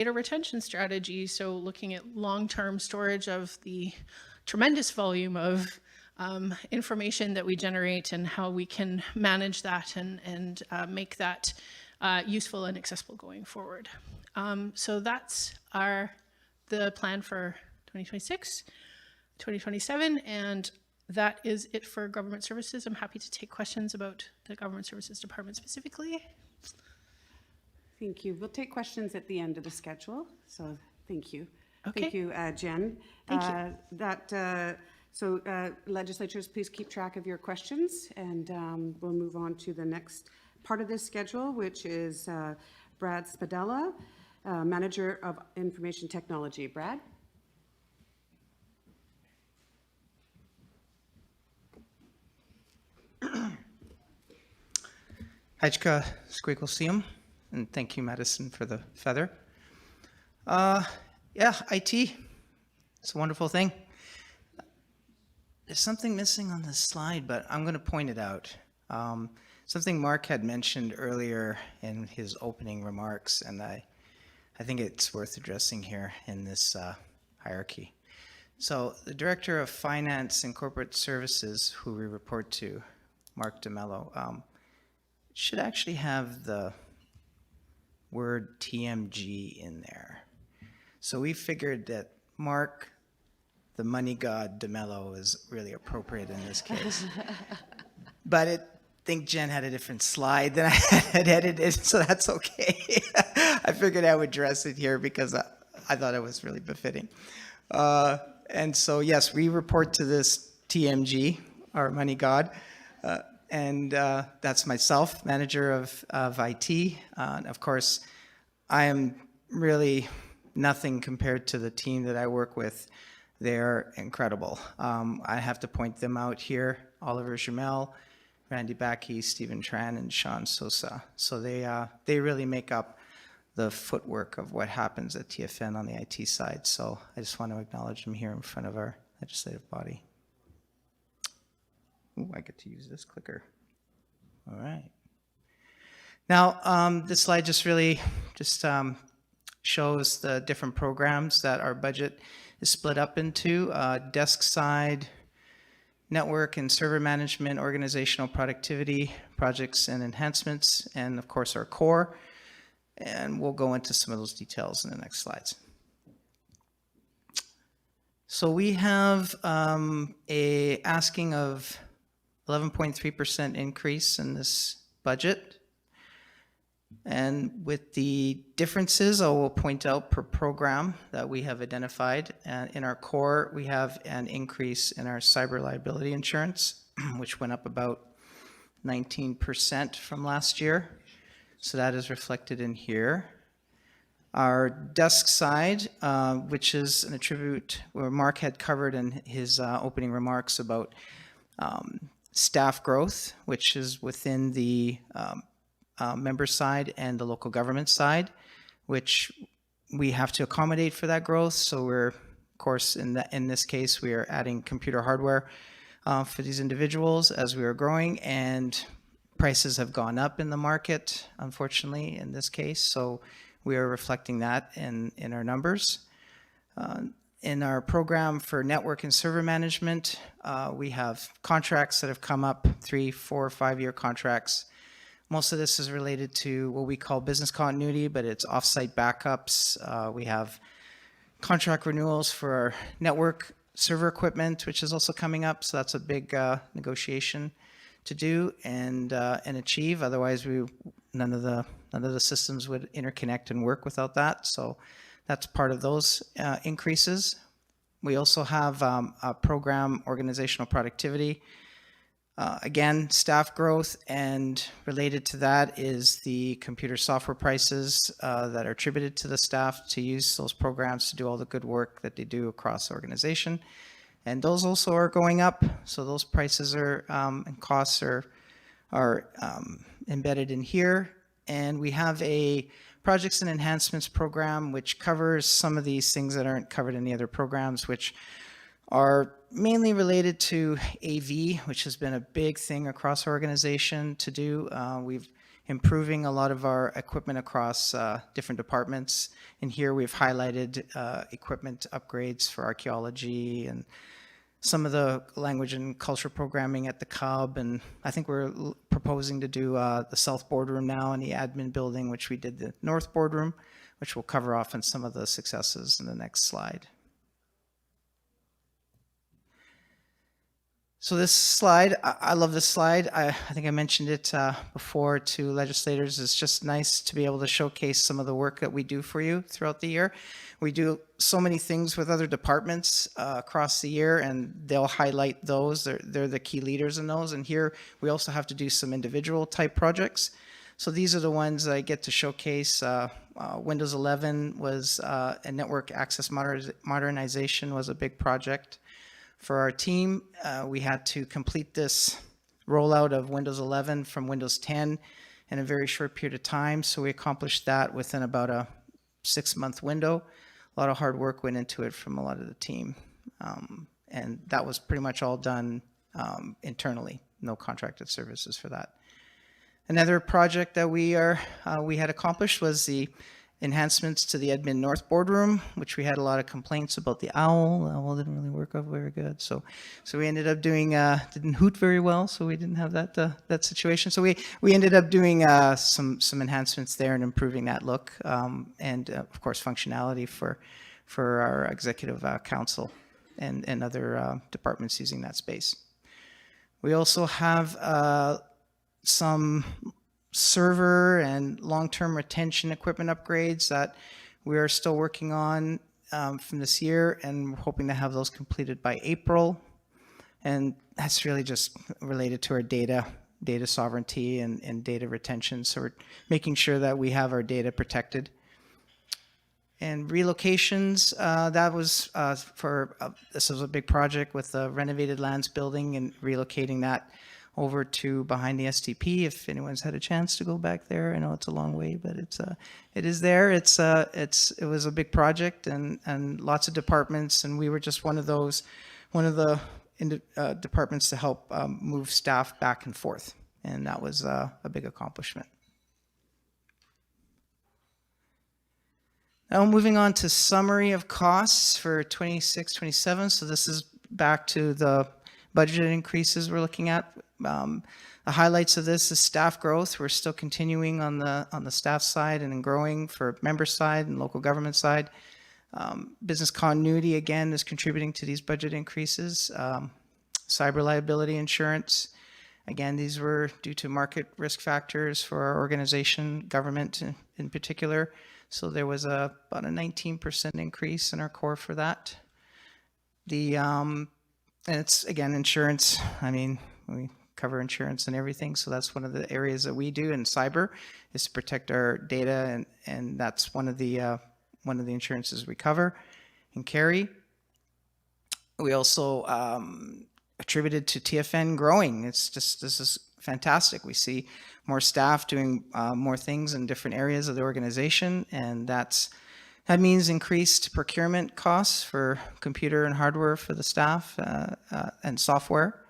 data retention strategy. So looking at long-term storage of the tremendous volume of information that we generate and how we can manage that and make that useful and accessible going forward. So that's the plan for 2026, 2027, and that is it for government services. I'm happy to take questions about the government services department specifically. Thank you. We'll take questions at the end of the schedule. So thank you. Okay. Thank you, Jen. Thank you. So legislators, please keep track of your questions, and we'll move on to the next part of this schedule, which is Brad Spadella, Manager of Information Technology. Brad? Hajka Squeaklesium, and thank you, Madison, for the feather. Yeah, IT, it's a wonderful thing. There's something missing on this slide, but I'm going to point it out. Something Mark had mentioned earlier in his opening remarks, and I think it's worth addressing here in this hierarchy. So the Director of Finance and Corporate Services, who we report to, Mark DeMello, should actually have the word TMG in there. So we figured that Mark, the money god DeMello, is really appropriate in this case. But I think Jen had a different slide than I had edited, so that's okay. I figured I would address it here because I thought it was really befitting. And so, yes, we report to this TMG, our money god. And that's myself, manager of IT. Of course, I am really nothing compared to the team that I work with. They're incredible. I have to point them out here: Oliver Jamel, Randy Backey, Stephen Tran, and Sean Sosa. So they really make up the footwork of what happens at TFN on the IT side. So I just want to acknowledge them here in front of our legislative body. Ooh, I get to use this clicker. All right. Now, this slide just really shows the different programs that our budget is split up into: desk side, network and server management, organizational productivity, projects and enhancements, and of course our core. And we'll go into some of those details in the next slides. So we have a asking of 11.3% increase in this budget. And with the differences, I will point out per program that we have identified. In our core, we have an increase in our cyber liability insurance, which went up about 19% from last year. So that is reflected in here. Our desk side, which is an attribute where Mark had covered in his opening remarks about staff growth, which is within the member side and the local government side, which we have to accommodate for that growth. So we're, of course, in this case, we are adding computer hardware for these individuals as we are growing, and prices have gone up in the market, unfortunately, in this case. So we are reflecting that in our numbers. In our program for network and server management, we have contracts that have come up, 3, 4, 5-year contracts. Most of this is related to what we call business continuity, but it's offsite backups. We have contract renewals for our network server equipment, which is also coming up. So that's a big negotiation to do and achieve. Otherwise, none of the systems would interconnect and work without that. So that's part of those increases. We also have a program, organizational productivity. Again, staff growth, and related to that is the computer software prices that are attributed to the staff to use those programs to do all the good work that they do across the organization. And those also are going up. So those prices are and costs are embedded in here. And we have a projects and enhancements program, which covers some of these things that aren't covered in the other programs, which are mainly related to AV, which has been a big thing across our organization to do. We've improving a lot of our equipment across different departments. And here we've highlighted equipment upgrades for archaeology and some of the language and culture programming at the Cub. And I think we're proposing to do the South Boardroom now in the admin building, which we did the North Boardroom, which we'll cover off in some of the successes in the next slide. So this slide, I love this slide. I think I mentioned it before to legislators. It's just nice to be able to showcase some of the work that we do for you throughout the year. We do so many things with other departments across the year, and they'll highlight those. They're the key leaders in those. And here we also have to do some individual type projects. So these are the ones I get to showcase. Windows 11 was a network access modernization was a big project. For our team, we had to complete this rollout of Windows 11 from Windows 10 in a very short period of time. So we accomplished that within about a 6-month window. A lot of hard work went into it from a lot of the team. And that was pretty much all done internally. No contracted services for that. Another project that we had accomplished was the enhancements to the admin North Boardroom, which we had a lot of complaints about the owl. The owl didn't really work out very good. So we ended up doing, didn't hoot very well, so we didn't have that situation. So we ended up doing some enhancements there and improving that look, and of course functionality for our executive council and other departments using that space. We also have some server and long-term retention equipment upgrades that we are still working on from this year, and we're hoping to have those completed by April. And that's really just related to our data sovereignty and data retention. So we're making sure that we have our data protected. And relocations, that was this was a big project with the renovated lands building and relocating that over to behind the STP. If anyone's had a chance to go back there, I know it's a long way, but it is there. It was a big project and lots of departments, and we were just one of the departments to help move staff back and forth, and that was a big accomplishment. Now moving on to summary of costs for 26-27. So this is back to the budget increases we're looking at. The highlights of this is staff growth. We're still continuing on the staff side and growing for member side and local government side. Business continuity, again, is contributing to these budget increases. Cyber liability insurance, again, these were due to market risk factors for our organization, government in particular. So there was about a 19% increase in our core for that. And it's, again, insurance. I mean, we cover insurance and everything, so that's one of the areas that we do in cyber is to protect our data, and that's one of the insurances we cover and carry. We also attributed to TFN growing. It's just, this is fantastic. We see more staff doing more things in different areas of the organization, and that means increased procurement costs for computer and hardware for the staff and software.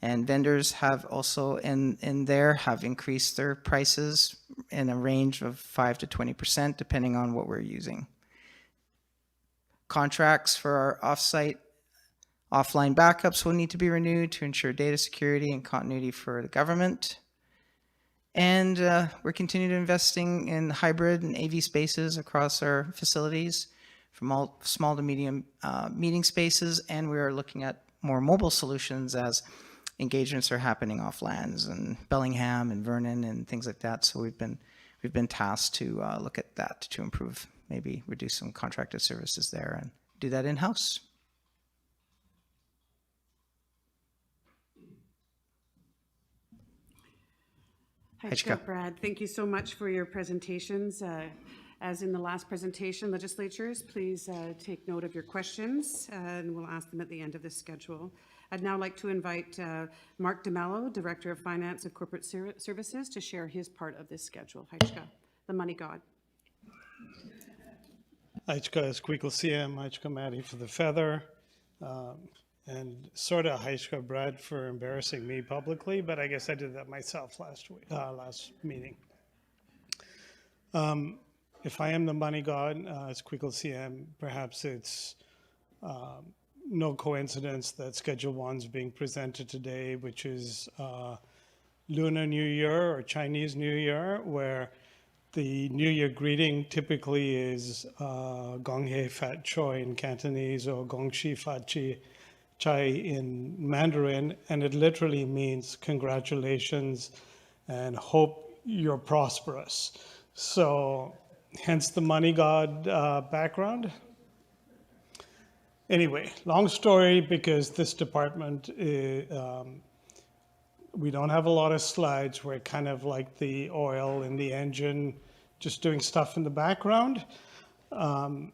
And vendors have also have increased their prices in a range of 5 to 20%, depending on what we're using. Contracts for our offline backups will need to be renewed to ensure data security and continuity for the government. And we're continuing investing in hybrid and AV spaces across our facilities, from all small to medium meeting spaces, and we are looking at more mobile solutions as engagements are happening off lands in Bellingham and Vernon and things like that. So we've been tasked to look at that to improve, maybe reduce some contracted services there and do that in-house. Hi, Brad. Thank you so much for your presentations. As in the last presentation, legislatures, please take note of your questions, and we'll ask them at the end of this schedule. I'd now like to invite Mark DeMello, Director of Finance and Corporate Services, to share his part of this schedule. Haichka, the money god. Haichka is Squeakle Haichka Maddie for the feather. And sort of Haichka Brad for embarrassing me publicly, but I guess I did that myself last meeting. If I am the money god, as Quickle CM, perhaps it's no coincidence that Schedule 1's being presented today, which is Lunar New Year or Chinese New Year, where the New Year greeting typically is Gong Hei Fat Choi in Cantonese or Gong Shi Fat Chai in Mandarin, and it literally means congratulations and hope you're prosperous. So hence the money god background. Anyway, long story, because this department, we don't have a lot of slides. We're kind of like the oil in the engine, just doing stuff in the background. But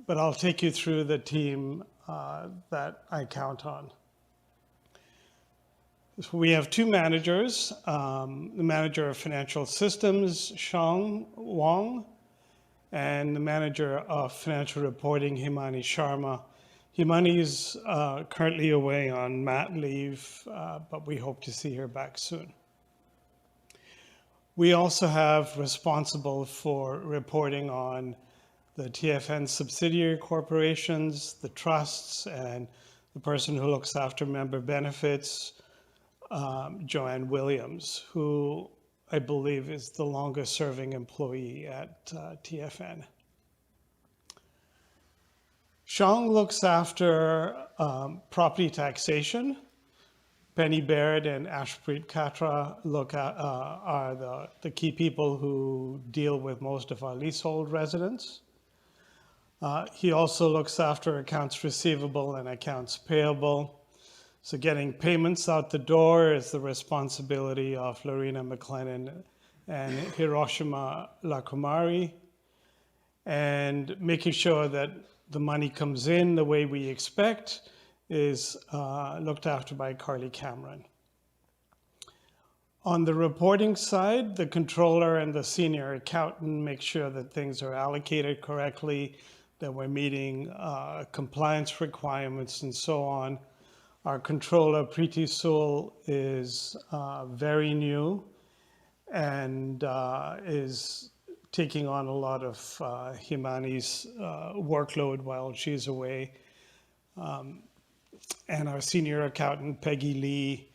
I'll take you through the team that I count on. So we have two managers, the manager of financial systems, Shang Wang, and the manager of financial reporting, Himani Sharma. Himani is currently away on mat leave, but we hope to see her back soon. We also have responsible for reporting on the TFN subsidiary corporations, the trusts, and the person who looks after member benefits, Joanne Williams, who I believe is the longest serving employee at TFN. Shang looks after property taxation. Penny Baird and Ashpreet Katra are the key people who deal with most of our leasehold residents. He also looks after accounts receivable and accounts payable. So getting payments out the door is the responsibility of Lorena McLennan and Hiroshima Lakumari. And making sure that the money comes in the way we expect is looked after by Carly Cameron. On the reporting side, the controller and the senior accountant make sure that things are allocated correctly, that we're meeting compliance requirements and so on. Our controller, Preeti Sool, is very new and is taking on a lot of Himani's workload while she's away. And our senior accountant, Peggy Lee,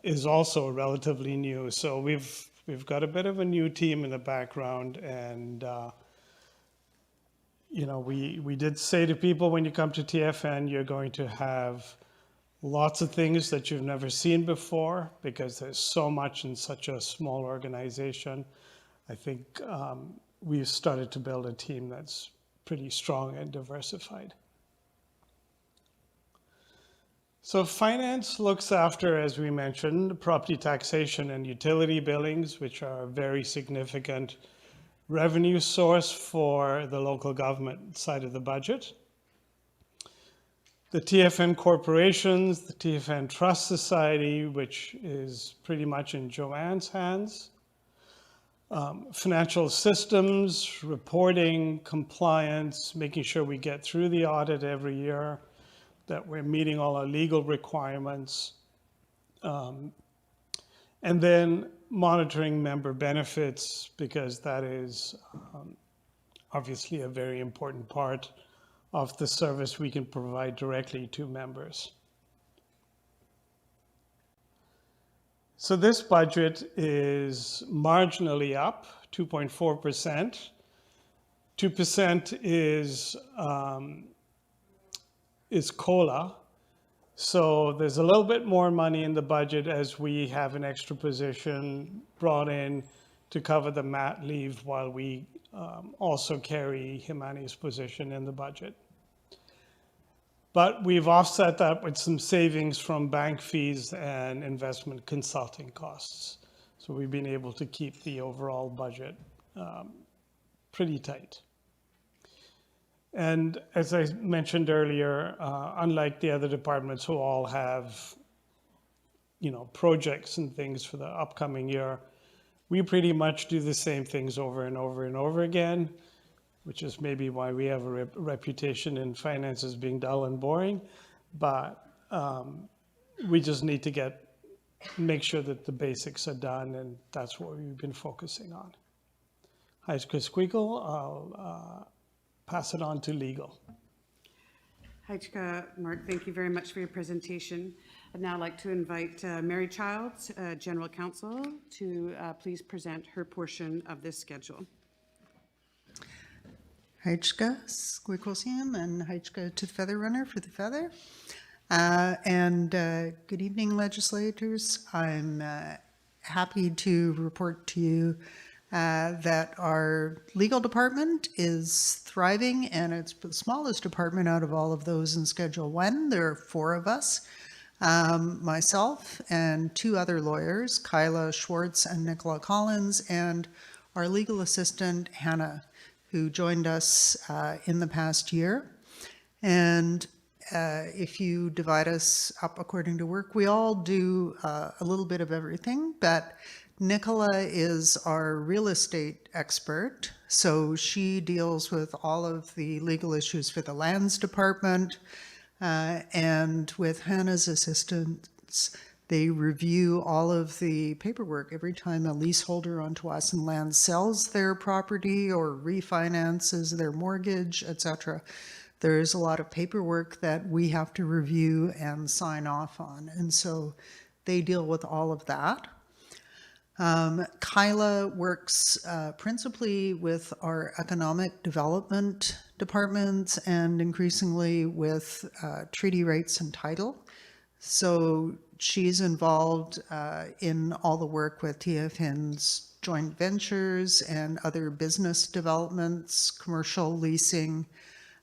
is also relatively new. So we've got a bit of a new team in the background, and you know, we did say to people, when you come to TFN, you're going to have lots of things that you've never seen before, because there's so much in such a small organization. I think we've started to build a team that's pretty strong and diversified. So finance looks after, as we mentioned, property taxation and utility billings, which are a very significant revenue source for the local government side of the budget. The TFN corporations, the TFN Trust Society, which is pretty much in Joanne's hands. Financial systems, reporting, compliance, making sure we get through the audit every year, that we're meeting all our legal requirements. And then monitoring member benefits, because that is obviously a very important part of the service we can provide directly to members. So this budget is marginally up, 2.4%. 2% is COLA. So there's a little bit more money in the budget as we have an extra position brought in to cover the mat leave, while we also carry Himani's position in the budget. But we've offset that with some savings from bank fees and investment consulting costs. So we've been able to keep the overall budget pretty tight. And as I mentioned earlier, unlike the other departments who all have, you know, projects and things for the upcoming year, we pretty much do the same things over and over and over again, which is maybe why we have a reputation in finance as being dull and boring. But we just need to make sure that the basics are done, and that's what we've been focusing on. Heitke Squeakle, I'll pass it on to legal. Heitke, Mark, thank you very much for your presentation. I'd now like to invite Mary Childs, General Counsel, to please present her portion of this schedule. Heitke Squeakle and Heitke to the Feather Runner for the Feather. Good evening, legislators. I'm happy to report to you that our legal department is thriving, and it's the smallest department out of all of those in Schedule 1. There are 4 of us, myself and 2 other lawyers, Kyla Schwartz and Nicola Collins, and our legal assistant, Hannah, who joined us in the past year. And if you divide us up according to work, we all do a little bit of everything, but Nicola is our real estate expert, so she deals with all of the legal issues for the lands department, and with Hannah's assistance, they review all of the paperwork every time a leaseholder on Tawasin land sells their property or refinances their mortgage, etc. There's a lot of paperwork that we have to review and sign off on, and so they deal with all of that. Kyla works principally with our economic development departments and increasingly with treaty rights and title. So she's involved in all the work with TFN's joint ventures and other business developments, commercial leasing,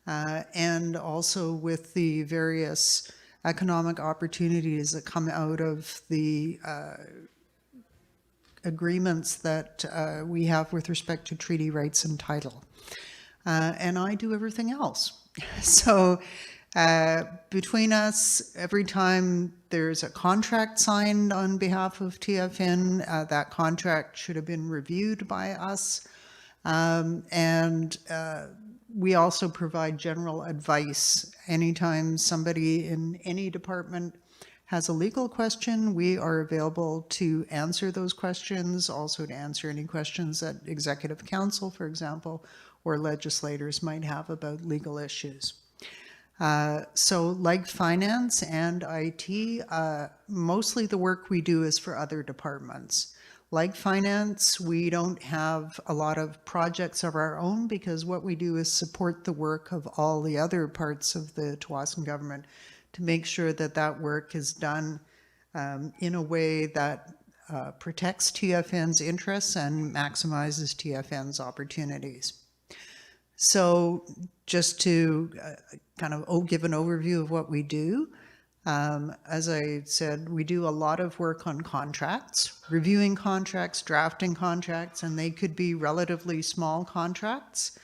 and also with the various economic opportunities that come out of the agreements that we have with respect to treaty rights and title. And I do everything else. So between us, every time there's a contract signed on behalf of TFN, that contract should have been reviewed by us. We also provide general advice. Anytime somebody in any department has a legal question, we are available to answer those questions, also to answer any questions that Executive Council, for example, or legislators might have about legal issues. So like finance and IT, mostly the work we do is for other departments. Like finance, we don't have a lot of projects of our own because what we do is support the work of all the other parts of the Tawasin government to make sure that that work is done in a way that protects TFN's interests and maximizes TFN's opportunities. So just to kind of give an overview of what we do, as I said, we do a lot of work on contracts, reviewing contracts, drafting contracts, and they could be relatively small contracts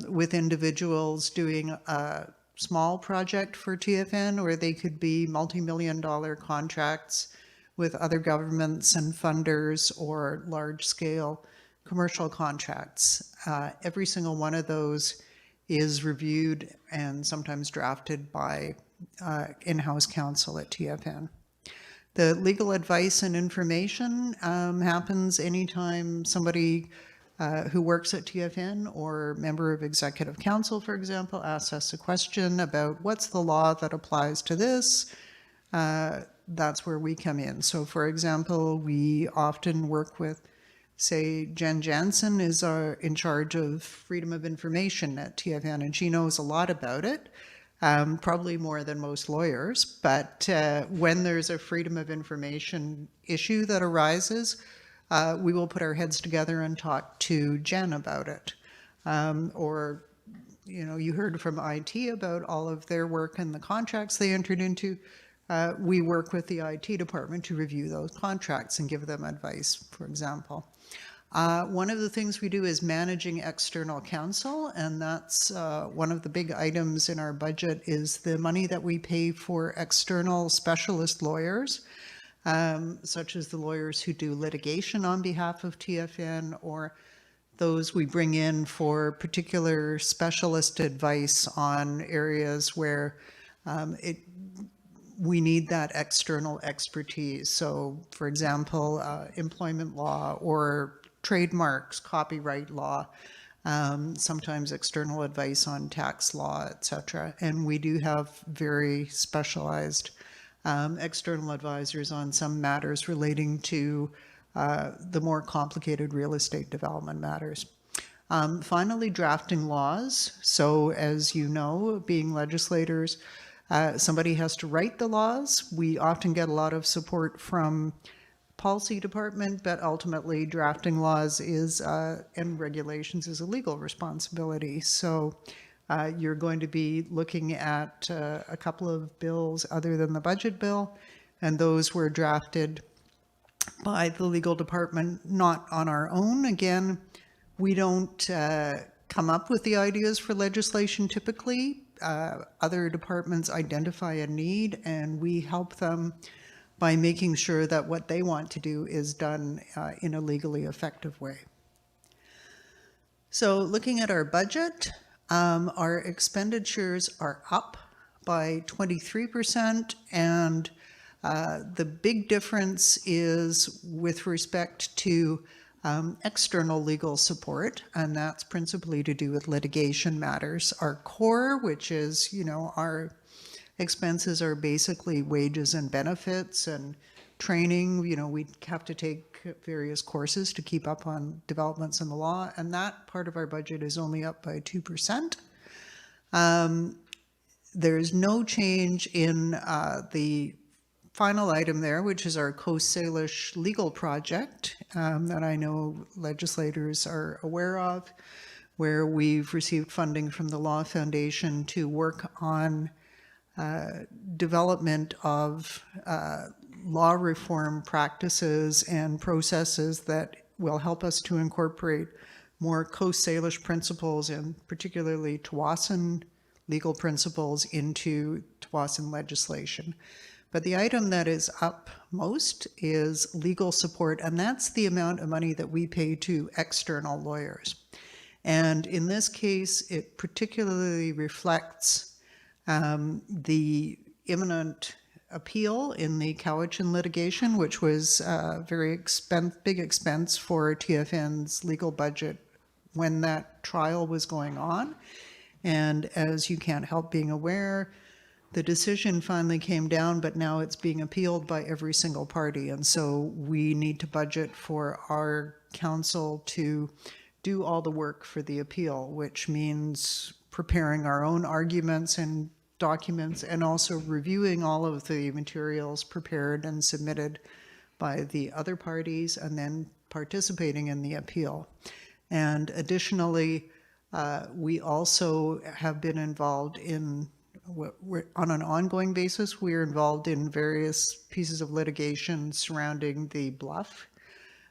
with individuals doing a small project for TFN, or they could be multi-million-dollar contracts with other governments and funders or large-scale commercial contracts. Every single one of those is reviewed and sometimes drafted by in-house counsel at TFN. The legal advice and information happens anytime somebody who works at TFN or member of Executive Council, for example, asks us a question about what's the law that applies to this. That's where we come in. So for example, we often work with, say, Jen Jansen is in charge of freedom of information at TFN, and she knows a lot about it, probably more than most lawyers. But when there's a freedom of information issue that arises, we will put our heads together and talk to Jen about it. Or, you know, you heard from IT about all of their work and the contracts they entered into. We work with the IT department to review those contracts and give them advice, for example. One of the things we do is managing external counsel, and that's one of the big items in our budget is the money that we pay for external specialist lawyers, such as the lawyers who do litigation on behalf of TFN, or those we bring in for particular specialist advice on areas where we need that external expertise. So, for example, employment law or trademarks, copyright law, sometimes external advice on tax law, etc. And we do have very specialized external advisors on some matters relating to the more complicated real estate development matters. Finally, drafting laws. So as you know, being legislators, somebody has to write the laws. We often get a lot of support from policy department, but ultimately drafting laws is and regulations is a legal responsibility. So you're going to be looking at a couple of bills other than the budget bill, and those were drafted by the legal department, not on our own. Again, we don't come up with the ideas for legislation typically. Other departments identify a need, and we help them by making sure that what they want to do is done in a legally effective way. So looking at our budget, our expenditures are up by 23%, and the big difference is with respect to external legal support, and that's principally to do with litigation matters. Our core, which is, our expenses are basically wages and benefits and training. We have to take various courses to keep up on developments in the law, and that part of our budget is only up by 2%. There's no change in the final item there, which is our Coast Salish legal project that I know legislators are aware of, where we've received funding from the Law Foundation to work on development of law reform practices and processes that will help us to incorporate more Coast Salish principles and particularly Tsawwassen legal principles into Tsawwassen legislation. But the item that is up most is legal support, and that's the amount of money that we pay to external lawyers. And in this case, it particularly reflects the imminent appeal in the Cowichan litigation, which was a very big expense for TFN's legal budget when that trial was going on. And as you can't help being aware, the decision finally came down, but now it's being appealed by every single party. And so we need to budget for our counsel to do all the work for the appeal, which means preparing our own arguments and documents and also reviewing all of the materials prepared and submitted by the other parties and then participating in the appeal. And additionally, we also have been involved in on an ongoing basis, we're involved in various pieces of litigation surrounding the bluff.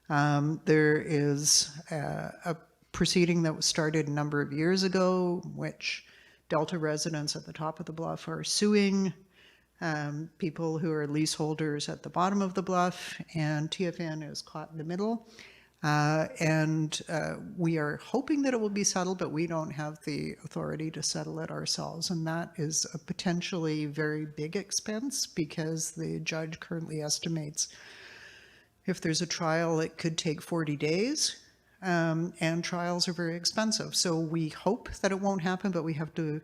There is a proceeding that was started a number of years ago, which Delta residents at the top of the bluff are suing people who are leaseholders at the bottom of the bluff, and TFN is caught in the middle. We are hoping that it will be settled, but we don't have the authority to settle it ourselves. And that is a potentially very big expense because the judge currently estimates if there's a trial, it could take 40 days. And trials are very expensive. So we hope that it won't happen, but we have to,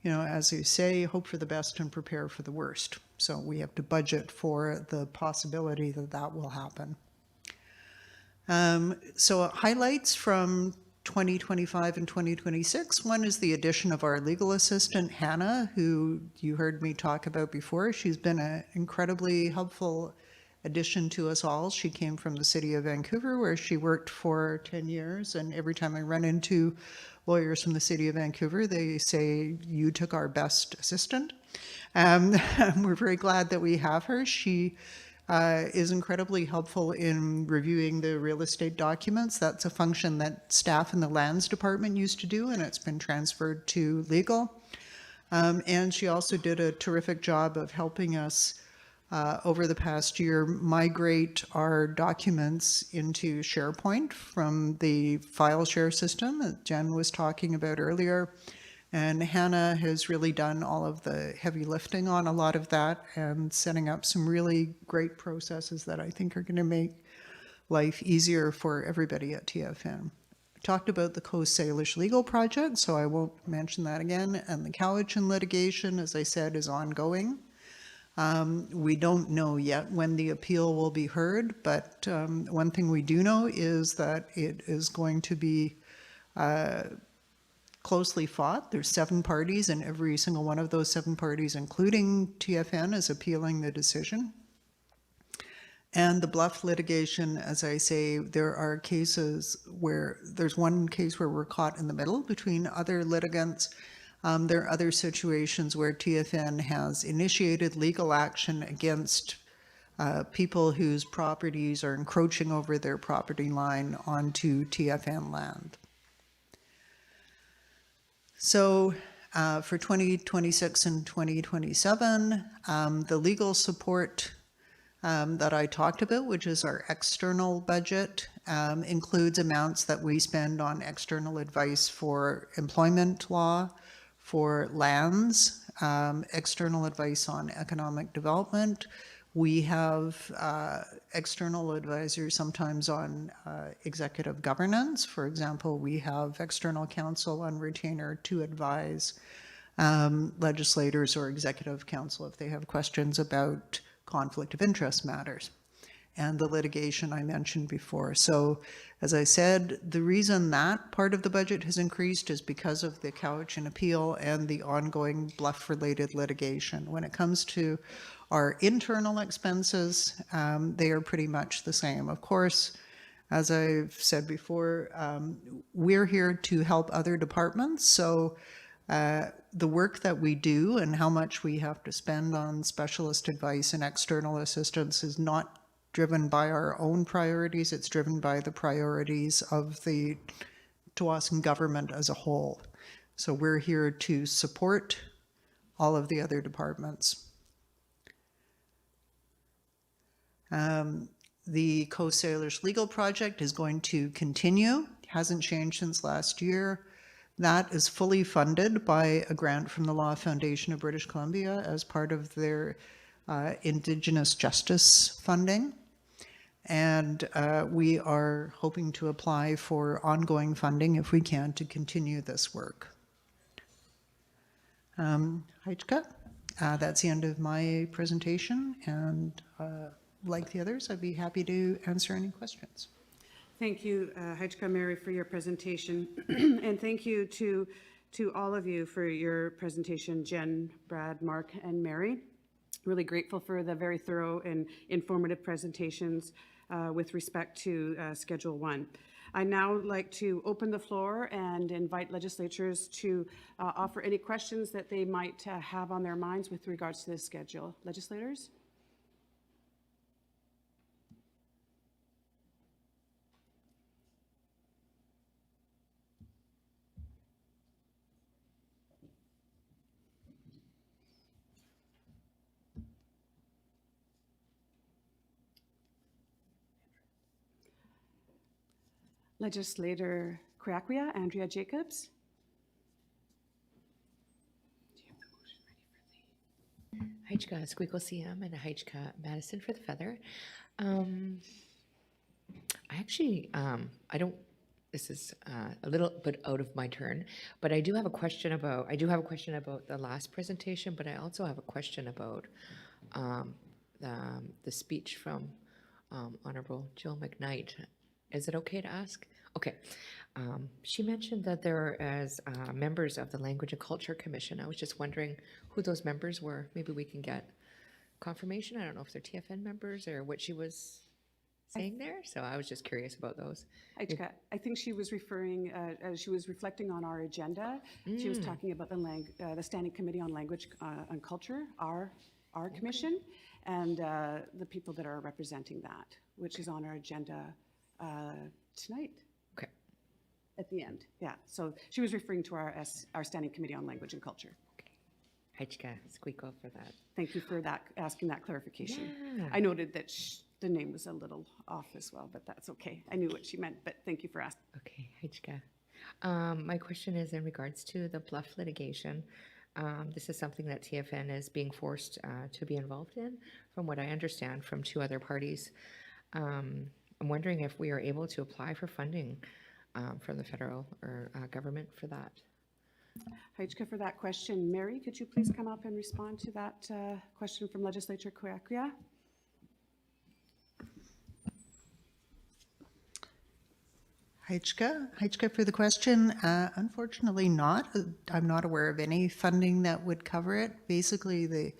as you say, hope for the best and prepare for the worst. So we have to budget for the possibility that that will happen. So highlights from 2025 and 2026. One is the addition of our legal assistant, Hannah, who you heard me talk about before. She's been an incredibly helpful addition to us all. She came from the city of Vancouver, where she worked for 10 years. And every time I run into lawyers from the city of Vancouver, they say, you took our best assistant. We're very glad that we have her. She is incredibly helpful in reviewing the real estate documents. That's a function that staff in the lands department used to do, and it's been transferred to legal. And she also did a terrific job of helping us over the past year migrate our documents into SharePoint from the file share system that Jen was talking about earlier. And Hannah has really done all of the heavy lifting on a lot of that and setting up some really great processes that I think are going to make life easier for everybody at TFN. Talked about the Coast Salish legal project, so I won't mention that again. And the Cowichan litigation, as I said, is ongoing. We don't know yet when the appeal will be heard, but one thing we do know is that it is going to be closely fought. There's 7 parties, and every single one of those 7 parties, including TFN, is appealing the decision. And the Bluff litigation, as I say, there are cases where there's one case where we're caught in the middle between other litigants. There are other situations where TFN has initiated legal action against people whose properties are encroaching over their property line onto TFN land. So for 2026 and 2027, the legal support that I talked about, which is our external budget, includes amounts that we spend on external advice for employment law, for lands, external advice on economic development. We have external advisors sometimes on executive governance. For example, we have external counsel on retainer to advise legislators or executive counsel if they have questions about conflict of interest matters, and the litigation I mentioned before. So, as I said, the reason that part of the budget has increased is because of the Cowichan appeal and the ongoing Bluff-related litigation. When it comes to our internal expenses, they are pretty much the same. Of course, as I've said before, we're here to help other departments, so the work that we do and how much we have to spend on specialist advice and external assistance is not driven by our own priorities, it's driven by the priorities of the Tsawwassen government as a whole. So we're here to support all of the other departments. The Coast Salish legal project is going to continue, hasn't changed since last year. That is fully funded by a grant from the Law Foundation of British Columbia as part of their Indigenous justice funding. And we are hoping to apply for ongoing funding, if we can, to continue this work. Heitke, that's the end of my presentation, and like the others, I'd be happy to answer any questions. Thank you, Heitke Mary, for your presentation. And thank you to all of you for your presentation, Jen, Brad, Mark, and Mary. Really grateful for the very thorough and informative presentations with respect to Schedule 1. I'd now like to open the floor and invite legislatures to offer any questions that they might have on their minds with regards to this schedule. Legislators? Legislator Kriakwia, Andrea Jacobs. Heichka Squeakle CM and a Heichka Madison for the feather. I don't, this is a little bit out of my turn, but I do have a question about the last presentation, but I also have a question about the speech from Honorable Jill McKnight. Is it okay to ask? Okay. She mentioned that there is members of the Language and Culture Commission. I was just wondering who those members were. Maybe we can get confirmation. I don't know if they're TFN members or what she was saying there. So I was just curious about those. I think she was referring, she was reflecting on our agenda. She was talking about the Standing Committee on Language and Culture, our commission, and the people that are representing that, which is on our agenda tonight. Okay. At the end, yeah. So she was referring to our Standing Committee on Language and Culture. Okay. Heichka Squeakle for that. Thank you for that, asking that clarification. Yeah. I noted that the name was a little off as well, but that's okay. I knew what she meant, but thank you for asking. Okay, Heichka. My question is in regards to the Bluff litigation. This is something that TFN is being forced to be involved in, from what I understand from 2 other parties. I'm wondering if we are able to apply for funding from the federal or government for that. Hajka, for that question. Mary, could you please come up and respond to that question from Legislature Kuyakuya? Hajka for the question. Unfortunately not. I'm not aware of any funding that would cover it. Basically, the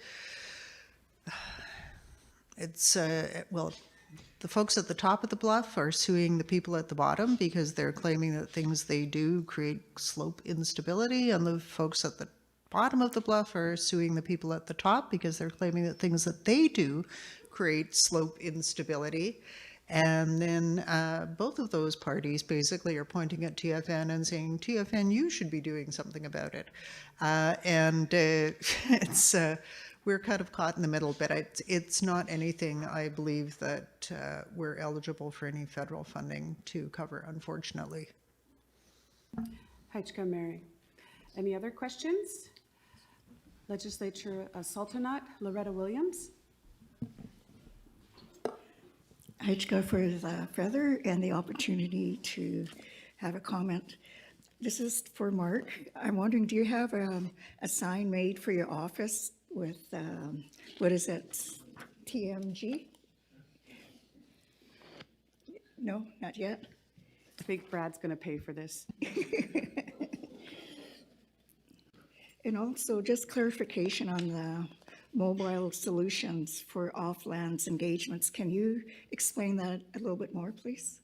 folks at the top of the bluff are suing the people at the bottom because they're claiming that things they do create slope instability, and the folks at the bottom of the bluff are suing the people at the top because they're claiming that things that they do create slope instability. And then both of those parties basically are pointing at TFN and saying, TFN, you should be doing something about it. We're kind of caught in the middle, but it's not anything I believe that we're eligible for any federal funding to cover, unfortunately. Hajka, Mary. Any other questions? Legislature Sultanat, Loretta Williams. Hajka for the feather and the opportunity to have a comment. This is for Mark. I'm wondering, do you have a sign made for your office with, what is it, TMG? No, not yet? I think Brad's going to pay for this. And also just clarification on the mobile solutions for off-lands engagements. Can you explain that a little bit more, please?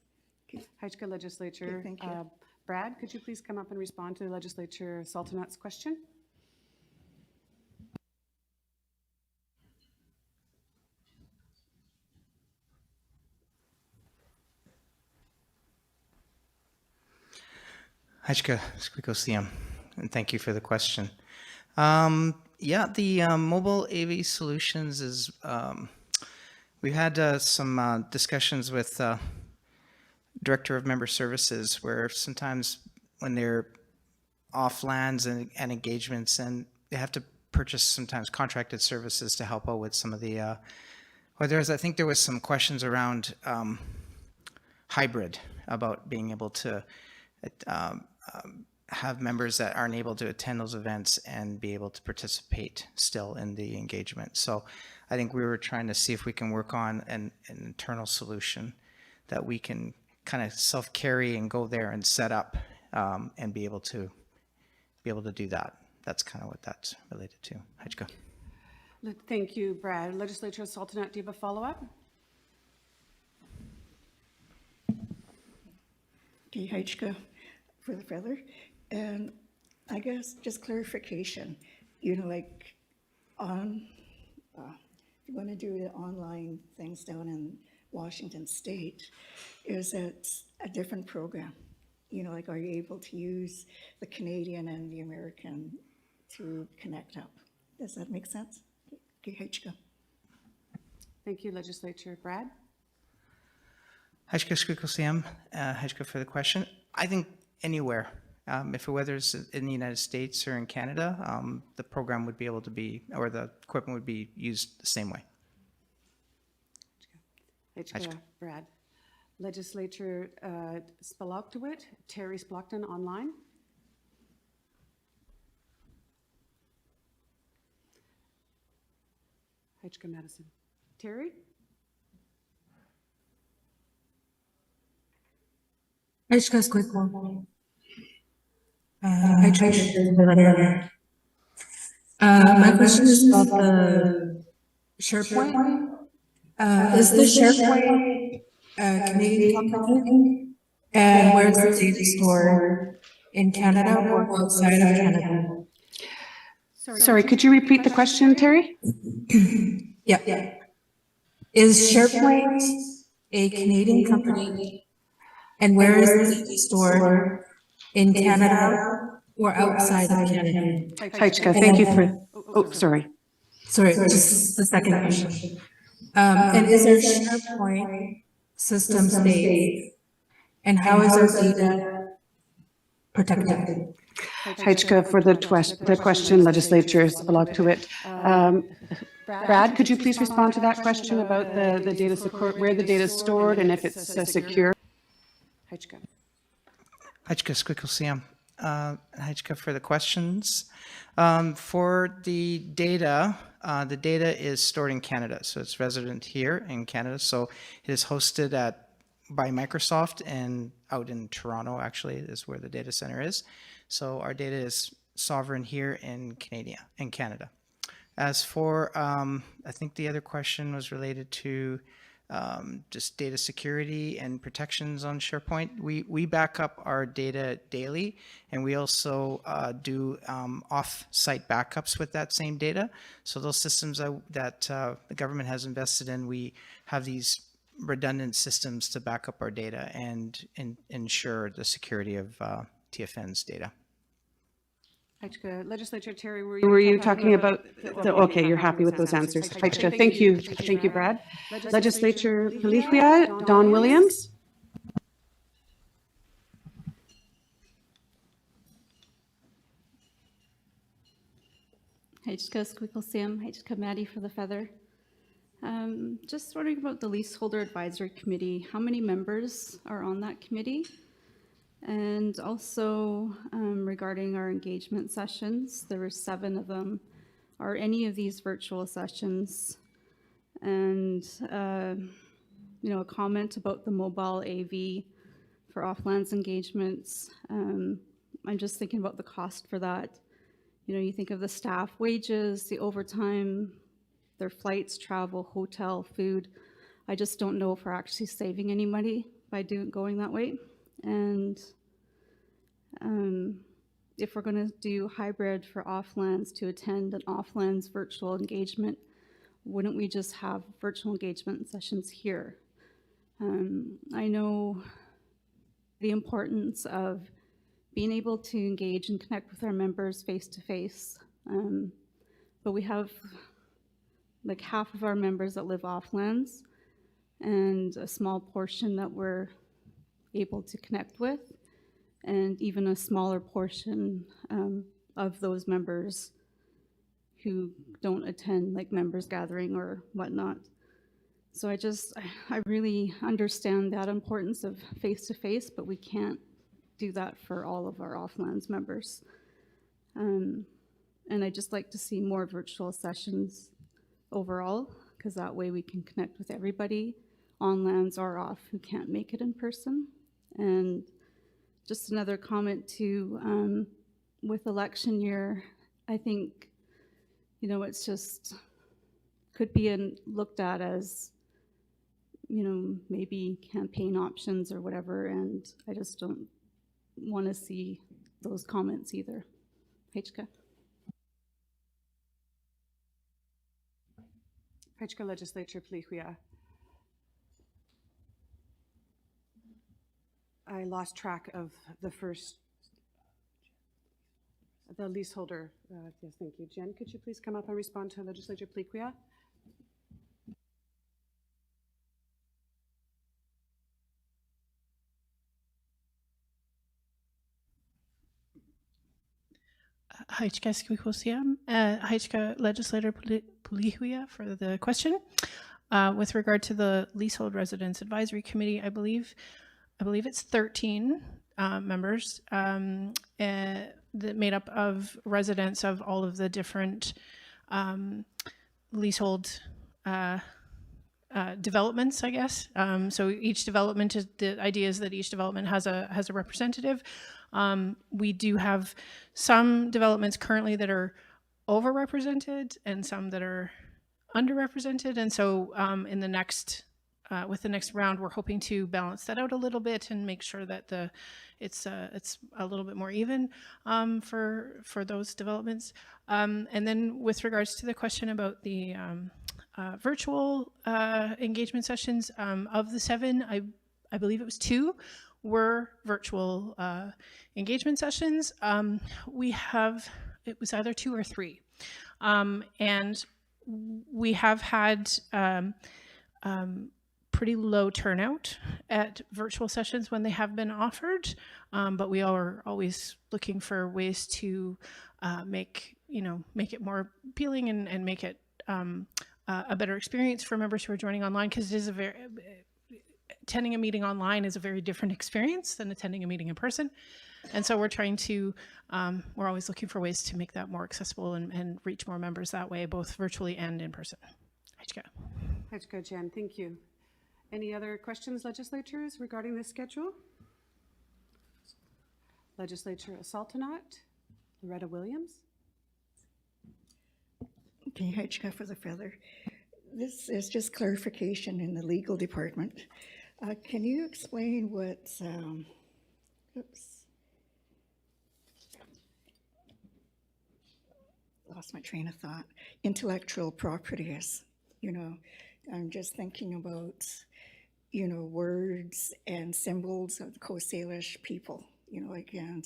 Hajka, Legislature. Okay, thank you. Brad, could you please come up and respond to Legislature Sultanat's question? Hajka Squeakle and thank you for the question. Yeah, the mobile AV solutions is, we've had some discussions with Director of Member Services where sometimes when they're off lands and engagements, and they have to purchase sometimes contracted services to help out with some of the, I think there was some questions around hybrid, about being able to have members that aren't able to attend those events and be able to participate still in the engagement. So I think we were trying to see if we can work on an internal solution that we can kind of self-carry and go there and set up and be able to do that. That's kind of what that's related to. Hajka. Thank you, Brad. Legislature Sultanat, do you have a follow-up? Okay, Hajka for the feather. And I guess just clarification, like if you're going to do the online things down in Washington State, is it a different program? Like are you able to use the Canadian and the American to connect up? Does that make sense? Okay, Hajka. Thank you, Legislature. Brad? Hajka Squeakle Hajka for the question. I think anywhere. Whether it's in the United States or in Canada, the program would be able to be, or the equipment would be used the same way. Hajka, Brad. Legislature Spaloctowit, Terry Splocton online. Hajka Madison. Terry? Hajka Squeakle. I tried to do the letter. My question is about the SharePoint. Is the SharePoint a Canadian company? And where's the data stored? In Canada or outside of Canada? Sorry, could you repeat the question, Terry? Yeah. Is SharePoint a Canadian company? And where is the data stored? In Canada or outside of Canada? Hajka, thank you for, sorry. Sorry, just the second question. And is our SharePoint system safe? And how is our data protected? Hajka, for the question, Legislature Spaloctowit. Brad, could you please respond to that question about the data support, where the data is stored and if it's secure? Heichka. Heichka Squikulsiam. Heichka for the questions. For the data is stored in Canada, so it's resident here in Canada. So it is hosted by Microsoft and out in Toronto, actually, is where the data center is. So our data is sovereign here in Canada. As for, I think the other question was related to just data security and protections on SharePoint. We back up our data daily, and we also do off-site backups with that same data. So those systems that the government has invested in, we have these redundant systems to back up our data and ensure the security of TFN's data. Heichka, Legislature Terry, were you talking about okay, you're happy with those answers. Heichka, thank you. Thank you, Brad. Legislature Pelihua, Don Williams. Heichka Squikulsiam, Heichka Maddie for the feather. Just wondering about the Leaseholder Advisory Committee. How many members are on that committee? And also regarding our engagement sessions, there were 7 of them. Are any of these virtual sessions? And a comment about the mobile AV for off-lands engagements. I'm just thinking about the cost for that. You think of the staff wages, the overtime, their flights, travel, hotel, food. I just don't know if we're actually saving any money by going that way. And if we're going to do hybrid for off-lands to attend an off-lands virtual engagement, wouldn't we just have virtual engagement sessions here? I know the importance of being able to engage and connect with our members face-to-face, but we have like half of our members that live off-lands and a small portion that we're able to connect with, and even a smaller portion of those members who don't attend like members gathering or whatnot. So I really understand that importance of face-to-face, but we can't do that for all of our off-lands members. And I'd just like to see more virtual sessions overall, because that way we can connect with everybody on lands or off who can't make it in person. And just another comment too, with election year, I think, it's just could be looked at as, maybe campaign options or whatever, and I just don't want to see those comments either. Heichka. Heichka, Legislature Pelihua. I lost track of the leaseholder. Yes, thank you. Jen, could you please come up and respond to Legislature Pelihua? Heichka Squikulsiam, Heichka Legislator Pelihua for the question. With regard to the Leasehold Residents Advisory Committee, I believe it's 13 members that made up of residents of all of the different leasehold developments, I guess. So each development the idea is that each development has a representative. We do have some developments currently that are overrepresented and some that are underrepresented. And so in the next with the next round, we're hoping to balance that out a little bit and make sure that it's a little bit more even for those developments. And then with regards to the question about the virtual engagement sessions, of the 7, I believe it was 2 were virtual engagement sessions. It was either 2 or 3. And we have had pretty low turnout at virtual sessions when they have been offered, but we are always looking for ways to make it more appealing and make it a better experience for members who are joining online, because it is attending a meeting online is a very different experience than attending a meeting in person. And so we're trying to, we're always looking for ways to make that more accessible and reach more members that way, both virtually and in person. Hajka, Jen, thank you. Any other questions, legislators, regarding this schedule? Legislature Assaltanat, Loretta Williams. Okay, Hitchka for the feather. This is just clarification in the legal department. Can you explain what, lost my train of thought, intellectual property is? You know, I'm just thinking about, you know, words and symbols of the Coast Salish people, you know, like, and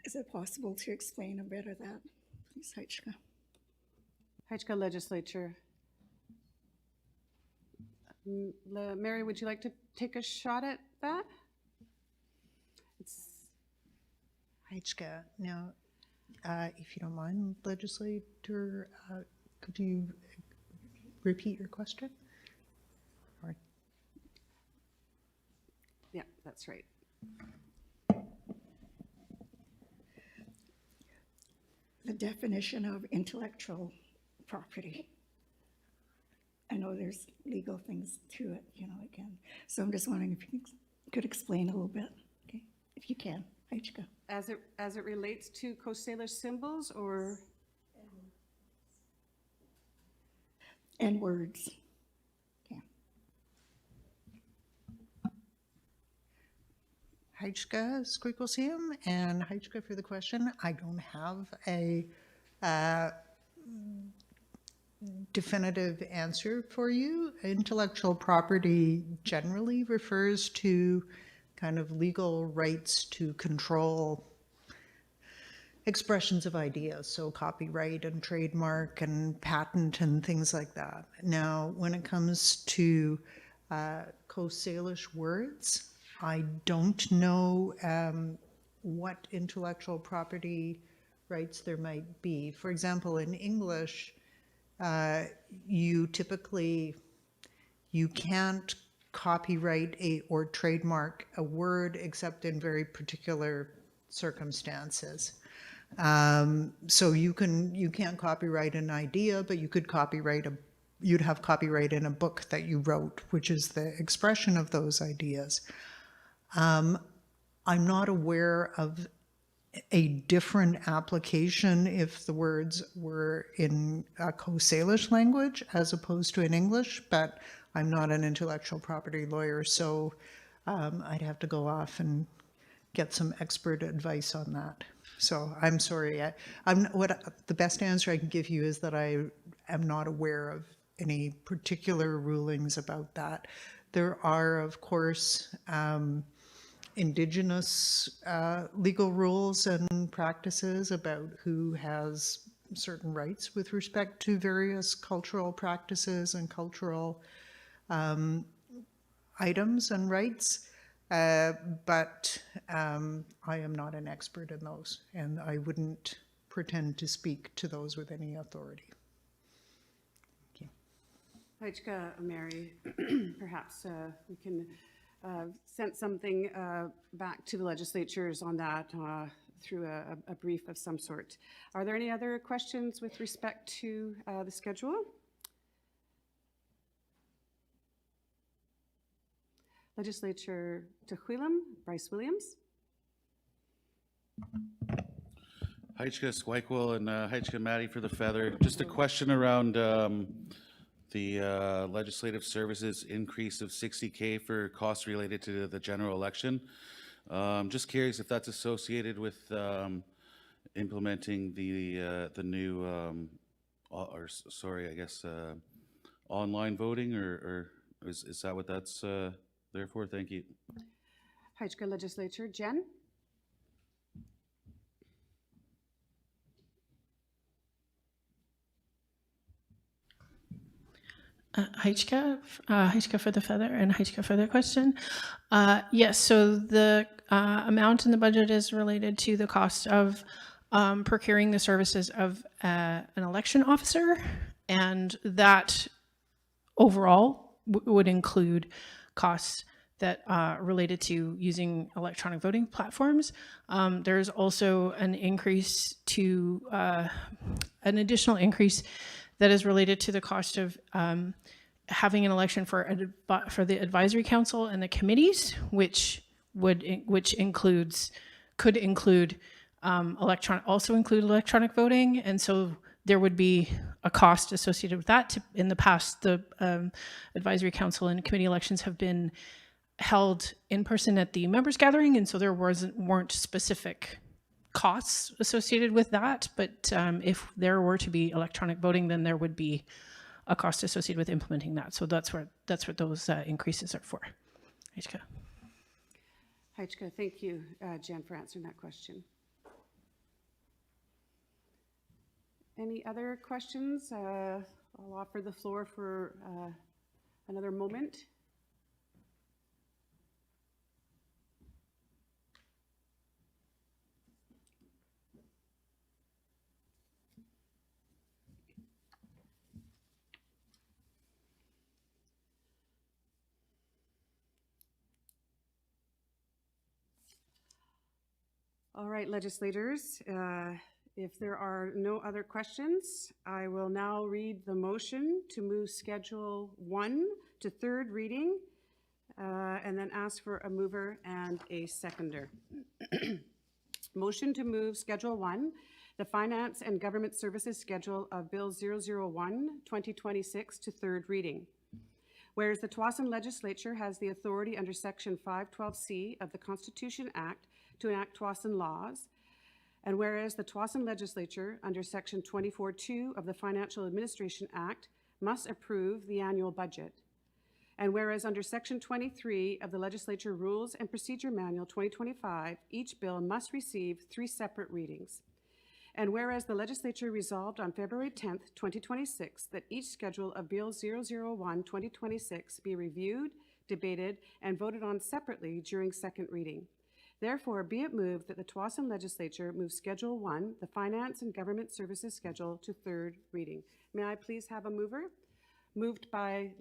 is it possible to explain a bit of that, please, Hitchka? Hitchka Legislature. Mary, would you like to take a shot at that? Hitchka, now, if you don't mind, legislator, could you repeat your question? Or... Yeah, that's right. The definition of intellectual property. I know there's legal things to it, you know, again. So I'm just wondering if you could explain a little bit, okay? If you can, Hitchka. As it relates to Coast Salish symbols or? And words. Okay. Hitchka Squeaklesium, and Hitchka for the question. I don't have a definitive answer for you. Intellectual property generally refers to kind of legal rights to control expressions of ideas, so copyright and trademark and patent and things like that. Now, when it comes to Coast Salish words, I don't know what intellectual property rights there might be. For example, in English, you can't copyright or trademark a word except in very particular circumstances. So you can't copyright an idea, but you could you'd have copyright in a book that you wrote, which is the expression of those ideas. I'm not aware of a different application if the words were in a Coast Salish language as opposed to in English, but I'm not an intellectual property lawyer, so I'd have to go off and get some expert advice on that. So I'm sorry. The best answer I can give you is that I am not aware of any particular rulings about that. There are, of course, Indigenous legal rules and practices about who has certain rights with respect to various cultural practices and cultural items and rights, but I am not an expert in those, and I wouldn't pretend to speak to those with any authority. Hitchka, Mary, perhaps we can send something back to the legislatures on that through a brief of some sort. Are there any other questions with respect to the schedule? Legislature Tehuilam, Bryce Williams. Hitchka Squikewill and Hitchka Maddie for the feather. Just a question around the legislative services increase of $60K for costs related to the general election. Just curious if that's associated with implementing the new, online voting, or is that what that's there for? Thank you. Hitchka Legislature, Jen. Hitchka for the feather and Hitchka for the question. Yes, so the amount in the budget is related to the cost of procuring the services of an election officer, and that overall would include costs that related to using electronic voting platforms. There's also an increase to an additional increase that is related to the cost of having an election for the advisory council and the committees, which could include electronic voting, and so there would be a cost associated with that. In the past, the advisory council and committee elections have been held in person at the members gathering, and so there weren't specific costs associated with that. But if there were to be electronic voting, then there would be a cost associated with implementing that. So that's what those increases are for. Heichka. Heichka, thank you, Jen, for answering that question. Any other questions? I'll offer the floor for another moment. All right, legislators, if there are no other questions, I will now read the motion to move Schedule 1 to third reading, and then ask for a mover and a seconder. Motion to move Schedule 1, the Finance and Government Services Schedule of Bill 001, 2026 to third reading. Whereas the Tsawwassen Legislature has the authority under Section 512C of the Constitution Act to enact Tsawwassen laws, and whereas the Tsawwassen Legislature under Section 24(2) of the Financial Administration Act must approve the annual budget, and whereas under Section 23 of the Legislature Rules and Procedure Manual 2025, each bill must receive 3 separate readings, and whereas the Legislature resolved on February 10th, 2026, that each schedule of Bill 001, 2026 be reviewed, debated, and voted on separately during second reading. Therefore, be it moved that the Tsawwassen Legislature move Schedule 1, the Finance and Government Services Schedule, to third reading. May I please have a mover? Moved by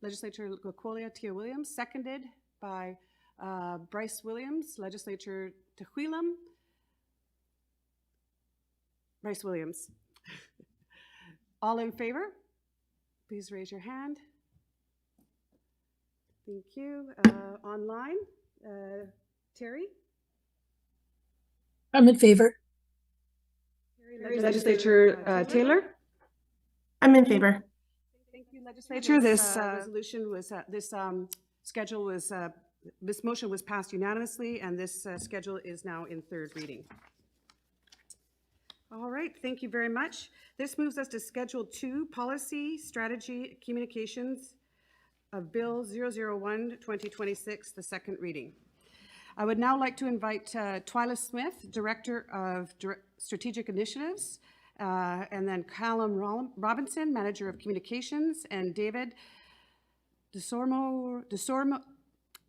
Legislature Laquolia Tia Williams, seconded by Bryce Williams, Legislature Tehuilam. Bryce Williams. All in favor? Please raise your hand. Thank you. Online, Terry? I'm in favor. Legislature Taylor? I'm in favor. Thank you, Legislature. This resolution was, this schedule was, this motion was passed unanimously, and this schedule is now in third reading. All right, thank you very much. This moves us to Schedule 2, Policy, Strategy, Communications of Bill 001, 2026, the second reading. I would now like to invite Twyla Smith, Director of Strategic Initiatives, and then Callum Robinson, Manager of Communications, and David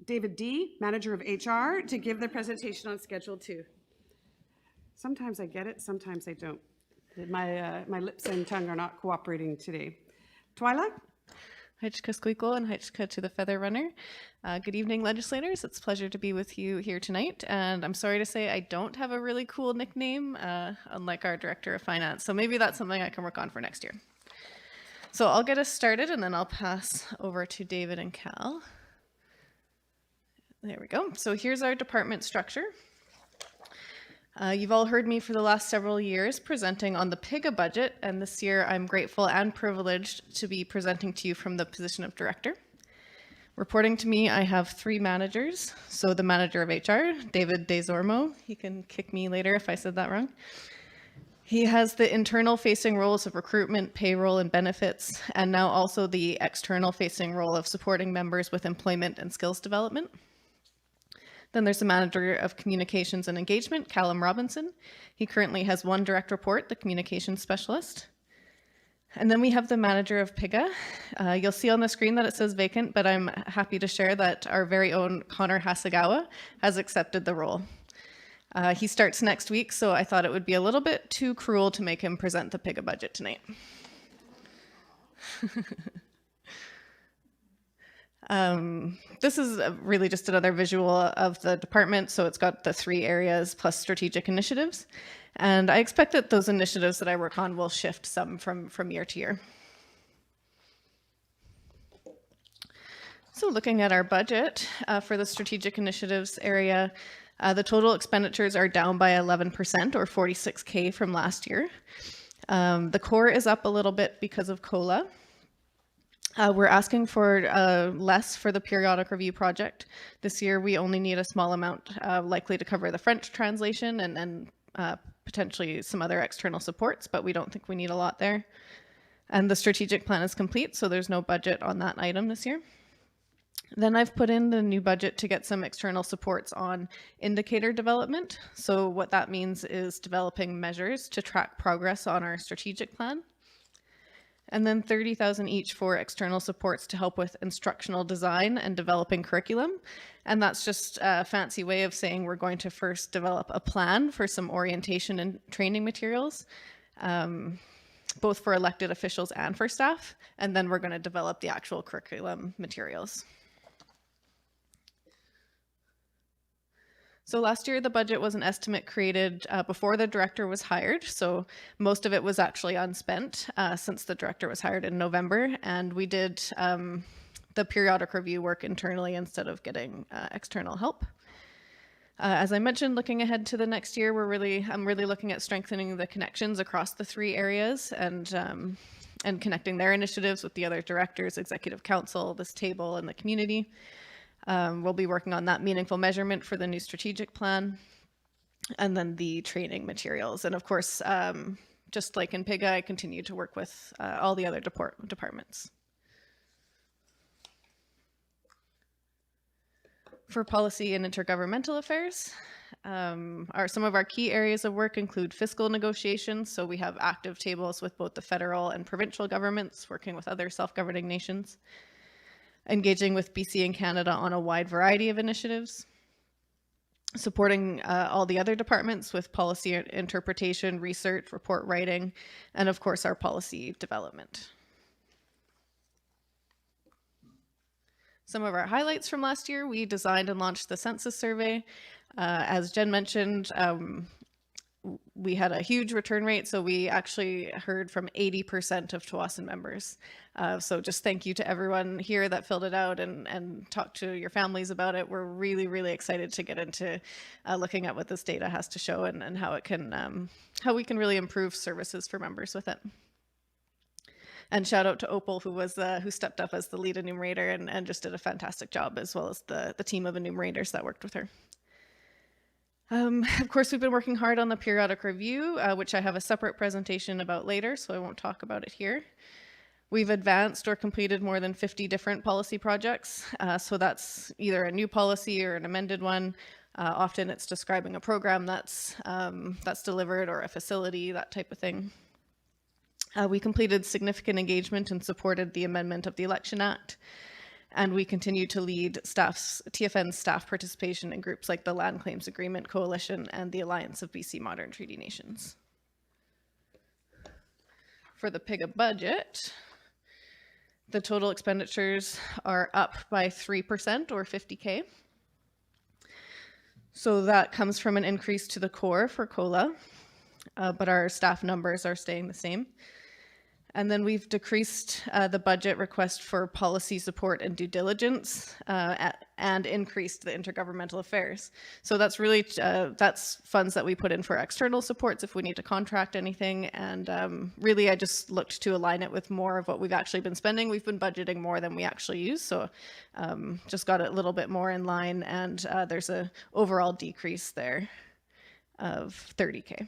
David D., Manager of HR, to give their presentation on Schedule 2. Sometimes I get it, sometimes I don't. My lips and tongue are not cooperating today. Twyla? Heichka Squeakle and Heichka to the Feather Runner. Good evening, legislators. It's a pleasure to be with you here tonight. And I'm sorry to say I don't have a really cool nickname, unlike our Director of Finance. So maybe that's something I can work on for next year. So I'll get us started and then I'll pass over to David and Cal. There we go. So here's our department structure. You've all heard me for the last several years presenting on the PIGA budget, and this year I'm grateful and privileged to be presenting to you from the position of director. Reporting to me, I have 3 managers. So the manager of HR, David Desormo, he can kick me later if I said that wrong. He has the internal facing roles of recruitment, payroll, and benefits, and now also the external facing role of supporting members with employment and skills development. Then there's the manager of communications and engagement, Callum Robinson. He currently has 1 direct report, the communications specialist. And then we have the manager of PIGA. You'll see on the screen that it says vacant, but I'm happy to share that our very own Connor Hasegawa has accepted the role. He starts next week, so I thought it would be a little bit too cruel to make him present the PIGA budget tonight. This is really just another visual of the department. So it's got the 3 areas plus strategic initiatives. And I expect that those initiatives that I work on will shift some from year to year. So looking at our budget for the strategic initiatives area, the total expenditures are down by 11% or $46K from last year. The core is up a little bit because of COLA. We're asking for less for the periodic review project. This year, we only need a small amount likely to cover the French translation and potentially some other external supports, but we don't think we need a lot there. And the strategic plan is complete, so there's no budget on that item this year. Then I've put in the new budget to get some external supports on indicator development. So what that means is developing measures to track progress on our strategic plan. And then $30,000 each for external supports to help with instructional design and developing curriculum. And that's just a fancy way of saying we're going to first develop a plan for some orientation and training materials, both for elected officials and for staff. And then we're going to develop the actual curriculum materials. So last year, the budget was an estimate created before the director was hired. So most of it was actually unspent since the director was hired in November. And we did the periodic review work internally instead of getting external help. As I mentioned, looking ahead to the next year, I'm really looking at strengthening the connections across the 3 areas and connecting their initiatives with the other directors, executive council, this table, and the community. We'll be working on that meaningful measurement for the new strategic plan, and then the training materials. And of course, just like in PIGA, I continue to work with all the other departments. For policy and intergovernmental affairs, some of our key areas of work include fiscal negotiations. So we have active tables with both the federal and provincial governments, working with other self-governing nations. Engaging with BC and Canada on a wide variety of initiatives, supporting all the other departments with policy interpretation, research, report writing, and of course our policy development. Some of our highlights from last year: we designed and launched the census survey. As Jen mentioned, we had a huge return rate, so we actually heard from 80% of Tsawwassen members. So just thank you to everyone here that filled it out and talked to your families about it. We're really, really excited to get into looking at what this data has to show and how it can, how we can really improve services for members with it. And shout out to Opal, who stepped up as the lead enumerator and just did a fantastic job, as well as the team of enumerators that worked with her. Of course, we've been working hard on the periodic review, which I have a separate presentation about later, so I won't talk about it here. We've advanced or completed more than 50 different policy projects, so that's either a new policy or an amended one. Often it's describing a program that's delivered, or a facility, that type of thing. We completed significant engagement and supported the amendment of the Election Act. And we continue to lead TFN's staff participation in groups like the Land Claims Agreement Coalition and the Alliance of BC Modern Treaty Nations. For the PIGA budget, the total expenditures are up by 3% or $50K. So that comes from an increase to the core for COLA, but our staff numbers are staying the same. And then we've decreased the budget request for policy support and due diligence and increased the intergovernmental affairs. So that's really, that's funds that we put in for external supports if we need to contract anything. And really, I just looked to align it with more of what we've actually been spending. We've been budgeting more than we actually use. So just got it a little bit more in line. And there's an overall decrease there of $30K.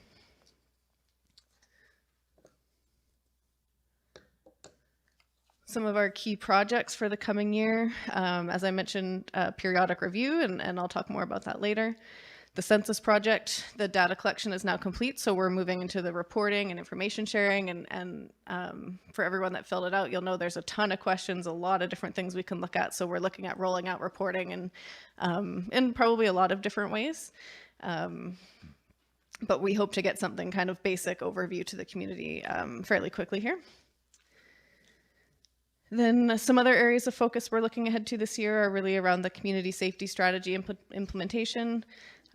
Some of our key projects for the coming year, as I mentioned, periodic review, and I'll talk more about that later. The census project, the data collection is now complete, so we're moving into the reporting and information sharing, and for everyone that filled it out, you'll know there's a ton of questions, a lot of different things we can look at, so we're looking at rolling out reporting and in probably a lot of different ways. But we hope to get something kind of basic overview to the community fairly quickly here. Then some other areas of focus we're looking ahead to this year are really around the community safety strategy implementation,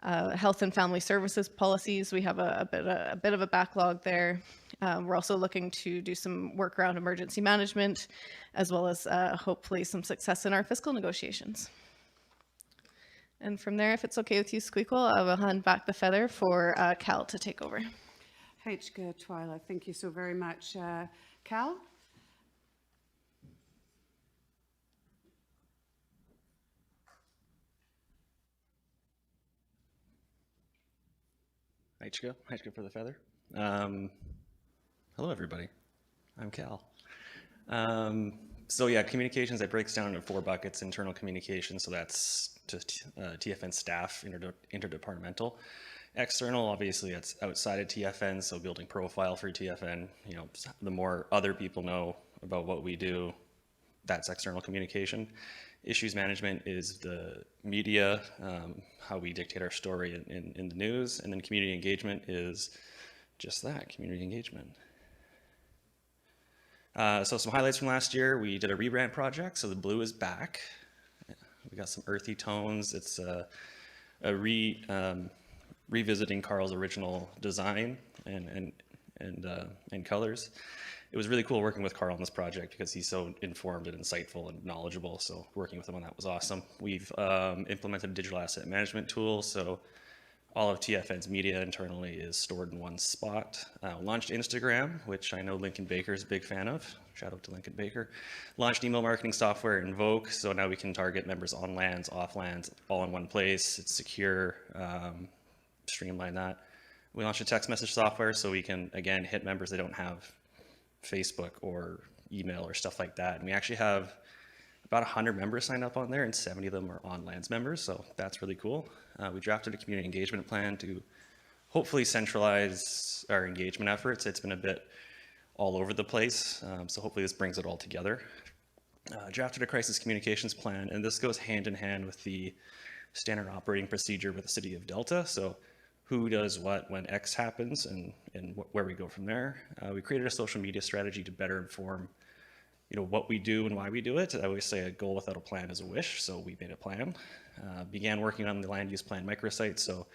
health and family services policies. We have a bit of a backlog there. We're also looking to do some work around emergency management, as well as hopefully some success in our fiscal negotiations. And from there, if it's okay with you, Squeakle, I will hand back the feather for Cal to take over. Haitchka Twyla, thank you so very much. Cal? Haitchka for the feather. Hello, everybody. I'm Cal. So yeah, communications, that breaks down into 4 buckets. Internal communication, so that's just TFN staff, interdepartmental. External, obviously, it's outside of TFN, so building profile for TFN. You know, the more other people know about what we do, that's external communication. Issues management is the media, how we dictate our story in the news, and then community engagement is just that, community engagement. So some highlights from last year, we did a rebrand project, so the blue is back. We got some earthy tones. It's revisiting Carl's original design and colors. It was really cool working with Carl on this project because he's so informed and insightful and knowledgeable. So working with him on that was awesome. We've implemented a digital asset management tool. So all of TFN's media internally is stored in one spot. Launched Instagram, which I know Lincoln Baker is a big fan of. Shout out to Lincoln Baker. Launched email marketing software Invoke. So now we can target members on lands, off lands, all in one place. It's secure, streamline that. We launched a text message software so we can, again, hit members that don't have Facebook or email or stuff like that. And we actually have about 100 members signed up on there, and 70 of them are on lands members, so that's really cool. We drafted a community engagement plan to hopefully centralize our engagement efforts. It's been a bit all over the place, so hopefully this brings it all together. Drafted a crisis communications plan, and this goes hand in hand with the standard operating procedure with the city of Delta. So who does what when X happens and where we go from there. We created a social media strategy to better inform, what we do and why we do it. I always say a goal without a plan is a wish, so we made a plan. Began working on the land use plan microsite, so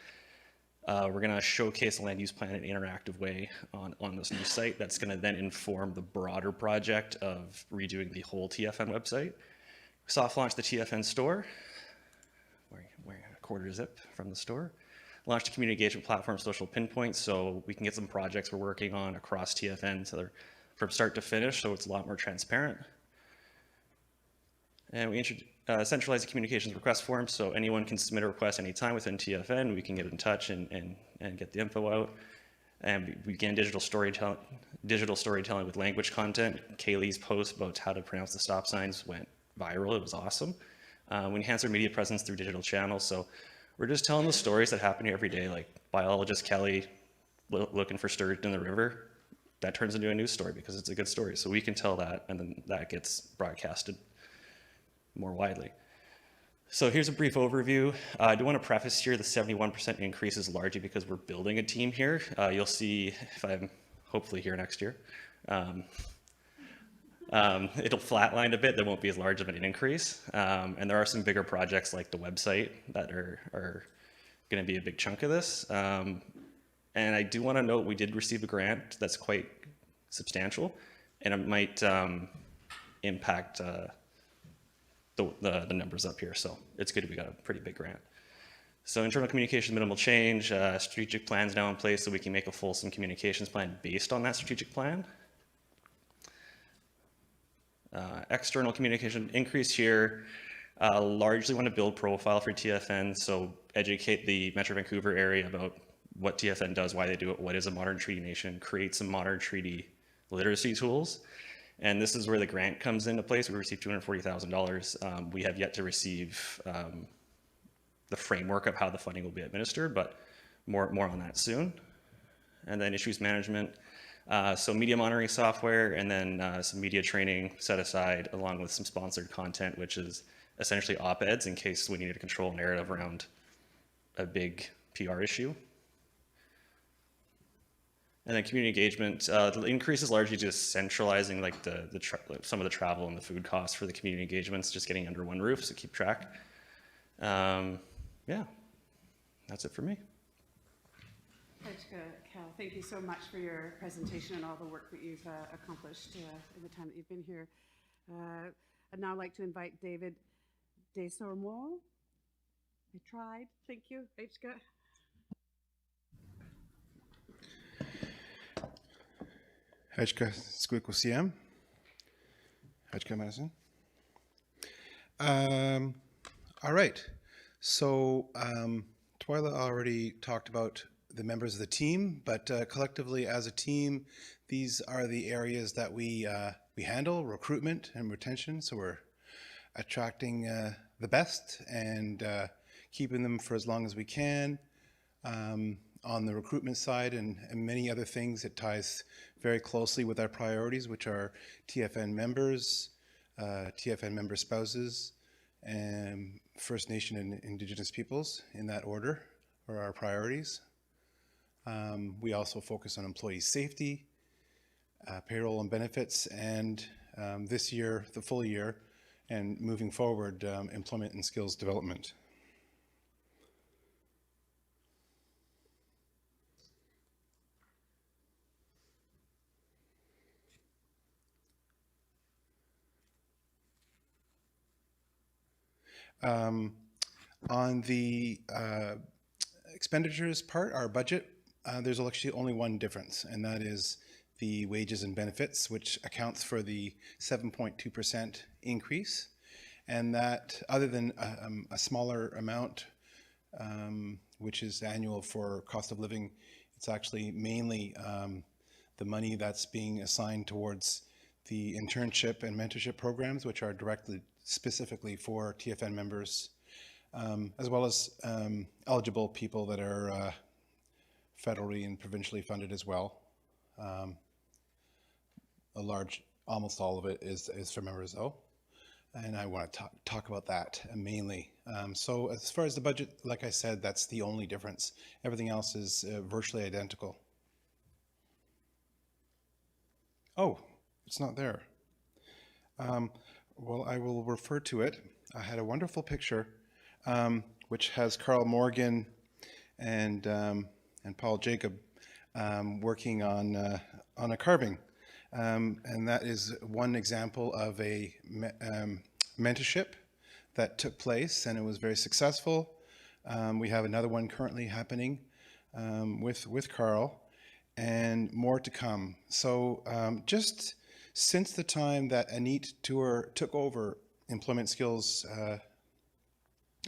we're gonna showcase the land use plan in an interactive way on this new site. That's gonna then inform the broader project of redoing the whole TFN website. Soft launched the TFN store, where a quarter zip from the store. Launched a community engagement platform, Social Pinpoints, so we can get some projects we're working on across TFN, so they're from start to finish, so it's a lot more transparent. And we centralized the communications request form, so anyone can submit a request anytime within TFN. We can get in touch and get the info out. And we began digital storytelling with language content. Kaylee's post about how to pronounce the stop signs went viral. It was awesome. We enhanced our media presence through digital channels, so we're just telling the stories that happen here every day, like biologist Kelly looking for sturgeon in the river. That turns into a news story because it's a good story. So we can tell that, and then that gets broadcasted more widely. So here's a brief overview. I do want to preface here the 71% increase is largely because we're building a team here. You'll see if I'm hopefully here next year. It'll flatline a bit. There won't be as large of an increase. And there are some bigger projects like the website that are going to be a big chunk of this. And I do want to note we did receive a grant that's quite substantial, and it might impact the numbers up here. So it's good we got a pretty big grant. So internal communication, minimal change, strategic plans now in place so we can make a fulsome communications plan based on that strategic plan. External communication increase here. Largely want to build profile for TFN, so educate the Metro Vancouver area about what TFN does, why they do it, what is a modern treaty nation, create some modern treaty literacy tools. And this is where the grant comes into place. We received $240,000. We have yet to receive the framework of how the funding will be administered, but more on that soon. And then issues management. So media monitoring software, and then some media training set aside along with some sponsored content, which is essentially op-eds in case we needed to control narrative around a big PR issue. And then community engagement, the increase is largely just centralizing like some of the travel and the food costs for the community engagements, just getting under one roof, so keep track. Yeah, that's it for me. Cal, thank you so much for your presentation and all the work that you've accomplished in the time that you've been here. I'd now like to invite David Desormeaux. I tried. Thank you, Hka. Hka Squeakle CM. Hka Madison. All right. So Twyla already talked about the members of the team, but collectively as a team, these are the areas that we handle: recruitment and retention. So we're attracting the best and keeping them for as long as we can. On the recruitment side and many other things, it ties very closely with our priorities, which are TFN members, TFN member spouses, and First Nation and Indigenous peoples, in that order, are our priorities. We also focus on employee safety, payroll and benefits, and this year, the full year, and moving forward, employment and skills development. On the expenditures part, our budget, there's actually only one difference, and that is the wages and benefits, which accounts for the 7.2% increase. And that, other than a smaller amount, which is annual for cost of living, it's actually mainly the money that's being assigned towards the internship and mentorship programs, which are directly specifically for TFN members, as well as eligible people that are federally and provincially funded as well. Almost all of it is for members though. And I want to talk about that mainly. So as far as the budget, like I said, that's the only difference. Everything else is virtually identical. Oh, it's not there. Well, I will refer to it. I had a wonderful picture, which has Carl Morgan and Paul Jacob working on a carving, and that is one example of a mentorship that took place, and it was very successful. We have another one currently happening with Carl, and more to come. So just since the time that Anit took over employment skills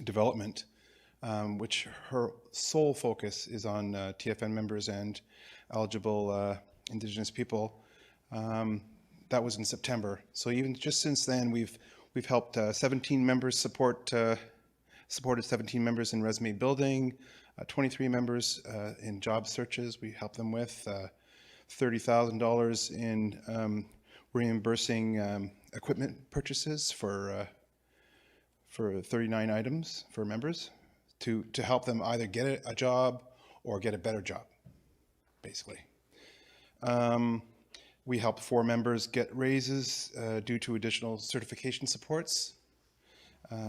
development, which her sole focus is on TFN members and eligible Indigenous people, that was in September. So even just since then, we've helped 17 members supported 17 members in resume building, 23 members in job searches. We help them with $30,000 in reimbursing equipment purchases for 39 items for members to help them either get a job or get a better job, basically. We helped 4 members get raises due to additional certification supports.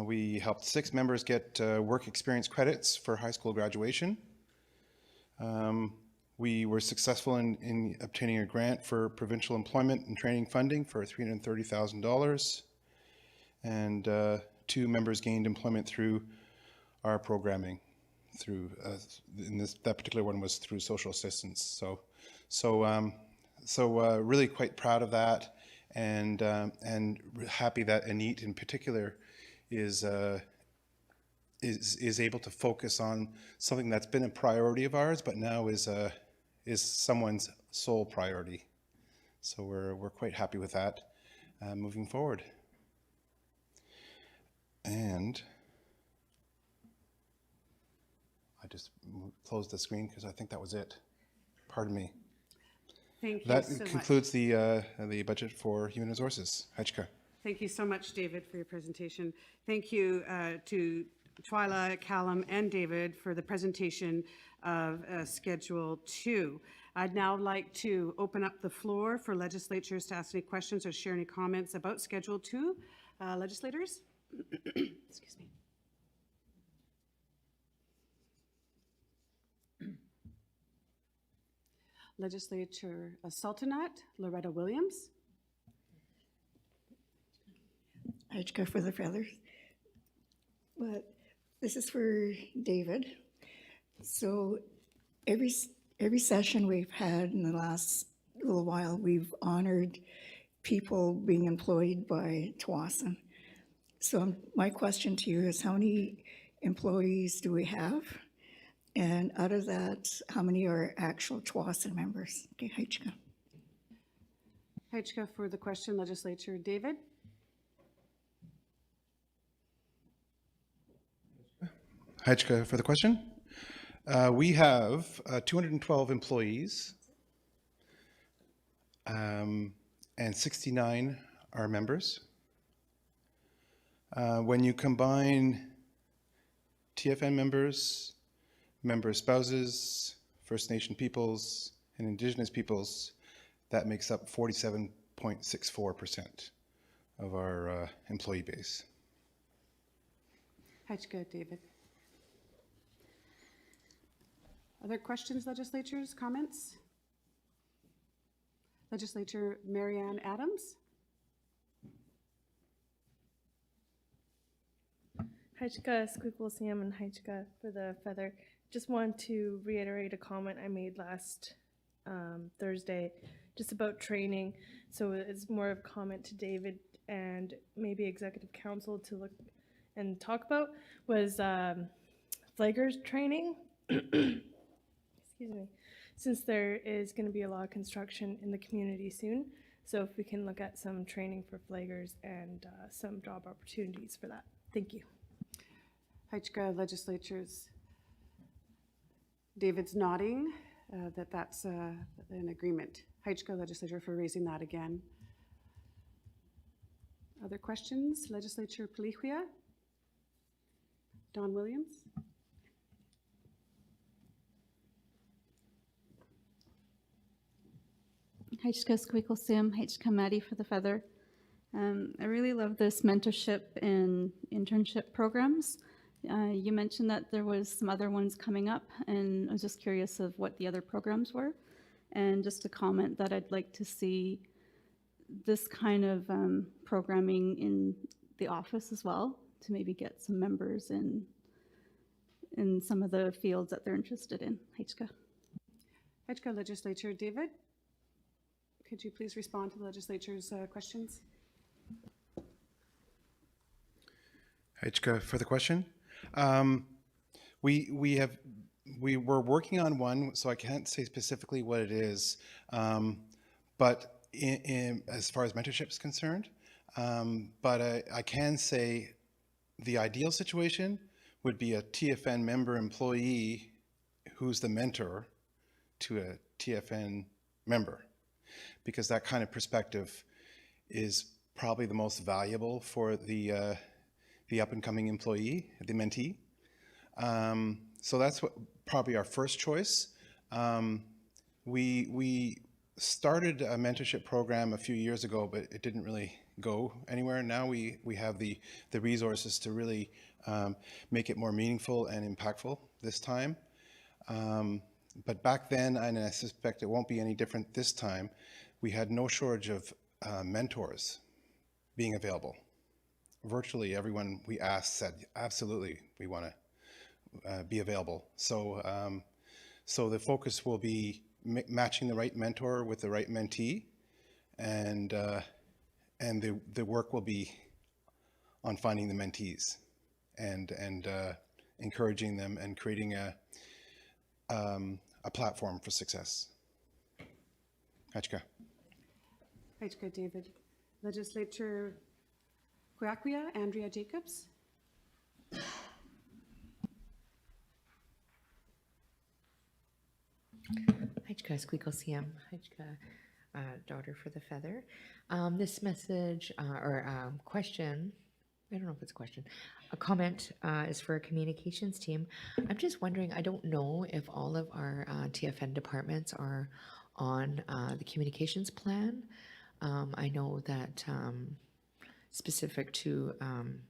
We helped 6 members get work experience credits for high school graduation. We were successful in obtaining a grant for provincial employment and training funding for $330,000. And 2 members gained employment through our programming. That particular one was through social assistance. So really quite proud of that, and happy that Anit in particular is able to focus on something that's been a priority of ours, but now is someone's sole priority. So we're quite happy with that moving forward. And I just closed the screen because I think that was it. Pardon me. Thank you That so much. concludes the budget for human resources. Hka. Thank you so much, David, for your presentation. Thank you to Twyla, Callum, and David for the presentation of Schedule 2. I'd now like to open up the floor for legislators to ask any questions or share any comments about Schedule 2. Legislators? Excuse me. Legislator Sultanat, Loretta Williams. I'd go for the feathers. But this is for David. So every session we've had in the last little while, we've honored people being employed by TFN. So my question to you is, how many employees do we have? And out of that, how many are actual TFN members? Okay, Heichka. Heichka for the question, Legislature David. Heichka for the question. We have 212 employees, and 69 are members. When you combine TFN members, member spouses, First Nation peoples, and Indigenous peoples, that makes up 47.64% of our employee base. Heichka, David. Other questions, legislators, comments? Legislator Marianne Adams. Heichka, Squeakle Sam, and Heichka for the feather. Just want to reiterate a comment I made last Thursday, just about training. So it's more of a comment to David and maybe Executive Council to look and talk about was flaggers training. Excuse me. Since there is going to be a lot of construction in the community soon, so if we can look at some training for flaggers and some job opportunities for that. Thank you. Heichka, legislatures. David's nodding that's an agreement. Heichka, legislature, for raising that again. Other questions? Legislature Paliquia. Don Williams. Heichka, Squeakle Sam, Heichka, Maddie for the feather. I really love this mentorship and internship programs. You mentioned that there was some other ones coming up, and I was just curious of what the other programs were. And just to comment that I'd like to see this kind of programming in the office as well, to maybe get some members in some of the fields that they're interested in. Heichka. Heichka, legislature David. Could you please respond to the legislature's questions? Heichka for the question. We were working on one, so I can't say specifically what it is, but as far as mentorship is concerned, but I can say the ideal situation would be a TFN member employee who's the mentor to a TFN member, because that kind of perspective is probably the most valuable for the up-and-coming employee, the mentee. So that's probably our first choice. We started a mentorship program a few years ago, but it didn't really go anywhere. Now we have the resources to really make it more meaningful and impactful this time. But back then, and I suspect it won't be any different this time, we had no shortage of mentors being available. Virtually everyone we asked said, absolutely, we want to be available. So, so the focus will be matching the right mentor with the right mentee, and the work will be on finding the mentees and encouraging them and creating a platform for success. Heichka. Heichka, David. Legislature Kuyakuya, Andrea Jacobs. Heichka, Squeakle CM, Heichka, daughter for the feather. This message or question I don't know if it's a question. A comment is for a communications team. I'm just wondering, I don't know if all of our TFN departments are on the communications plan. I know that specific to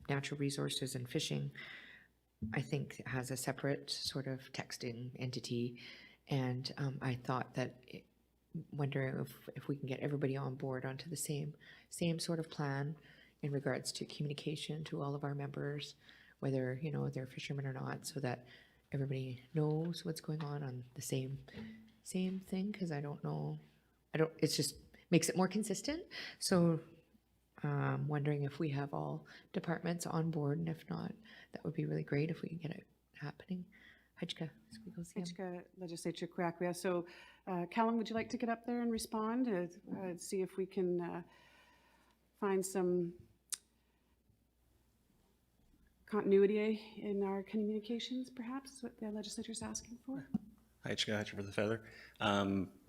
natural resources and fishing, I think it has a separate sort of texting entity. And I thought that, wondering if we can get everybody on board onto the same sort of plan in regards to communication to all of our members, whether, you know, they're fishermen or not, so that everybody knows what's going on the same thing, because I don't know, it's just makes it more consistent. So wondering if we have all departments on board, and if not, that would be really great if we can get it happening. Hajka, Hajka, Legislature Kuakwa. So Callum, would you like to get up there and respond? See if we can find some continuity in our communications, perhaps, what the legislature's asking for? Hi, for the feather.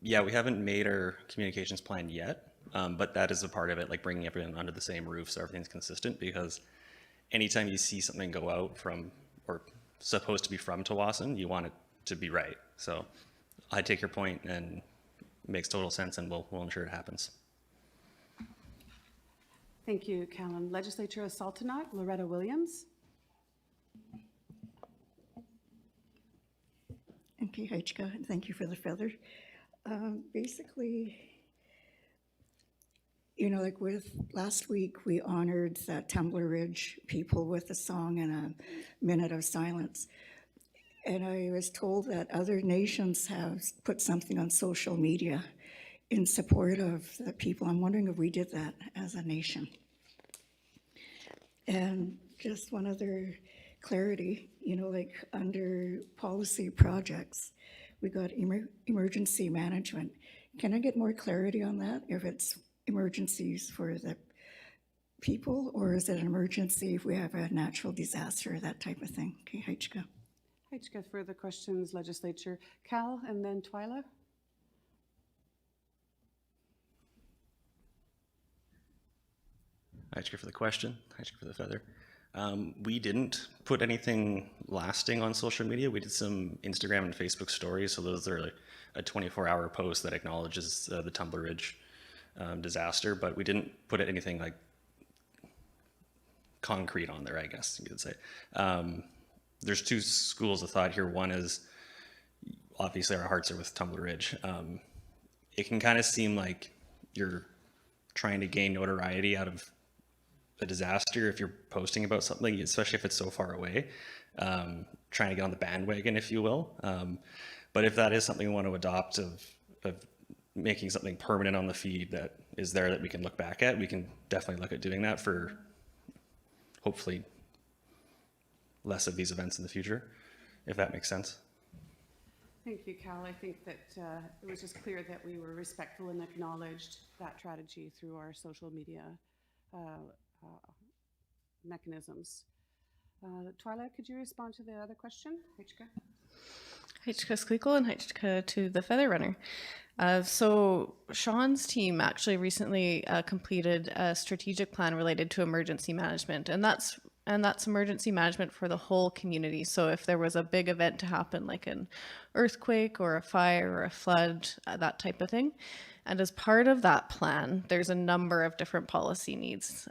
Yeah, we haven't made our communications plan yet, but that is a part of it, like bringing everyone under the same roof so everything's consistent, because anytime you see something go out from, or supposed to be from Tawasin, you want it to be right. So I take your point, and it makes total sense, and we'll ensure it happens. Thank you, Callum. Legislature of Sultanate, Loretta Williams. Okay, Hajka, and thank you for the feather. Basically, you know, like with last week, we honored the Tumbler Ridge people with a song and a minute of silence. And I was told that other nations have put something on social media in support of the people. I'm wondering if we did that as a nation. And just one other clarity, you know, like under policy projects, we got emergency management. Can I get more clarity on that? If it's emergencies for the people, or is it an emergency if we have a natural disaster, that type of thing? Okay, Hajka. Hajka, further questions, Legislature. Cal, and then Twyla. Hajka for the question, Hajka for the feather. We didn't put anything lasting on social media. We did some Instagram and Facebook stories, so those are like a 24-hour post that acknowledges the Tumbler Ridge disaster, but we didn't put anything like concrete on there, I guess you could say. There's two schools of thought here. One is, obviously our hearts are with Tumbler Ridge. It can kind of seem like you're trying to gain notoriety out of a disaster if you're posting about something, especially if it's so far away, trying to get on the bandwagon, if you will. But if that is something we want to adopt of making something permanent on the feed that is there that we can look back at, we can definitely look at doing that for hopefully less of these events in the future, if that makes sense. Thank you, Cal. I think that it was just clear that we were respectful and acknowledged that strategy through our social media mechanisms. Twyla, could you respond to the other question? Hajka. Hajka Squeakle and Hajka to the Feather Runner. So Sean's team actually recently completed a strategic plan related to emergency management, and that's emergency management for the whole community. So if there was a big event to happen, like an earthquake or a fire or a flood, that type of thing. And as part of that plan, there's a number of different policy needs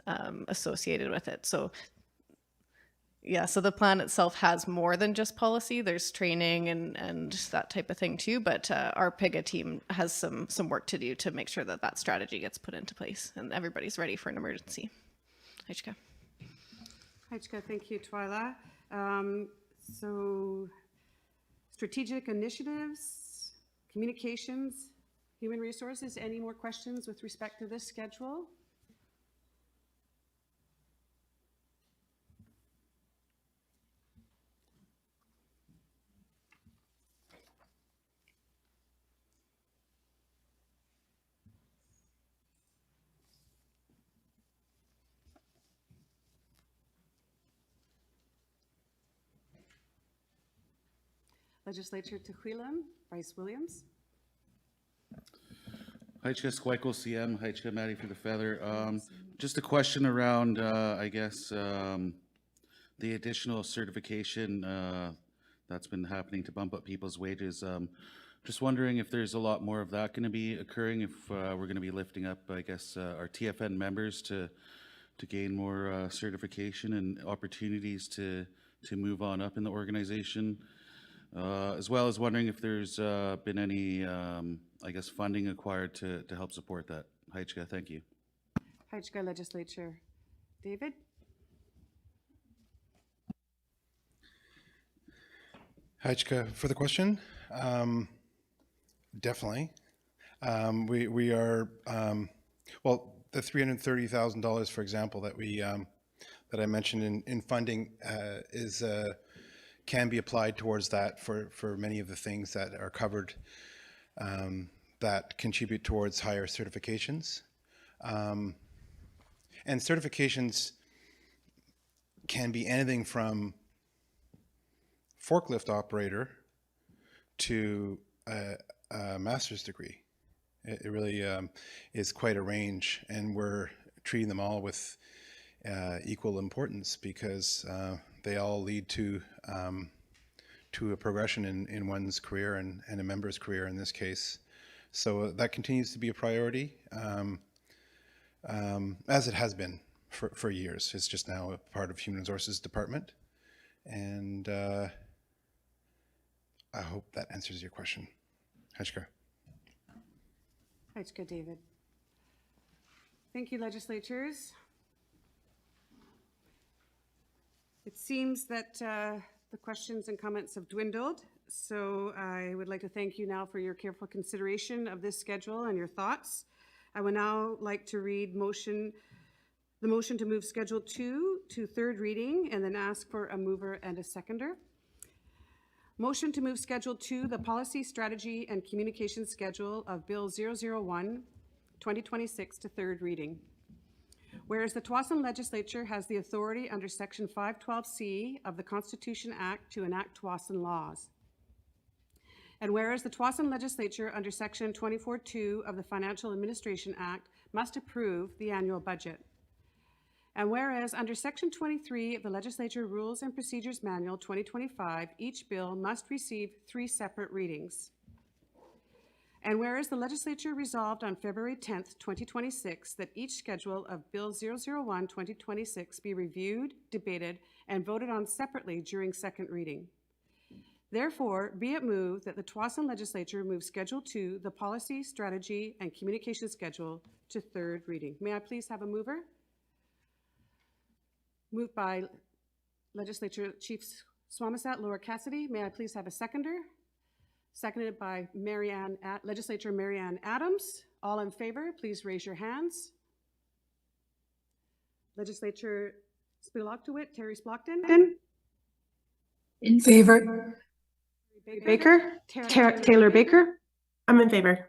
associated with it. So yeah, so the plan itself has more than just policy. There's training and that type of thing too. But our PIGA team has some work to do to make sure that that strategy gets put into place and everybody's ready for an emergency. Hajka. Hajka, thank you, Twyla. So strategic initiatives, communications, human resources, any more questions with respect to this schedule? Legislature Tehuilam, Bryce Williams. Haichka Squeakle CM, Haichka Matty for the Feather. Just a question around, I guess, the additional certification that's been happening to bump up people's wages. Just wondering if there's a lot more of that going to be occurring, if we're going to be lifting up, I guess, our TFN members to gain more certification and opportunities to move on up in the organization, as well as wondering if there's been any, I guess, funding acquired to help support that. Haichka, thank you. Haichka Legislature. David? Haichka, for the question, definitely. We are, well, the $330,000, for example, that we that I mentioned in funding is can be applied towards that for many of the things that are covered that contribute towards higher certifications. And certifications can be anything from forklift operator to a master's degree. It really is quite a range, and we're treating them all with equal importance because they all lead to a progression in one's career and a member's career in this case. So that continues to be a priority, as it has been for years. It's just now a part of Human Resources Department, and I hope that answers your question. Haichka. Haichka, David. Thank you, legislators. It seems that the questions and comments have dwindled, so I would like to thank you now for your careful consideration of this schedule and your thoughts. I would now like to read the motion to move Schedule 2 to third reading and then ask for a mover and a seconder. Motion to move Schedule 2, the Policy, Strategy, and Communication Schedule of Bill 001, 2026 to third reading. Whereas the Tsawwassen Legislature has the authority under Section 512C of the Constitution Act to enact Tsawwassen laws. And whereas the Tsawwassen Legislature under Section 24.2 of the Financial Administration Act must approve the annual budget. And whereas under Section 23 of the Legislature Rules and Procedures Manual 2025, each bill must receive 3 separate readings. And whereas the Legislature resolved on February 10th, 2026, that each schedule of Bill 001, 2026 be reviewed, debated, and voted on separately during second reading. Therefore, be it moved that the Tsawwassen Legislature move Schedule 2, the Policy, Strategy, and Communication Schedule, to third reading. May I please have a mover? Moved by Legislature Chief Swamisat, Laura Cassidy. May I please have a seconder? Seconded by Legislature Marianne Adams. All in favor, please raise your hands. Legislature Spiloctowit, Terry Splocton. In favor. Baker. Taylor Baker. I'm in favor.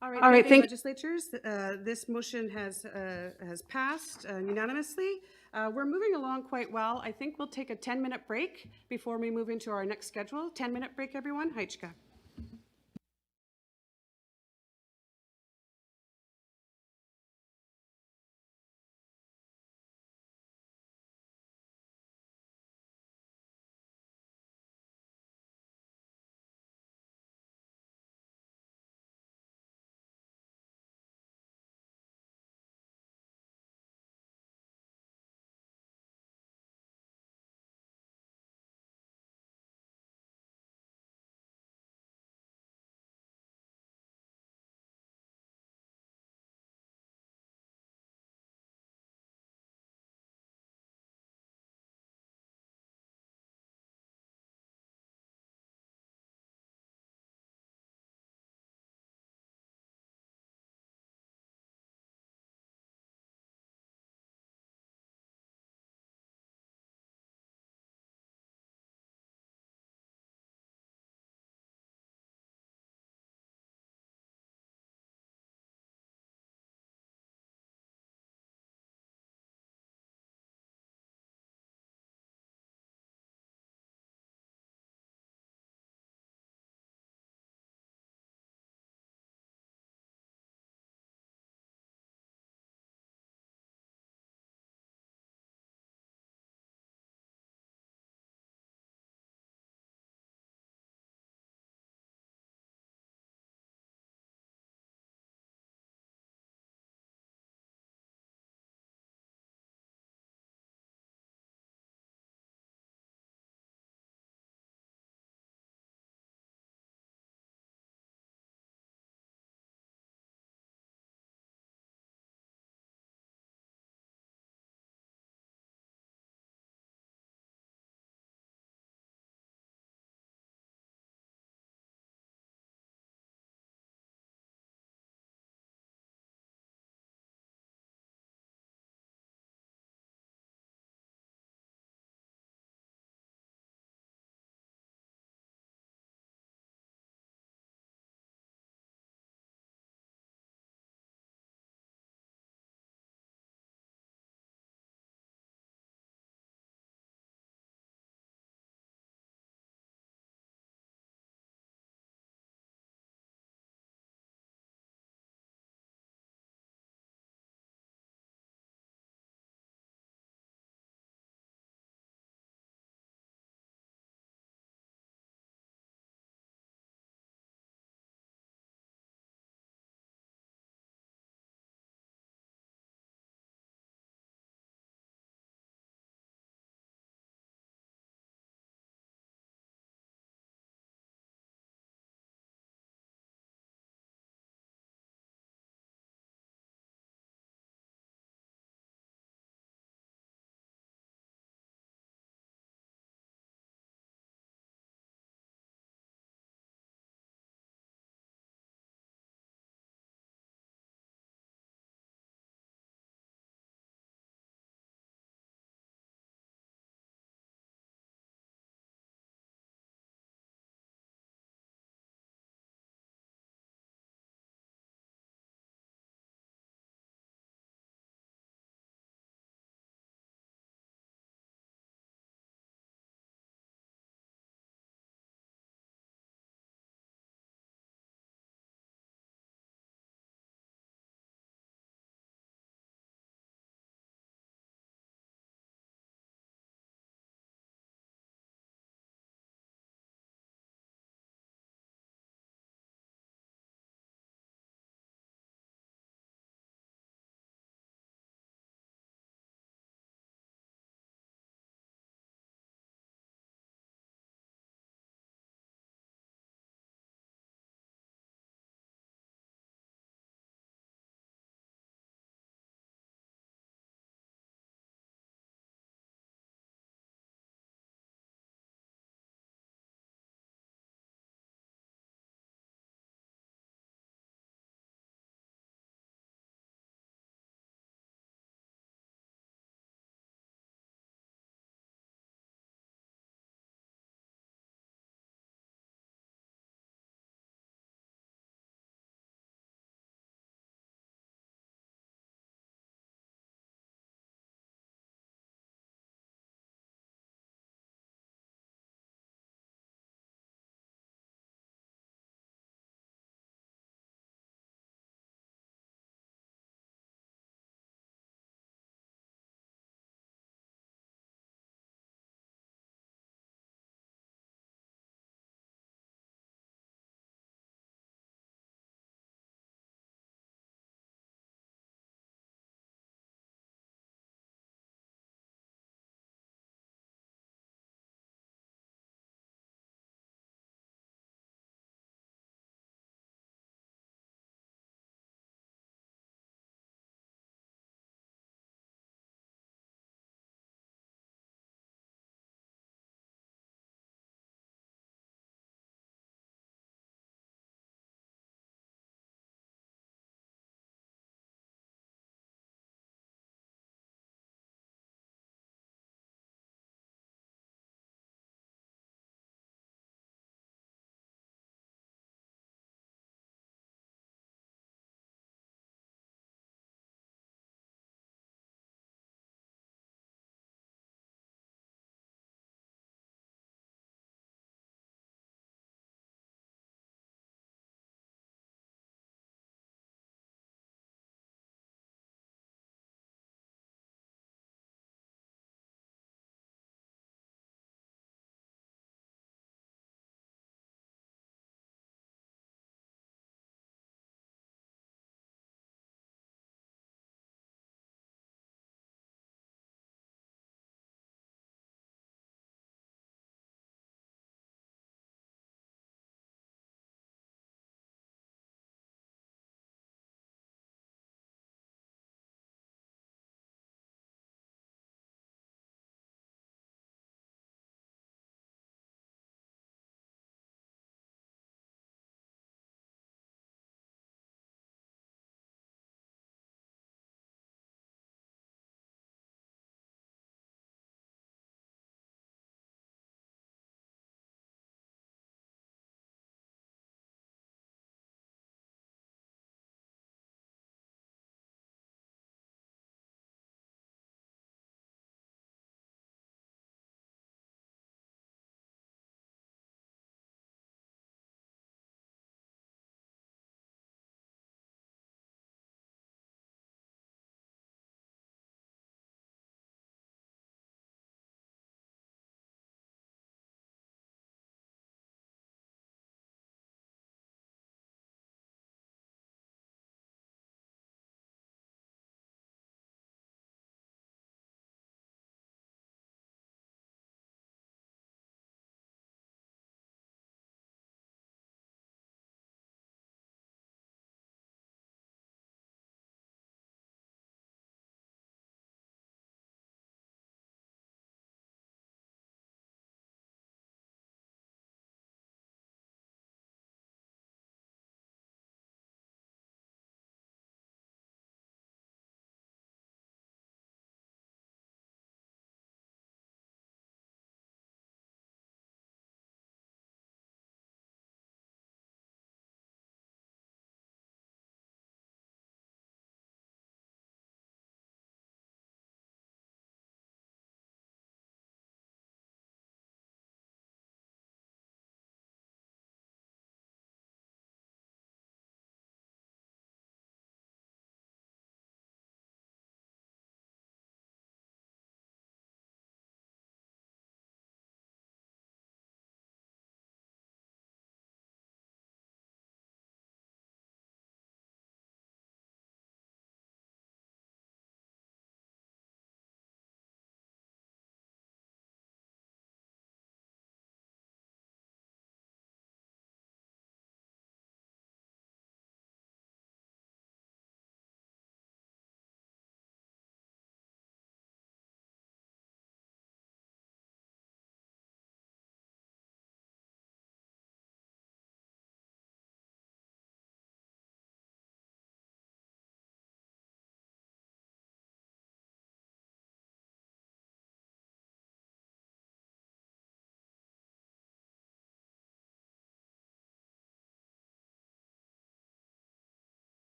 All right, thank you, legislatures. This motion has passed unanimously. We're moving along quite well. I think we'll take a 10-minute break before we move into our next schedule. 10-minute break, everyone. Haichka.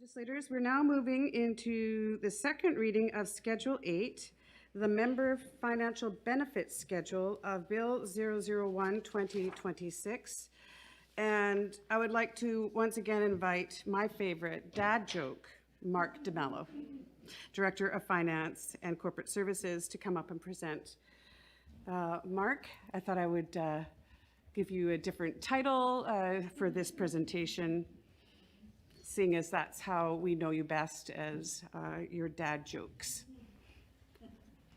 Legislators, we're now moving into the second reading of Schedule 8, the Member Financial Benefits Schedule of Bill 001-2026. And I would like to once again invite my favorite dad joke, Mark DeMello, Director of Finance and Corporate Services, to come up and present. Mark, I thought I would give you a different title for this presentation, seeing as that's how we know you best, as your dad jokes.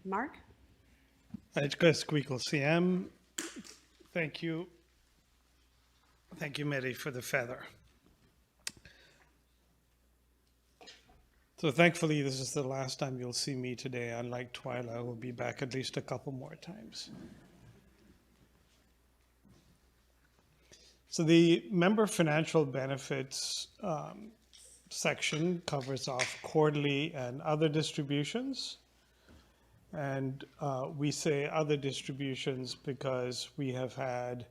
Mark? CM. Thank you. Thank you, Mary, for the feather. So thankfully, this is the last time you'll see me today. Unlike Twyla, I will be back at least a couple more times. So the member financial benefits section covers off quarterly and other distributions. And we say other distributions because we have had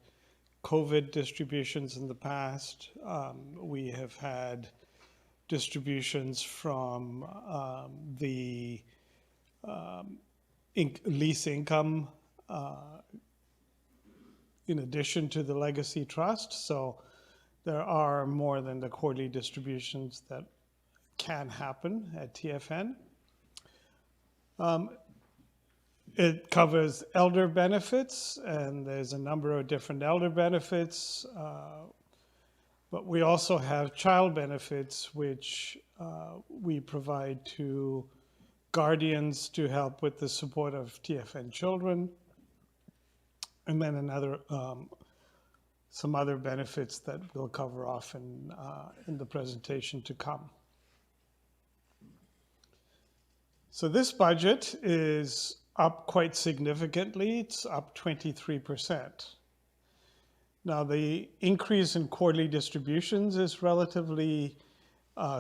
COVID distributions in the past. We have had distributions from the lease income in addition to the legacy trust. So there are more than the quarterly distributions that can happen at TFN. It covers elder benefits, and there's a number of different elder benefits, but we also have child benefits, which we provide to guardians to help with the support of TFN children, and then some other benefits that we'll cover off in the presentation to come. So this budget is up quite significantly. It's up 23%. Now, the increase in quarterly distributions is relatively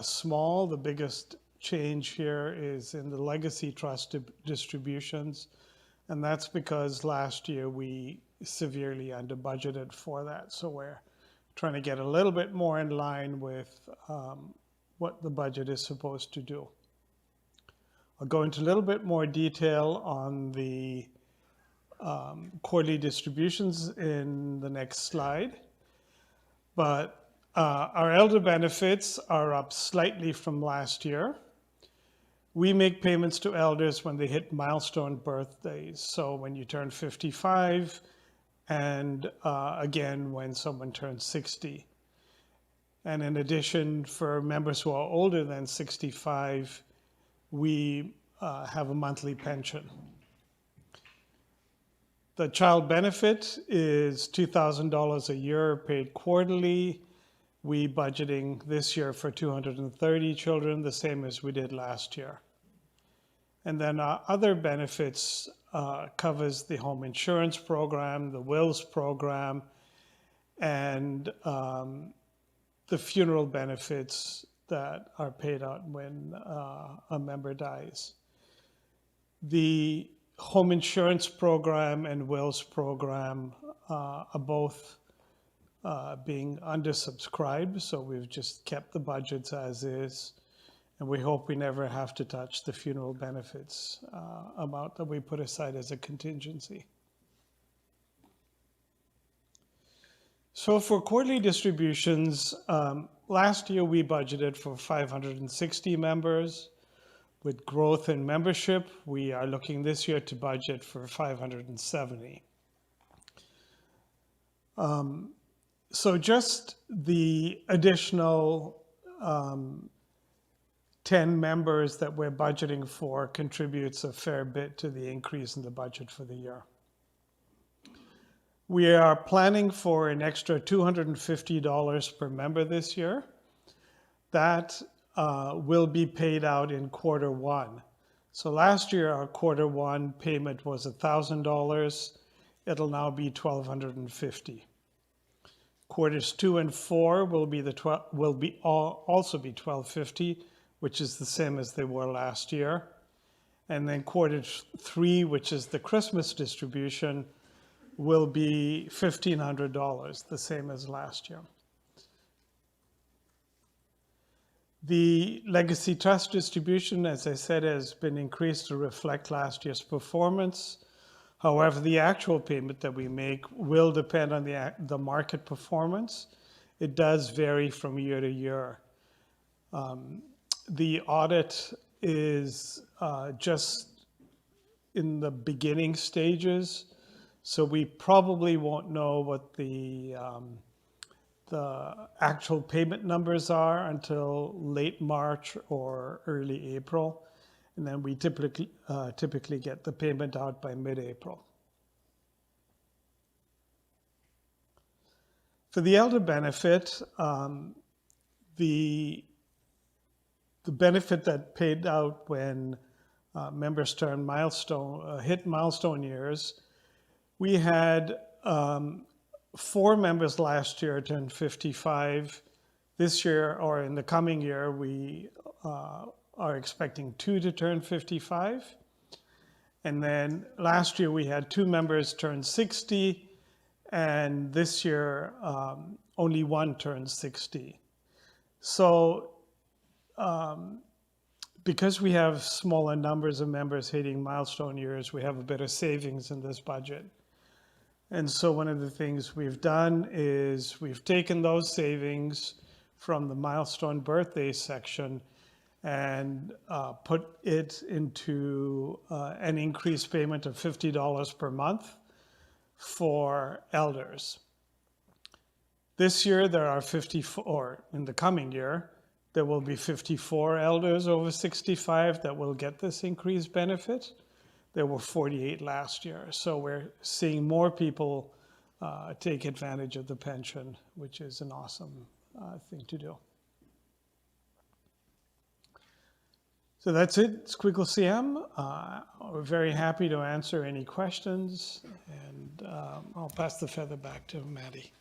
small. The biggest change here is in the legacy trust distributions, and that's because last year we severely under budgeted for that. So we're trying to get a little bit more in line with what the budget is supposed to do. I'll go into a little bit more detail on the quarterly distributions in the next slide. But our elder benefits are up slightly from last year. We make payments to elders when they hit milestone birthdays. So when you turn 55, and again, when someone turns 60. And in addition, for members who are older than 65, we have a monthly pension. The child benefit is $2,000 a year paid quarterly. We budgeting this year for 230 children, the same as we did last year. And then our other benefits covers the home insurance program, the wills program, and the funeral benefits that are paid out when a member dies. The home insurance program and wills program are both being undersubscribed, so we've just kept the budgets as is, and we hope we never have to touch the funeral benefits amount that we put aside as a contingency. So for quarterly distributions, last year we budgeted for 560 members. With growth in membership, we are looking this year to budget for 570. So just the additional 10 members that we're budgeting for contributes a fair bit to the increase in the budget for the year. We are planning for an extra $250 per member this year. That will be paid out in quarter one. So last year, our quarter one payment was $1,000. It'll now be $1,250. Quarters 2 and 4 will be also be $1,250, which is the same as they were last year. And then quarter 3, which is the Christmas distribution, will be $1,500, the same as last year. The legacy trust distribution, as I said, has been increased to reflect last year's performance. However, the actual payment that we make will depend on the market performance. It does vary from year to year. The audit is just in the beginning stages, so we probably won't know what the actual payment numbers are until late March or early April. And then we typically get the payment out by mid-April. For the elder benefit, the benefit that paid out when members hit milestone years, we had 4 members last year turn 55. This year, or in the coming year, we are expecting 2 to turn 55. And then last year we had 2 members turn 60, and this year only 1 turned 60. So because we have smaller numbers of members hitting milestone years, we have a bit of savings in this budget. And so one of the things we've done is we've taken those savings from the milestone birthday section and put it into an increased payment of $50 per month for elders. This year there are 54, or in the coming year, there will be 54 elders over 65 that will get this increased benefit. There were 48 last year. So we're seeing more people take advantage of the pension, which is an awesome thing to do. So that's it, Squiggle CM. We're very happy to answer any questions, and I'll pass the feather back to Maddie.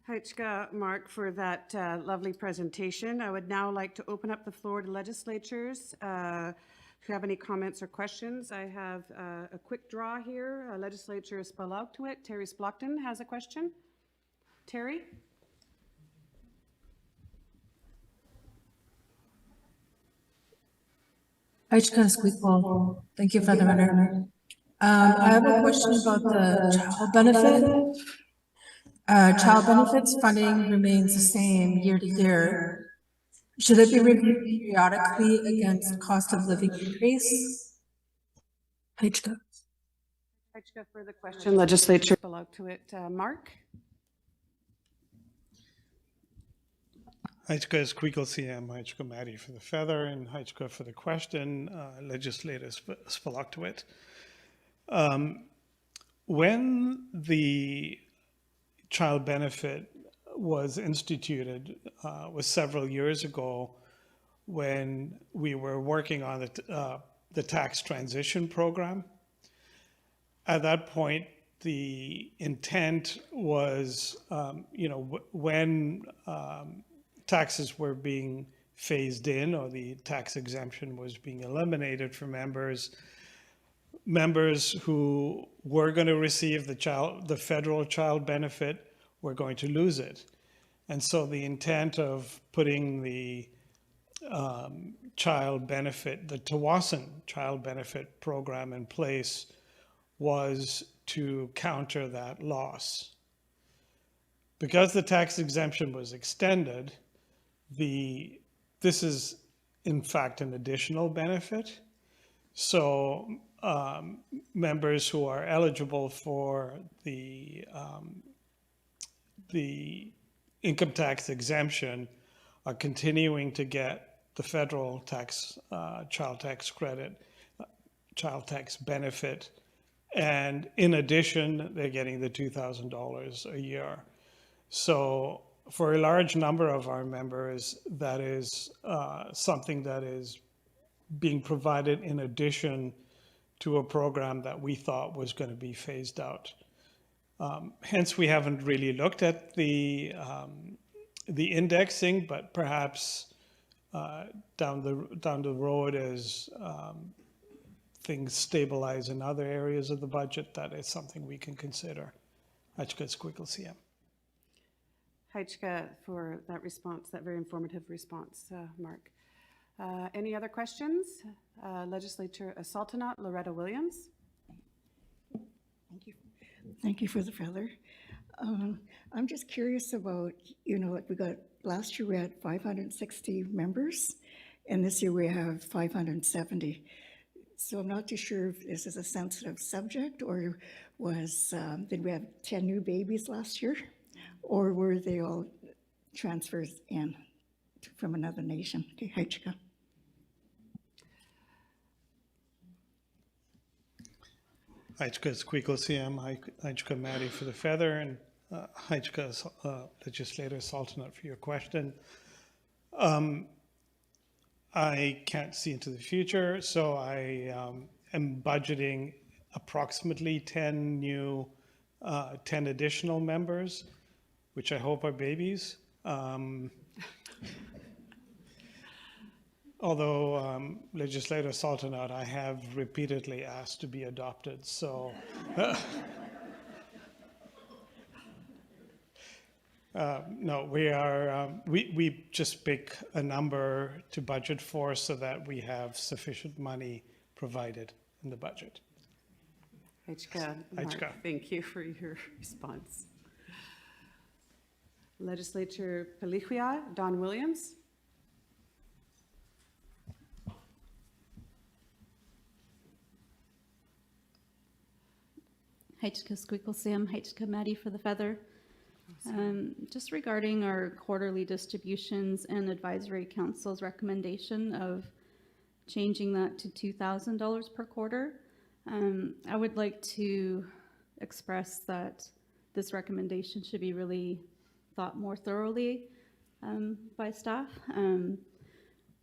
Heichka, Mark, for that lovely presentation. I would now like to open up the floor to legislators. If you have any comments or questions, I have a quick draw here. Legislature Spalautuit, Terry Splotton has a question. Terry? Aichka Squeakball. Thank you for the runner. I have a question about the child benefit. Child benefits funding remains the same year to year. Should it be reviewed periodically against cost of living increase? Heichka. Heichka for the question. Legislature Spalautuit, Mark? Heichka is Squiggle CM, Heichka Maddie for the feather, and Heichka for the question, Legislator Spalautuit. When the child benefit was instituted was several years ago, when we were working on the tax transition program. At that point, the intent was, when taxes were being phased in or the tax exemption was being eliminated for members who were going to receive the federal child benefit were going to lose it. And so the intent of putting the child benefit, the Tawasin child benefit program in place was to counter that loss. Because the tax exemption was extended, this is in fact an additional benefit. So members who are eligible for the income tax exemption are continuing to get the federal tax, child tax credit, child tax benefit, and in addition, they're getting the $2,000 a year. So for a large number of our members, that is something that is being provided in addition to a program that we thought was going to be phased out. Hence, we haven't really looked at the indexing, but perhaps down the road as things stabilize in other areas of the budget, that is something we can consider. Squiggle CM. Heichka, for that response, that very informative response, Mark. Any other questions? Legislature Sultanat, Loretta Williams. Thank you. Thank you for the feather. I'm just curious about, like last year we had 560 members, and this year we have 570. So I'm not too sure if this is a sensitive subject, or did we have 10 new babies last year? Or were they all transfers in from another nation? Okay, Heichka. Heichka Squeakle CM, Heichka Maddie for the feather, and Heichka Legislator Sultanat for your question. I can't see into the future, so I am budgeting approximately 10 additional members, which I hope are babies. Although Legislator Sultanat, I have repeatedly asked to be adopted, so. No, we just pick a number to budget for so that we have sufficient money provided in the budget. Heichka, Mark, thank you for your response. Legislature Peliquia, Don Williams. Heichka Squeakle Sam, Heichka Maddie for the feather. Just regarding our quarterly distributions and advisory council's recommendation of changing that to $2,000 per quarter, I would like to express that this recommendation should be really thought more thoroughly by staff.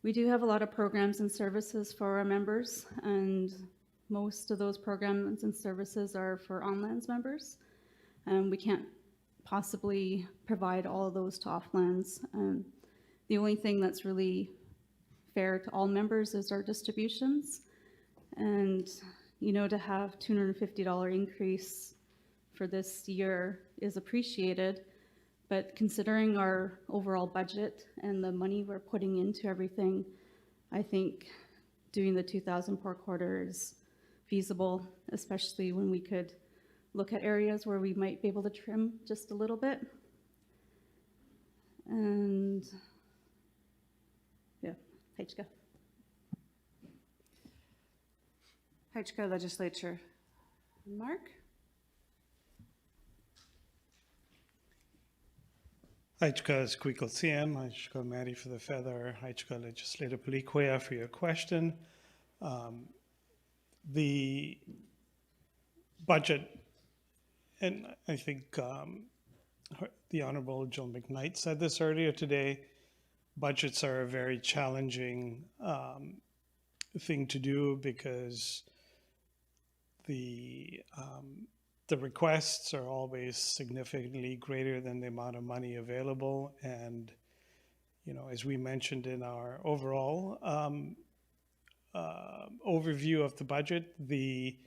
We do have a lot of programs and services for our members, and most of those programs and services are for on-lands members. We can't possibly provide all of those to off-lands. The only thing that's really fair to all members is our distributions. And, to have $250 increase for this year is appreciated, but considering our overall budget and the money we're putting into everything, I think doing the 2,000 per quarter is feasible, especially when we could look at areas where we might be able to trim just a little bit. And yeah, Heichka. Heichka Legislature. Mark? Heichka Squeakle CM, Heichka Maddie for the feather, Heichka Legislator Peliquia for your question. The budget, and I think the Honorable Jill McKnight said this earlier today, budgets are a very challenging thing to do because the requests are always significantly greater than the amount of money available. And, as we mentioned in our overall overview of the budget, the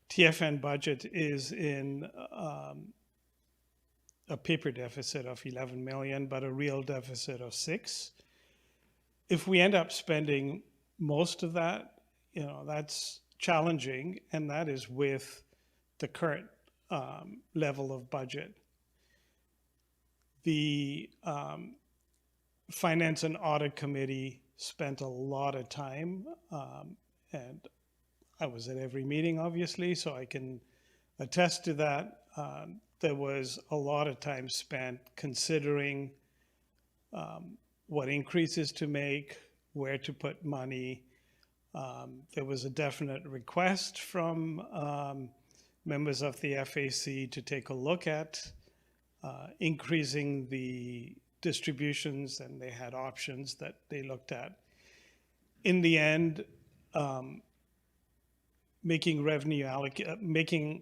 TFN budget is in a paper deficit of 11 million, but a real deficit of 6. If we end up spending most of that, that's challenging, and that is with the current level of budget. The Finance and Audit Committee spent a lot of time, and I was at every meeting, obviously, so I can attest to that. There was a lot of time spent considering what increases to make, where to put money. There was a definite request from members of the FAC to take a look at increasing the distributions, and they had options that they looked at. In the end, making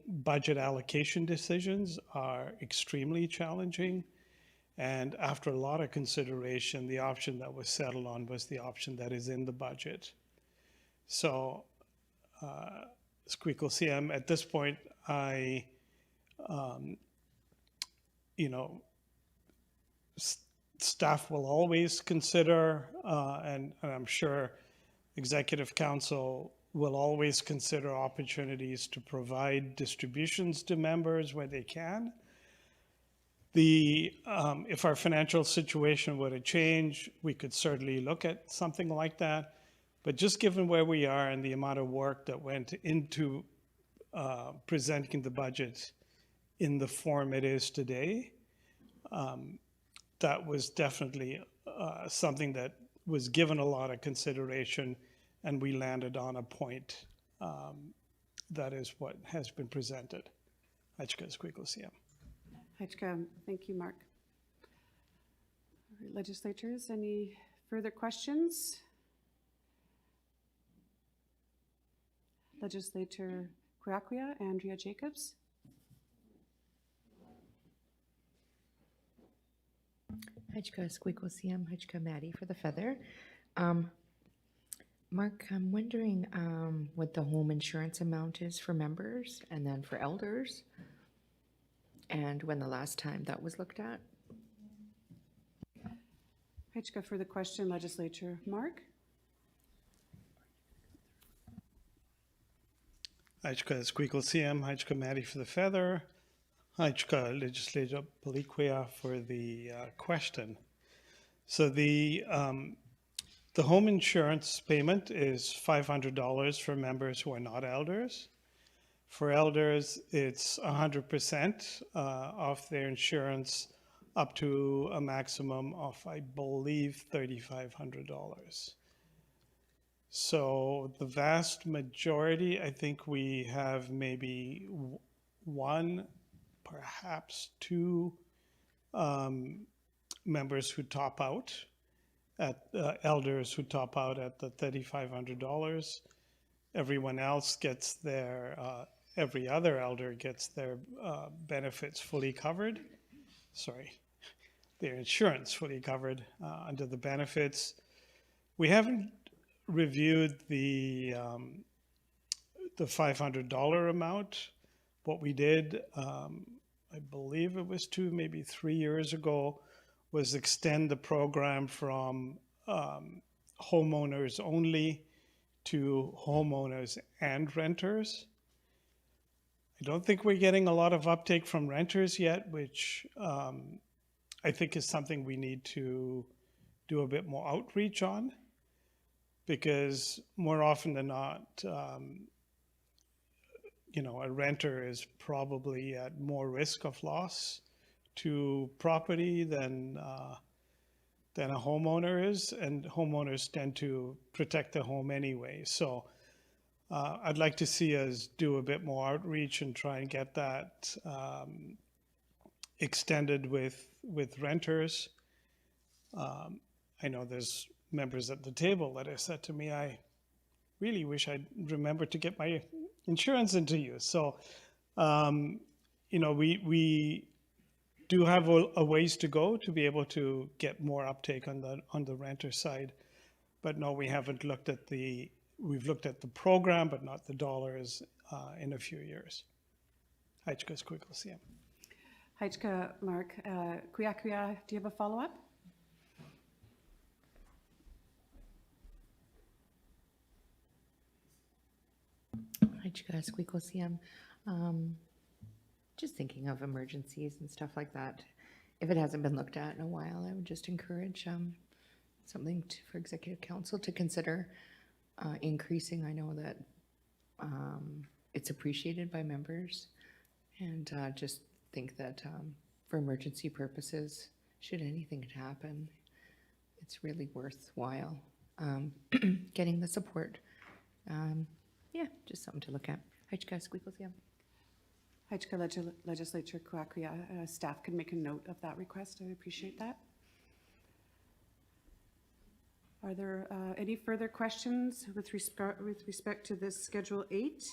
budget allocation decisions are extremely challenging. And after a lot of consideration, the option that was settled on was the option that is in the budget. So, Squeakle CM, at this point, staff will always consider, and I'm sure Executive Council will always consider opportunities to provide distributions to members where they can. If our financial situation were to change, we could certainly look at something like that. But just given where we are and the amount of work that went into presenting the budget in the form it is today, that was definitely something that was given a lot of consideration, and we landed on a point that is what has been presented. Hajka, thank you, Mark. All right, legislators, any further questions? Legislator Kuyakuya, Andrea Jacobs. Hajka Squeakle Hajka Maddie for the feather. Mark, I'm wondering what the home insurance amount is for members and then for elders, and when the last time that was looked at. Hajka for the question, Legislature. Mark? Hajka Squeakle Hajka Maddie for the feather. Hajka Legislator Paliquia for the question. So the home insurance payment is $500 for members who are not elders. For elders, it's 100% of their insurance up to a maximum of, I believe, $3,500. So the vast majority, I think we have maybe one, perhaps two members who top out at elders who top out at the $3,500. Everyone else gets their, every other elder gets their benefits fully covered. Sorry, their insurance fully covered under the benefits. We haven't reviewed the $500 amount. What we did, I believe it was maybe 3 years ago, was extend the program from homeowners only to homeowners and renters. I don't think we're getting a lot of uptake from renters yet, which I think is something we need to do a bit more outreach on, because more often than not, you know, a renter is probably at more risk of loss to property than a homeowner is, and homeowners tend to protect the home anyway. So I'd like to see us do a bit more outreach and try and get that extended with renters. I know there's members at the table that have said to me, I really wish I'd remember to get my insurance into use. So, you know, we do have a ways to go to be able to get more uptake on the renter side. But no, we haven't looked at we've looked at the program, but not the dollars in a few years. Hajka Squeakle. Hajka, Mark. Kuyakuya, do you have a follow-up? Hajka Squeakle just thinking of emergencies and stuff like that. If it hasn't been looked at in a while, I would just encourage something for Executive Council to consider increasing. I know that it's appreciated by members, and just think that for emergency purposes, should anything happen, it's really worthwhile getting the support. Yeah, just something to look at. Hajka Squeakle. Hajka Legislature Kuyakuya, staff can make a note of that request. I appreciate that. Are there any further questions with respect to this Schedule 8?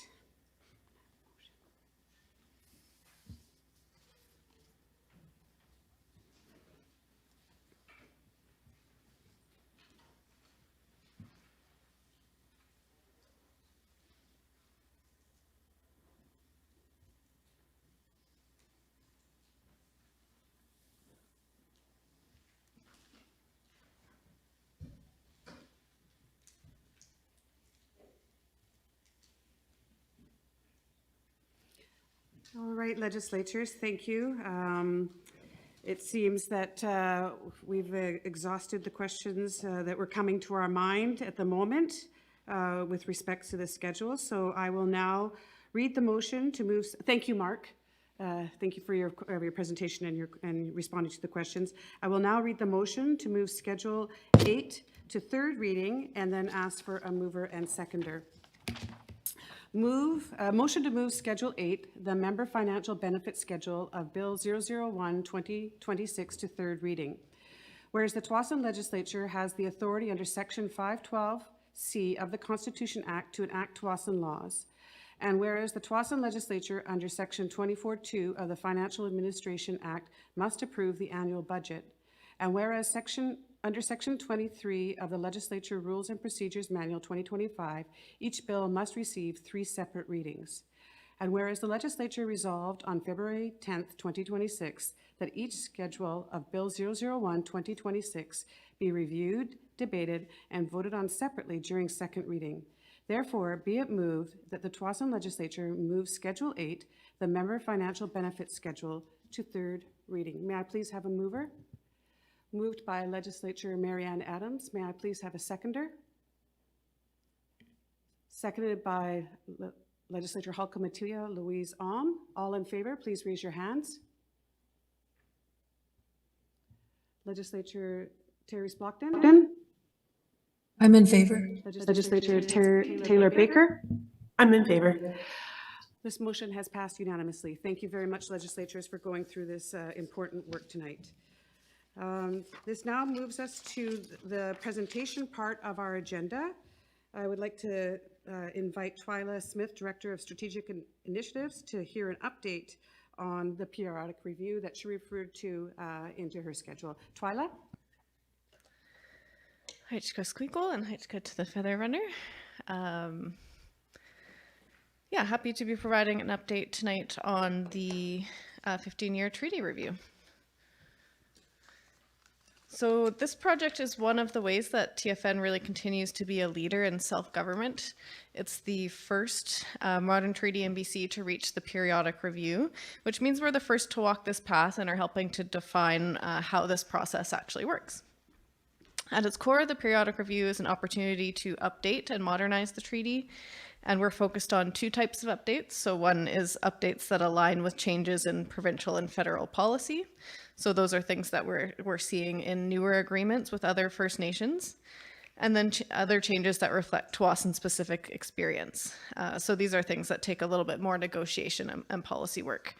All right, legislatures, thank you. It seems that we've exhausted the questions that were coming to our mind at the moment with respect to the schedule. So I will now read the motion to move. Thank you, Mark. Thank you for your presentation and responding to the questions. I will now read the motion to move Schedule 8 to third reading and then ask for a mover and seconder. Motion to move Schedule 8, the Member Financial Benefit Schedule of Bill 001-2026 to third reading. Whereas the Tsawwassen Legislature has the authority under Section 512C of the Constitution Act to enact Tsawwassen laws, and whereas the Tsawwassen Legislature under Section 24(2) of the Financial Administration Act must approve the annual budget, and whereas under Section 23 of the Legislature Rules and Procedures Manual 2025, each bill must receive 3 separate readings. And whereas the Legislature resolved on February 10th, 2026, that each schedule of Bill 001-2026 be reviewed, debated, and voted on separately during second reading. Therefore, be it moved that the Tsawwassen Legislature move Schedule 8, the Member Financial Benefit Schedule, to third reading. May I please have a mover? Moved by Legislature Marianne Adams. May I please have a seconder? Seconded by Legislature Halkamatia Louise Alm. All in favor, please raise your hands. Legislature Terry Splotkin. I'm in favor. Legislature Taylor Baker. I'm in favor. This motion has passed unanimously. Thank you very much, legislators, for going through this important work tonight. This now moves us to the presentation part of our agenda. I would like to invite Twyla Smith, Director of Strategic Initiatives, to hear an update on the periodic review that she referred to into her schedule. Twyla? Heichka Squeakle and Heichka to the Feather Runner. Yeah, happy to be providing an update tonight on the 15-year treaty review. So this project is one of the ways that TFN really continues to be a leader in self-government. It's the first modern treaty in BC to reach the periodic review, which means we're the first to walk this path and are helping to define how this process actually works. At its core, the periodic review is an opportunity to update and modernize the treaty, and we're focused on 2 types of updates. So one is updates that align with changes in provincial and federal policy. So those are things that we're seeing in newer agreements with other First Nations, and then other changes that reflect Tsawwassen-specific experience. So these are things that take a little bit more negotiation and policy work.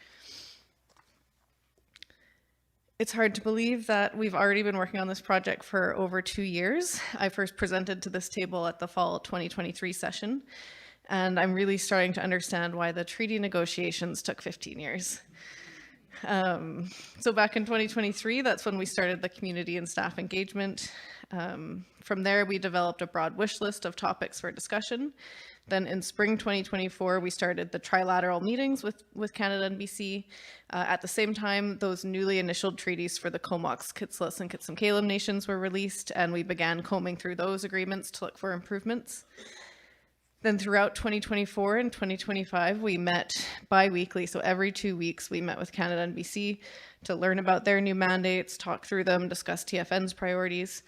It's hard to believe that we've already been working on this project for over 2 years. I first presented to this table at the fall 2023 session, and I'm really starting to understand why the treaty negotiations took 15 years. So back in 2023, that's when we started the community and staff engagement. From there, we developed a broad wish list of topics for discussion. Then in spring 2024, we started the trilateral meetings with Canada and BC. At the same time, those newly initialed treaties for the Comox, Kitsillas, and Kitsim-Kalim nations were released, and we began combing through those agreements to look for improvements. Then throughout 2024 and 2025, we met bi-weekly, so every 2 weeks we met with Canada and BC to learn about their new mandates, talk through them, discuss TFN's priorities.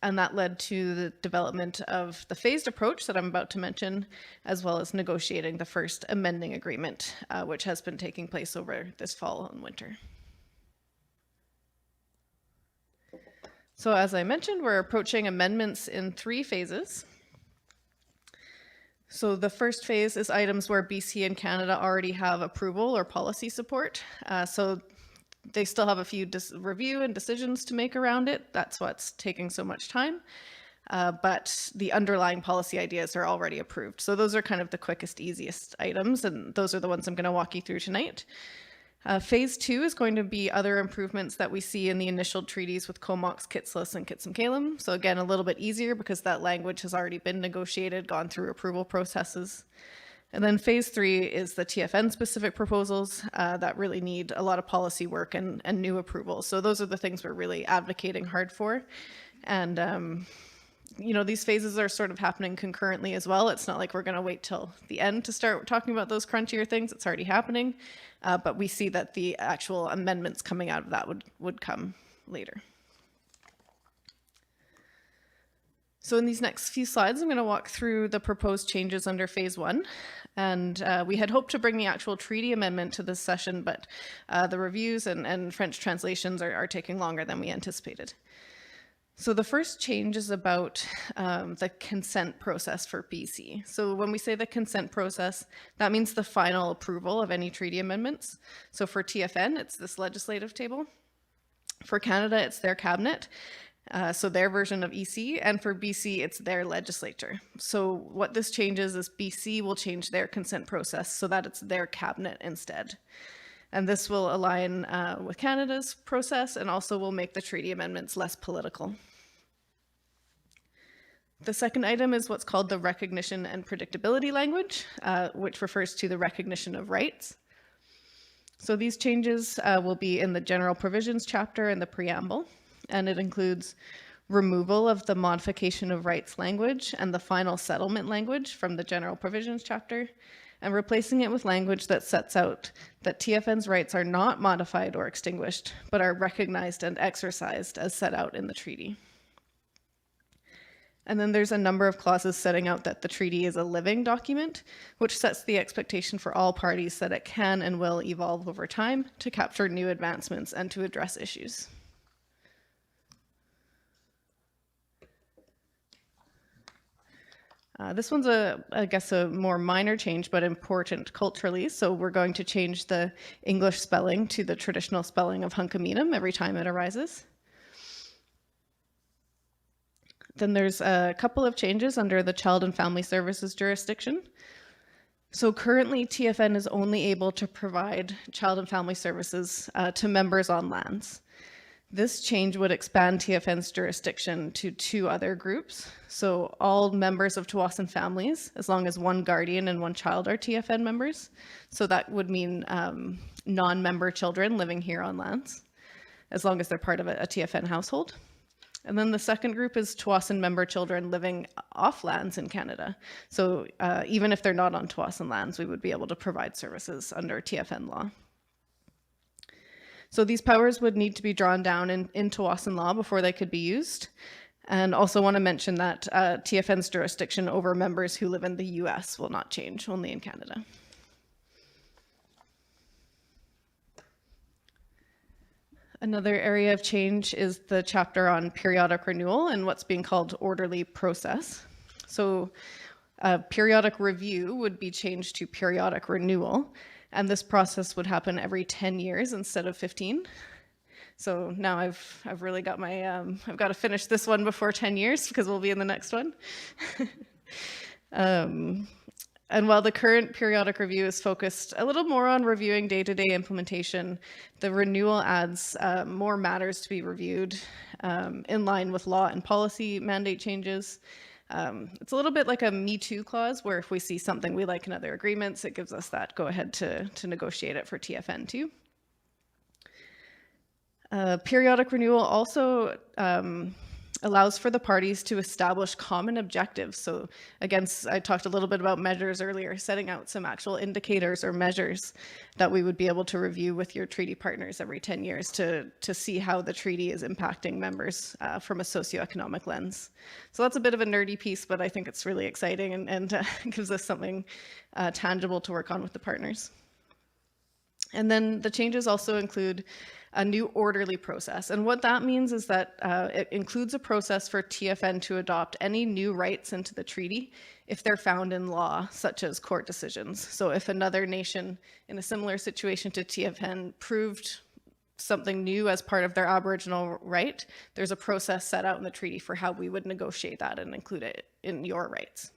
And that led to the development of the phased approach that I'm about to mention, as well as negotiating the first amending agreement, which has been taking place over this fall and winter. So as I mentioned, we're approaching amendments in 3 phases. So the first phase is items where BC and Canada already have approval or policy support. So they still have a few review and decisions to make around it. That's what's taking so much time. But the underlying policy ideas are already approved. So those are kind of the quickest, easiest items, and those are the ones I'm going to walk you through tonight. Phase 2 is going to be other improvements that we see in the initial treaties with Comox, Kitsillas, and Kitsim-Kalim. So again, a little bit easier because that language has already been negotiated, gone through approval processes. And then phase 3 is the TFN specific proposals that really need a lot of policy work and new approvals. So those are the things we're really advocating hard for. And these phases are sort of happening concurrently as well. It's not like we're going to wait till the end to start talking about those crunchier things. It's already happening. But we see that the actual amendments coming out of that would come later. So in these next few slides, I'm going to walk through the proposed changes under phase 1. And we had hoped to bring the actual treaty amendment to this session, but the reviews and French translations are taking longer than we anticipated. So the first change is about the consent process for BC. So when we say the consent process, that means the final approval of any treaty amendments. So for TFN, it's this legislative table. For Canada, it's their cabinet. So their version of EC, and for BC, it's their legislature. So what this changes is BC will change their consent process so that it's their cabinet instead. And this will align with Canada's process and also will make the treaty amendments less political. The second item is what's called the recognition and predictability language, which refers to the recognition of rights. So these changes will be in the general provisions chapter and the preamble. And it includes removal of the modification of rights language and the final settlement language from the general provisions chapter, and replacing it with language that sets out that TFN's rights are not modified or extinguished, but are recognized and exercised as set out in the treaty. And then there's a number of clauses setting out that the treaty is a living document, which sets the expectation for all parties that it can and will evolve over time to capture new advancements and to address issues. This one's I guess a more minor change, but important culturally. So we're going to change the English spelling to the traditional spelling of Hunkaminam every time it arises. Then there's a couple of changes under the Child and Family Services jurisdiction. So currently TFN is only able to provide child and family services to members on lands. This change would expand TFN's jurisdiction to 2 other groups. So all members of Tsawwassen families, as long as 1 guardian and 1 child are TFN members. So that would mean non-member children living here on lands, as long as they're part of a TFN household. And then the second group is Tsawwassen member children living off lands in Canada. So even if they're not on Tsawwassen lands, we would be able to provide services under TFN law. So these powers would need to be drawn down in Tsawwassen law before they could be used. And also want to mention that TFN's jurisdiction over members who live in the US will not change, only in Canada. Another area of change is the chapter on periodic renewal and what's being called orderly process. So periodic review would be changed to periodic renewal. And this process would happen every 10 years instead of 15. So now I've really got my, I've got to finish this one before 10 years because we'll be in the next one. And while the current periodic review is focused a little more on reviewing day-to-day implementation, the renewal adds more matters to be reviewed in line with law and policy mandate changes. It's a little bit like a Me Too clause, where if we see something we like in other agreements, it gives us that go ahead to negotiate it for TFN too. Periodic renewal also allows for the parties to establish common objectives. So again, I talked a little bit about measures earlier, setting out some actual indicators or measures that we would be able to review with your treaty partners every 10 years to see how the treaty is impacting members from a socioeconomic lens. So that's a bit of a nerdy piece, but I think it's really exciting and gives us something tangible to work on with the partners. And then the changes also include a new orderly process. And what that means is that it includes a process for TFN to adopt any new rights into the treaty if they're found in law, such as court decisions. So if another nation in a similar situation to TFN proved something new as part of their Aboriginal right, there's a process set out in the treaty for how we would negotiate that and include it in your rights.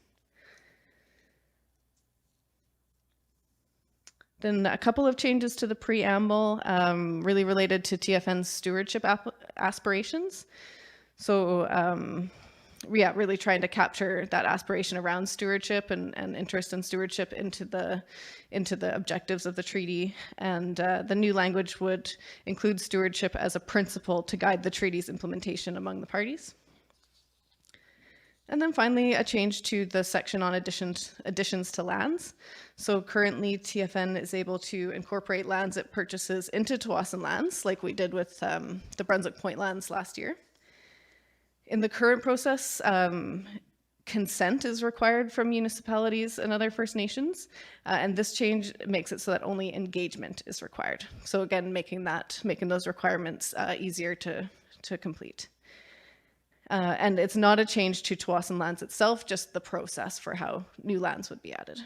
Then a couple of changes to the preamble really related to TFN's stewardship aspirations. So yeah, really trying to capture that aspiration around stewardship and interest in stewardship into the objectives of the treaty. And the new language would include stewardship as a principle to guide the treaty's implementation among the parties. And then finally, a change to the section on additions to lands. So currently, TFN is able to incorporate lands it purchases into Tsawwassen lands, like we did with the Brunswick Point lands last year. In the current process, consent is required from municipalities and other First Nations, and this change makes it so that only engagement is required. So again, making those requirements easier to complete. And it's not a change to Tsawwassen lands itself, just the process for how new lands would be added.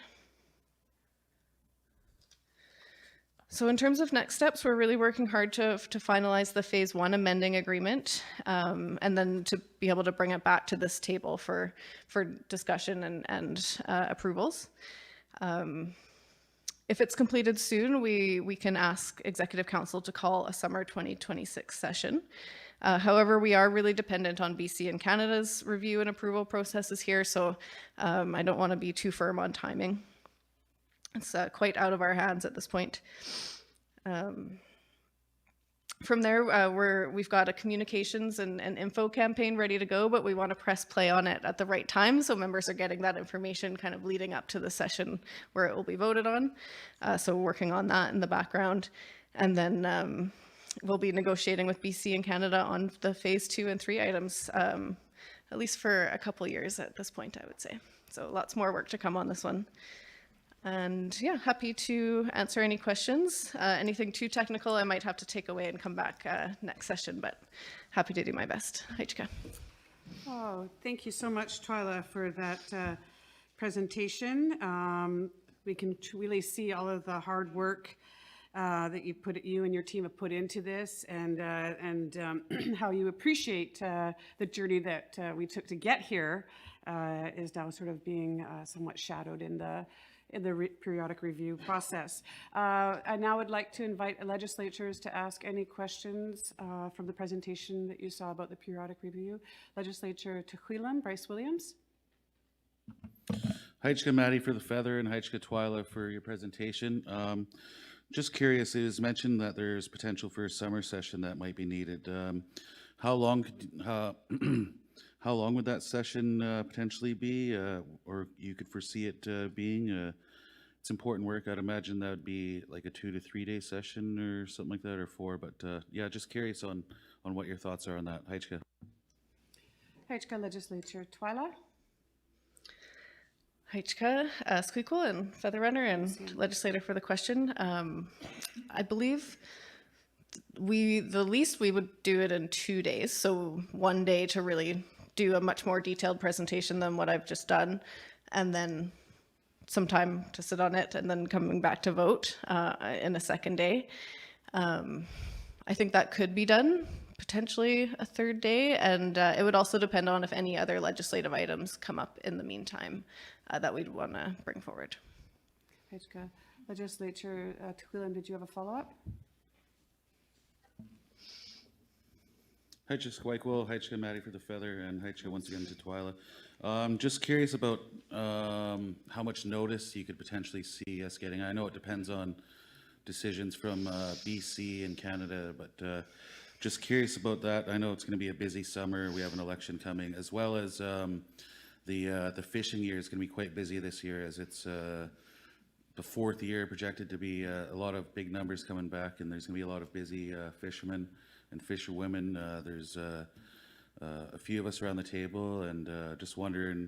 So in terms of next steps, we're really working hard to finalize the phase 1 amending agreement, and then to be able to bring it back to this table for discussion and approvals. If it's completed soon, we can ask Executive Council to call a summer 2026 session. However, we are really dependent on BC and Canada's review and approval processes here, so I don't want to be too firm on timing. It's quite out of our hands at this point. From there, we've got a communications and info campaign ready to go, but we want to press play on it at the right time, so members are getting that information kind of leading up to the session where it will be voted on. So working on that in the background. And then we'll be negotiating with BC and Canada on the phase 2 and 3 items, at least for a couple years at this point, I would say. So lots more work to come on this one. And yeah, happy to answer any questions. Anything too technical, I might have to take away and come back next session, but happy to do my best. Haichka. Oh, thank you so much, Twyla, for that presentation. We can really see all of the hard work that you and your team have put into this, and how you appreciate the journey that we took to get here is now sort of being somewhat shadowed in the periodic review process. I now would like to invite legislators to ask any questions from the presentation that you saw about the periodic review. Legislature Tukwila, Bryce Williams. Haichka Maddie for the Feather and Haichka Twyla for your presentation. Just curious, it is mentioned that there's potential for a summer session that might be needed. How long would that session potentially be, or you could foresee it being? It's important work. I'd imagine that would be like a 2 to 3 day session or something like that, or 4. But yeah, just curious on what your thoughts are on that. Haichka. Haichka Legislature Twyla. Haichka, Squeakle, and Feather Runner, and legislator for the question. I believe the least we would do it in 2 days, so 1 day to really do a much more detailed presentation than what I've just done, and then some time to sit on it, and then coming back to vote in a second day. I think that could be done, potentially a 3rd day, and it would also depend on if any other legislative items come up in the meantime that we'd want to bring forward. Haichka Legislature Tukwila, did you have a follow-up? Haichka Squikewill, Haichka Maddie for the Feather, and Haichka once again to Twyla. Just curious about how much notice you could potentially see us getting. I know it depends on decisions from BC and Canada, but just curious about that. I know it's going to be a busy summer. We have an election coming, as well as the fishing year is going to be quite busy this year, as it's the 4th year projected to be a lot of big numbers coming back, and there's going to be a lot of busy fishermen and fisherwomen. There's a few of us around the table, and just wondering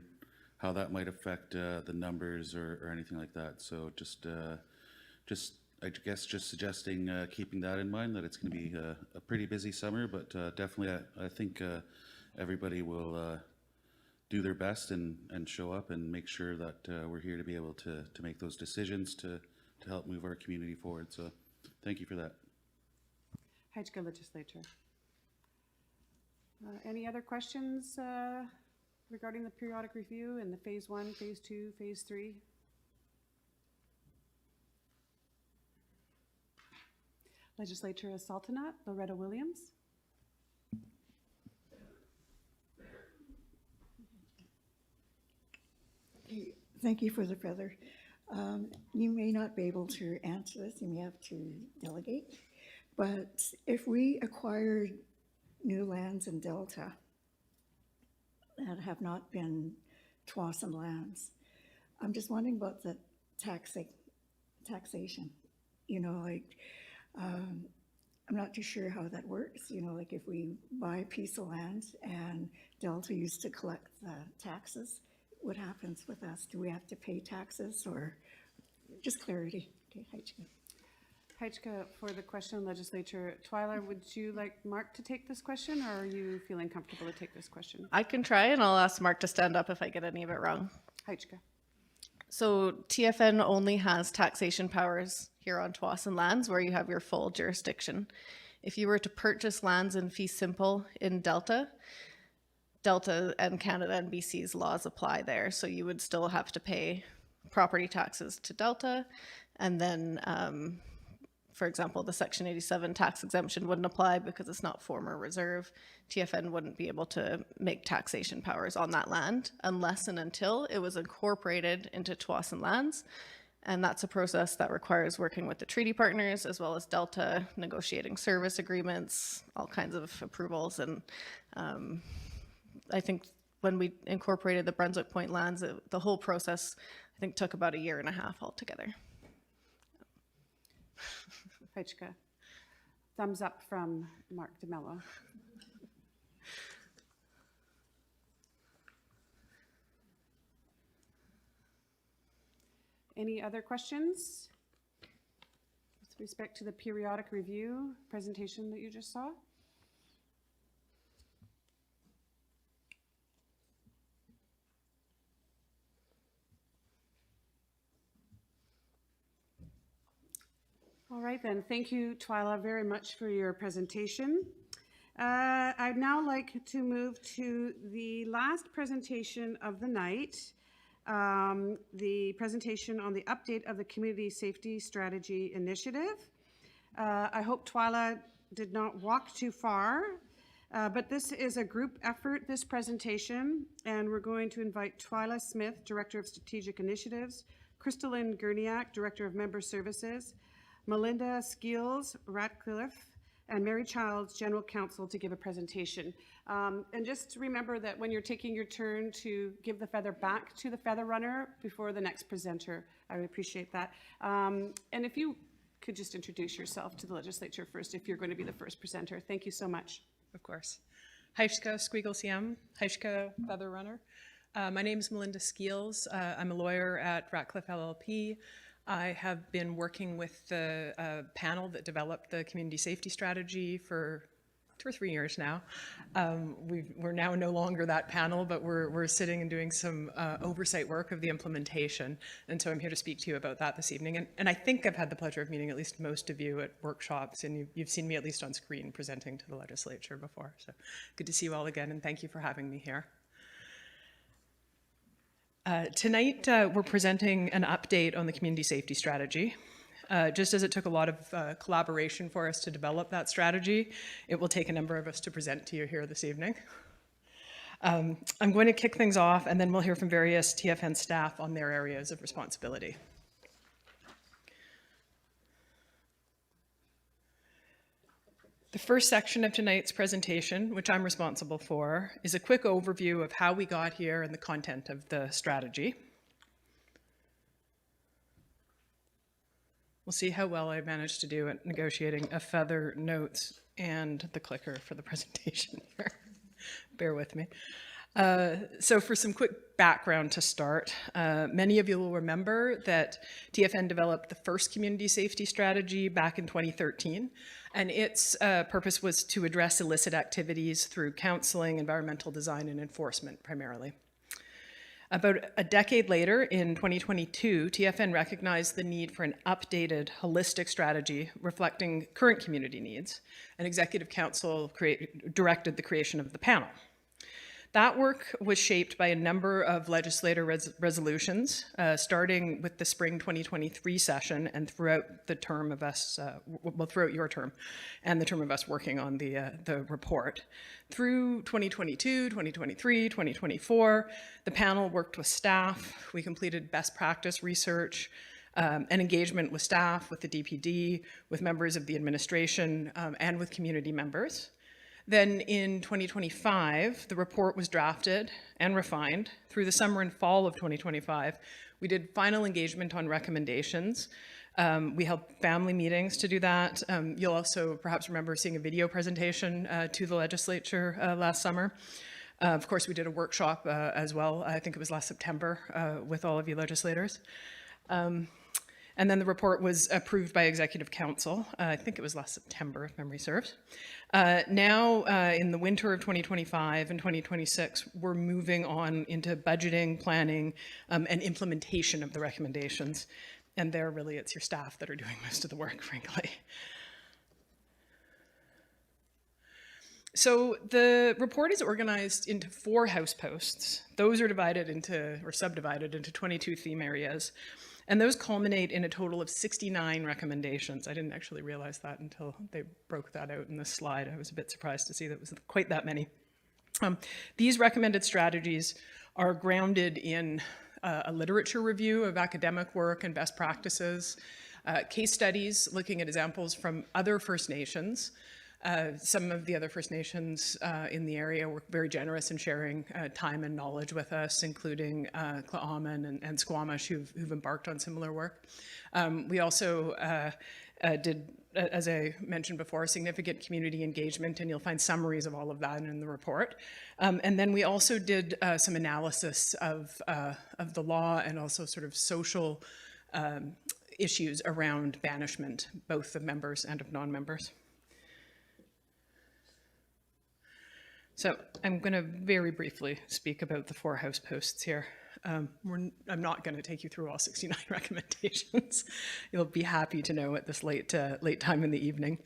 how that might affect the numbers or anything like that. So just I guess just suggesting keeping that in mind, that it's going to be a pretty busy summer, but definitely I think everybody will do their best and show up and make sure that we're here to be able to make those decisions to help move our community forward. So thank you for that. Haichka Legislature. Any other questions regarding the periodic review in the phase 1, phase 2, phase 3? Legislature of Sultanate, Loretta Williams. Thank you for the feather. You may not be able to answer this, you may have to delegate, but if we acquired new lands in Delta, that have not been Tsawwassen lands. I'm just wondering about the taxation, you know, like, I'm not too sure how that works, you know, like if we buy a piece of land and Delta used to collect the taxes, what happens with us? Do we have to pay taxes or just clarity? Okay, Heichka. Heichka, for the question, Legislature. Twyla, would you like Mark to take this question, or are you feeling comfortable to take this question? I can try, and I'll ask Mark to stand up if I get any of it wrong. Heichka. So TFN only has taxation powers here on Tsawwassen lands where you have your full jurisdiction. If you were to purchase lands in fee simple in Delta and Canada and BC's laws apply there. So you would still have to pay property taxes to Delta. And then, for example, the Section 87 tax exemption wouldn't apply because it's not former reserve. TFN wouldn't be able to make taxation powers on that land unless and until it was incorporated into Tsawwassen lands. And that's a process that requires working with the treaty partners as well as Delta, negotiating service agreements, all kinds of approvals. And I think when we incorporated the Brunswick Point lands, the whole process, I think, took about 1.5 years altogether. Heichka. Thumbs up from Mark DeMello. Any other questions with respect to the periodic review presentation that you just saw? All right then, thank you, Twyla, very much for your presentation. I'd now like to move to the last presentation of the night, the presentation on the update of the Community Safety Strategy Initiative. I hope Twyla did not walk too far, but this is a group effort, this presentation, and we're going to invite Twyla Smith, Director of Strategic Initiatives, Crystalline Gurniak, Director of Member Services, Melinda Skeels Ratcliffe, and Mary Childs, General Counsel, to give a presentation. And just remember that when you're taking your turn to give the feather back to the feather runner before the next presenter, I would appreciate that. And if you could just introduce yourself to the legislature first, if you're going to be the first presenter. Thank you so much. Of course. Heichka Squeagle Siam, Heichka Feather Runner. My name is Melinda Skeels. I'm a lawyer at Ratcliffe LLP. I have been working with the panel that developed the community safety strategy for 2 or 3 years now. We're now no longer that panel, but we're sitting and doing some oversight work of the implementation. And so I'm here to speak to you about that this evening. And I think I've had the pleasure of meeting at least most of you at workshops, and you've seen me at least on screen presenting to the legislature before. So good to see you all again, and thank you for having me here. Tonight, we're presenting an update on the community safety strategy. Just as it took a lot of collaboration for us to develop that strategy, it will take a number of us to present to you here this evening. I'm going to kick things off, and then we'll hear from various TFN staff on their areas of responsibility. The first section of tonight's presentation, which I'm responsible for, is a quick overview of how we got here and the content of the strategy. We'll see how well I managed to do at negotiating a feather, notes, and the clicker for the presentation. Bear with me. So for some quick background to start, many of you will remember that TFN developed the first community safety strategy back in 2013, and its purpose was to address illicit activities through counseling, environmental design, and enforcement primarily. About a decade later, in 2022, TFN recognized the need for an updated, holistic strategy reflecting current community needs, and Executive Council directed the creation of the panel. That work was shaped by a number of legislative resolutions, starting with the spring 2023 session and throughout the term of us, throughout your term, and the term of us working on the report. Through 2022, 2023, 2024, the panel worked with staff. We completed best practice research and engagement with staff, with the DPD, with members of the administration, and with community members. Then in 2025, the report was drafted and refined. Through the summer and fall of 2025, we did final engagement on recommendations. We held family meetings to do that. You'll also perhaps remember seeing a video presentation to the legislature last summer. Of course, we did a workshop as well, I think it was last September, with all of you legislators. And then the report was approved by Executive Council. I think it was last September, if memory serves. Now, in the winter of 2025 and 2026, we're moving on into budgeting, planning, and implementation of the recommendations. And there, really, it's your staff that are doing most of the work, frankly. So the report is organized into 4 house posts. Those are divided into, or subdivided into 22 theme areas. And those culminate in a total of 69 recommendations. I didn't actually realize that until they broke that out in this slide. I was a bit surprised to see that it was quite that many. These recommended strategies are grounded in a literature review of academic work and best practices, case studies looking at examples from other First Nations. Some of the other First Nations in the area were very generous in sharing time and knowledge with us, including Tla'amin and Squamish, who've embarked on similar work. We also did, as I mentioned before, significant community engagement, and you'll find summaries of all of that in the report. And then we also did some analysis of the law and also sort of social issues around banishment, both of members and of non-members. So I'm going to very briefly speak about the 4 house posts here. I'm not going to take you through all 69 recommendations. You'll be happy to know at this late time in the evening.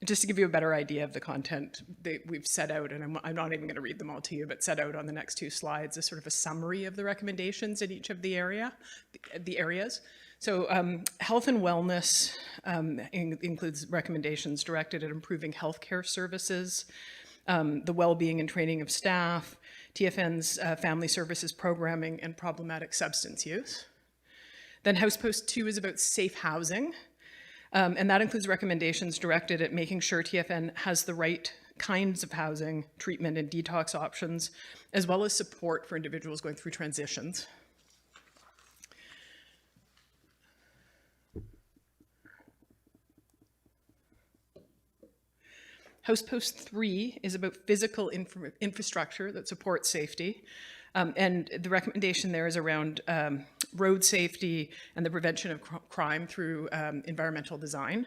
Just to give you a better idea of the content that we've set out, and I'm not even going to read them all to you, but set out on the next 2 slides is sort of a summary of the recommendations in each of the areas. So health and wellness includes recommendations directed at improving healthcare services, the well-being and training of staff, TFN's family services programming, and problematic substance use. Then House Post 2 is about safe housing, and that includes recommendations directed at making sure TFN has the right kinds of housing, treatment, and detox options, as well as support for individuals going through transitions. House Post 3 is about physical infrastructure that supports safety. And the recommendation there is around road safety and the prevention of crime through environmental design.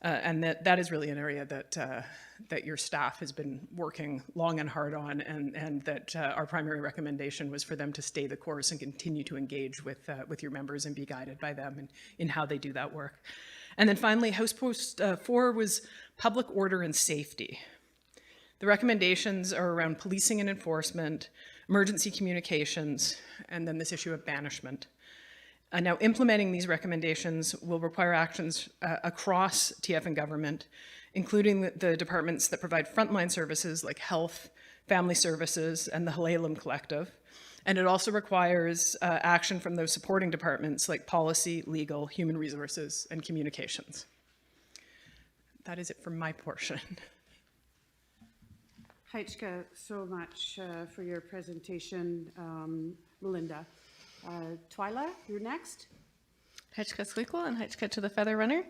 And that is really an area that your staff has been working long and hard on, and that our primary recommendation was for them to stay the course and continue to engage with your members and be guided by them in how they do that work. And then finally, House Post 4 was public order and safety. The recommendations are around policing and enforcement, emergency communications, and then this issue of banishment. Now, implementing these recommendations will require actions across TFN government, including the departments that provide frontline services like health, family services, and the Halalam Collective. And it also requires action from those supporting departments like policy, legal, human resources, and communications. That is it for my portion. Heitschke, so much for your presentation, Melinda. Twyla, you're next. Heitschke Squeakle and Heitschke to the Feather Runner.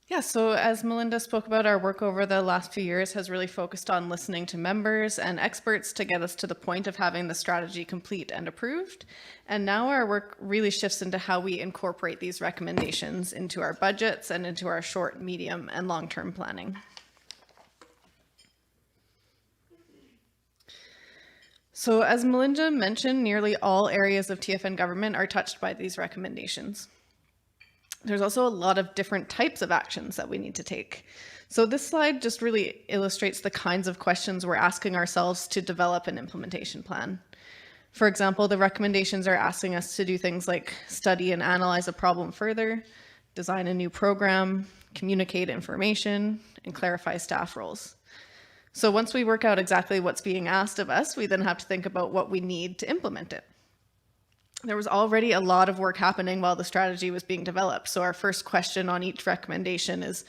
Yeah, so as Melinda spoke about, our work over the last few years has really focused on listening to members and experts to get us to the point of having the strategy complete and approved. And now our work really shifts into how we incorporate these recommendations into our budgets and into our short, medium, and long-term planning. So as Melinda mentioned, nearly all areas of TFN government are touched by these recommendations. There's also a lot of different types of actions that we need to take. So this slide just really illustrates the kinds of questions we're asking ourselves to develop an implementation plan. For example, the recommendations are asking us to do things like study and analyze a problem further, design a new program, communicate information, and clarify staff roles. So once we work out exactly what's being asked of us, we then have to think about what we need to implement it. There was already a lot of work happening while the strategy was being developed. So our first question on each recommendation is,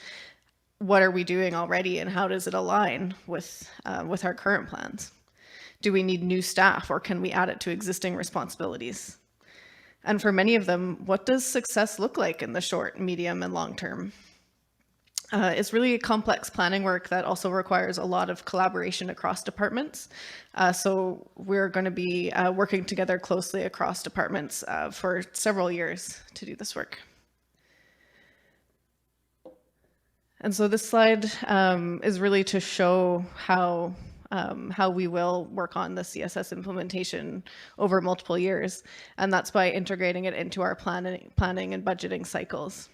what are we doing already and how does it align with our current plans? Do we need new staff or can we add it to existing responsibilities? And for many of them, what does success look like in the short, medium, and long term? It's really a complex planning work that also requires a lot of collaboration across departments. So we're going to be working together closely across departments for several years to do this work. And so this slide is really to show how we will work on the CSS implementation over multiple years. And that's by integrating it into our planning and budgeting cycles.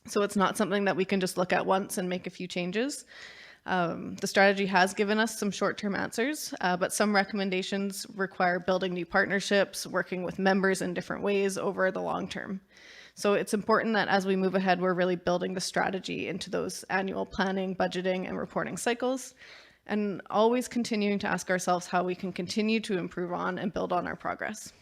So it's not something that we can just look at once and make a few changes. The strategy has given us some short-term answers, but some recommendations require building new partnerships, working with members in different ways over the long term. So it's important that as we move ahead, we're really building the strategy into those annual planning, budgeting, and reporting cycles, and always continuing to ask ourselves how we can continue to improve on and build on our progress.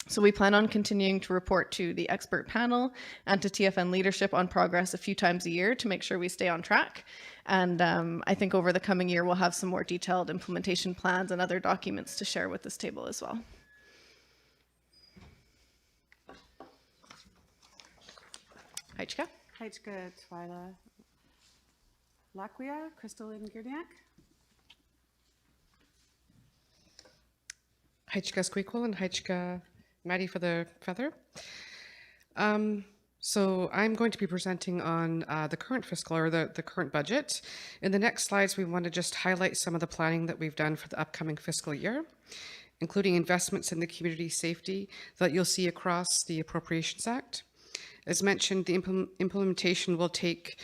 So we plan on continuing to report to the expert panel and to TFN leadership on progress a few times a year to make sure we stay on track. And I think over the coming year, we'll have some more detailed implementation plans and other documents to share with this table as well. Haichka. Haichka, Twyla, Lakwia, Crystal, and Girniak. Haichka Squeakle and Haichka Maddie for the feather. So I'm going to be presenting on the current fiscal or the current budget. In the next slides, we want to just highlight some of the planning that we've done for the upcoming fiscal year, including investments in the community safety that you'll see across the Appropriations Act. As mentioned, the implementation will take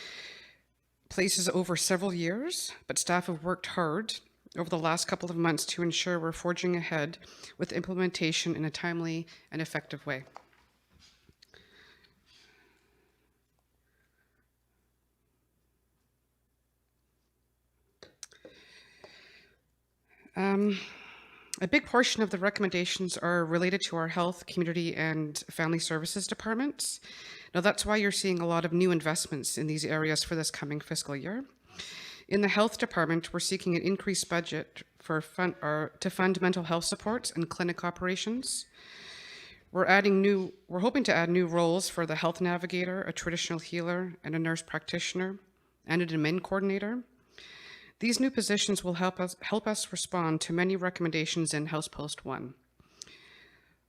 places over several years, but staff have worked hard over the last couple of months to ensure we're forging ahead with implementation in a timely and effective way. A big portion of the recommendations are related to our health, community, and family services departments. Now, that's why you're seeing a lot of new investments in these areas for this coming fiscal year. In the health department, we're seeking an increased budget to fund mental health supports and clinic operations. We're hoping to add new roles for the health navigator, a traditional healer, and a nurse practitioner, and an admin coordinator. These new positions will help us respond to many recommendations in House Post 1.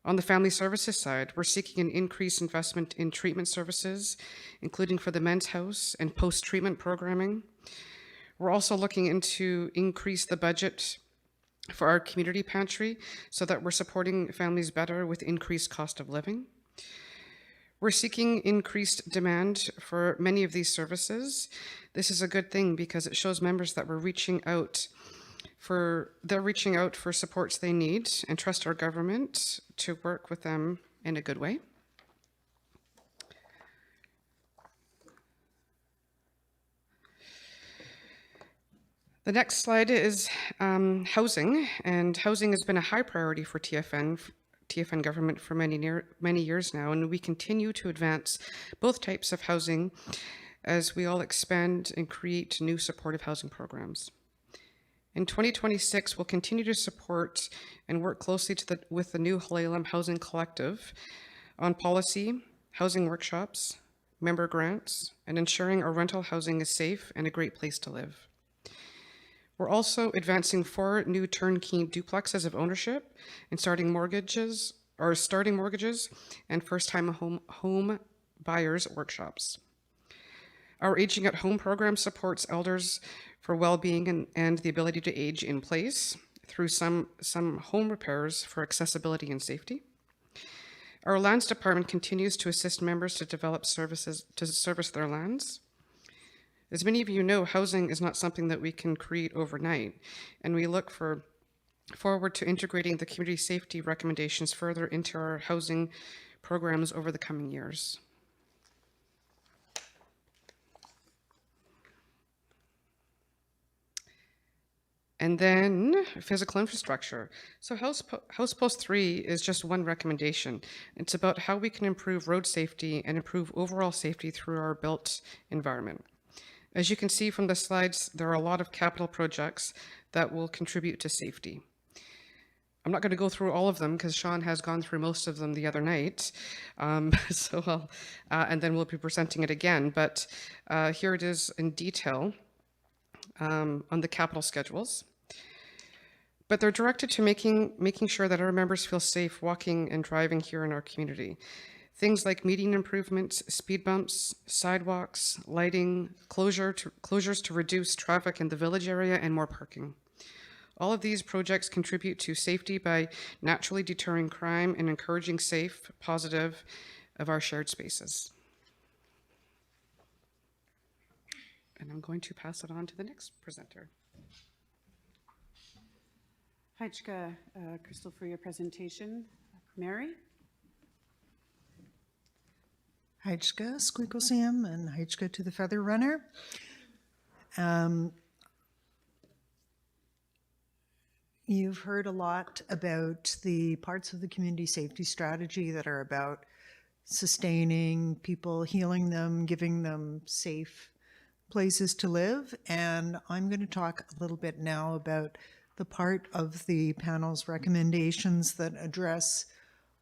On the family services side, we're seeking an increased investment in treatment services, including for the men's house and post-treatment programming. We're also looking into increase the budget for our community pantry so that we're supporting families better with increased cost of living. We're seeking increased demand for many of these services. This is a good thing because it shows members that we're reaching out for supports they need and trust our government to work with them in a good way. The next slide is housing, and housing has been a high priority for TFN government for many years now, and we continue to advance both types of housing as we all expand and create new supportive housing programs. In 2026, we'll continue to support and work closely with the new Halalam Housing Collective on policy, housing workshops, member grants, and ensuring our rental housing is safe and a great place to live. We're also advancing 4 new turnkey duplexes of ownership and starting mortgages and first-time home buyers workshops. Our Aging at Home program supports elders for well-being and the ability to age in place through some home repairs for accessibility and safety. Our lands department continues to assist members to develop services to service their lands. As many of you know, housing is not something that we can create overnight, and we look forward to integrating the community safety recommendations further into our housing programs over the coming years. And then physical infrastructure. So House Post 3 is just one recommendation. It's about how we can improve road safety and improve overall safety through our built environment. As you can see from the slides, there are a lot of capital projects that will contribute to safety. I'm not going to go through all of them because Sean has gone through most of them the other night. And then we'll be presenting it again. But here it is in detail on the capital schedules. But they're directed to making sure that our members feel safe walking and driving here in our community. Things like median improvements, speed bumps, sidewalks, lighting, closures to reduce traffic in the village area, and more parking. All of these projects contribute to safety by naturally deterring crime and encouraging safe, positive of our shared spaces. And I'm going to pass it on to the next presenter. Hajka, Crystal, for your presentation. Mary? Hajka, Squeakle Sam, and Hajka to the Feather Runner. You've heard a lot about the parts of the community safety strategy that are about sustaining people, healing them, giving them safe places to live. And I'm going to talk a little bit now about the part of the panel's recommendations that address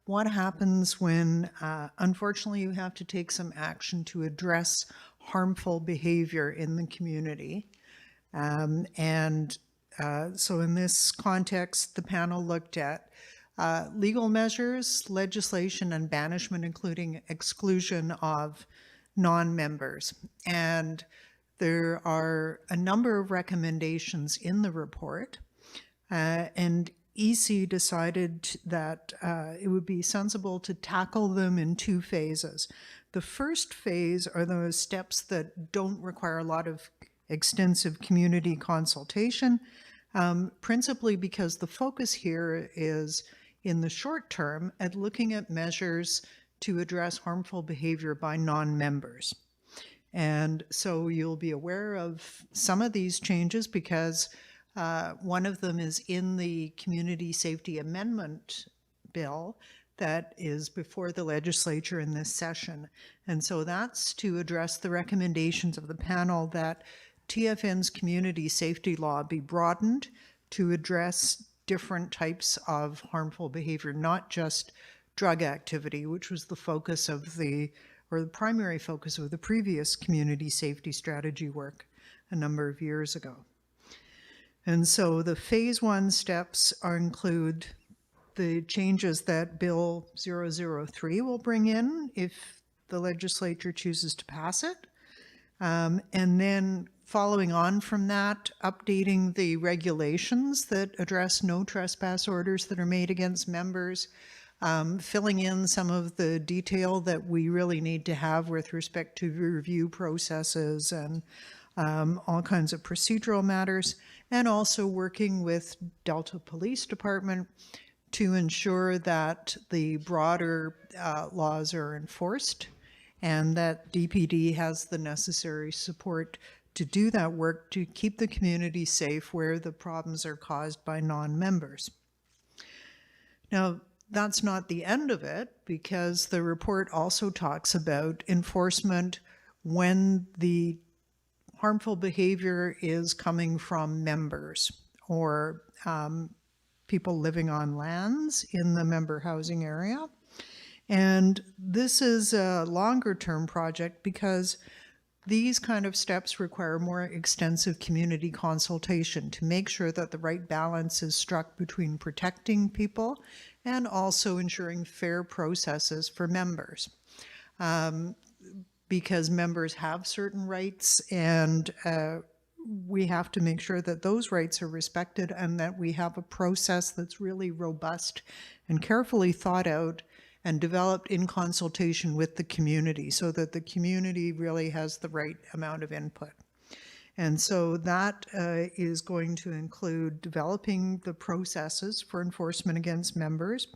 what happens when, unfortunately, you have to take some action to address harmful behavior in the community. So in this context, the panel looked at legal measures, legislation, and banishment, including exclusion of non-members. And there are a number of recommendations in the report. And EC decided that it would be sensible to tackle them in two phases. The first phase are those steps that don't require a lot of extensive community consultation, principally because the focus here is in the short term at looking at measures to address harmful behavior by non-members. And so you'll be aware of some of these changes because one of them is in the Community Safety Amendment Bill that is before the legislature in this session. And so that's to address the recommendations of the panel that TFN's community safety law be broadened to address different types of harmful behavior, not just drug activity, which was the focus of the primary focus of the previous community safety strategy work a number of years ago. And so the phase one steps include the changes that Bill 003 will bring in if the legislature chooses to pass it. And then following on from that, updating the regulations that address no trespass orders that are made against members, filling in some of the detail that we really need to have with respect to review processes and all kinds of procedural matters, and also working with Delta Police Department to ensure that the broader laws are enforced and that DPD has the necessary support to do that work to keep the community safe where the problems are caused by non-members. Now, that's not the end of it, because the report also talks about enforcement when the harmful behavior is coming from members or people living on lands in the member housing area. And this is a longer term project because these kind of steps require more extensive community consultation to make sure that the right balance is struck between protecting people and also ensuring fair processes for members. Because members have certain rights, and we have to make sure that those rights are respected and that we have a process that's really robust and carefully thought out and developed in consultation with the community so that the community really has the right amount of input. And so that is going to include developing the processes for enforcement against members.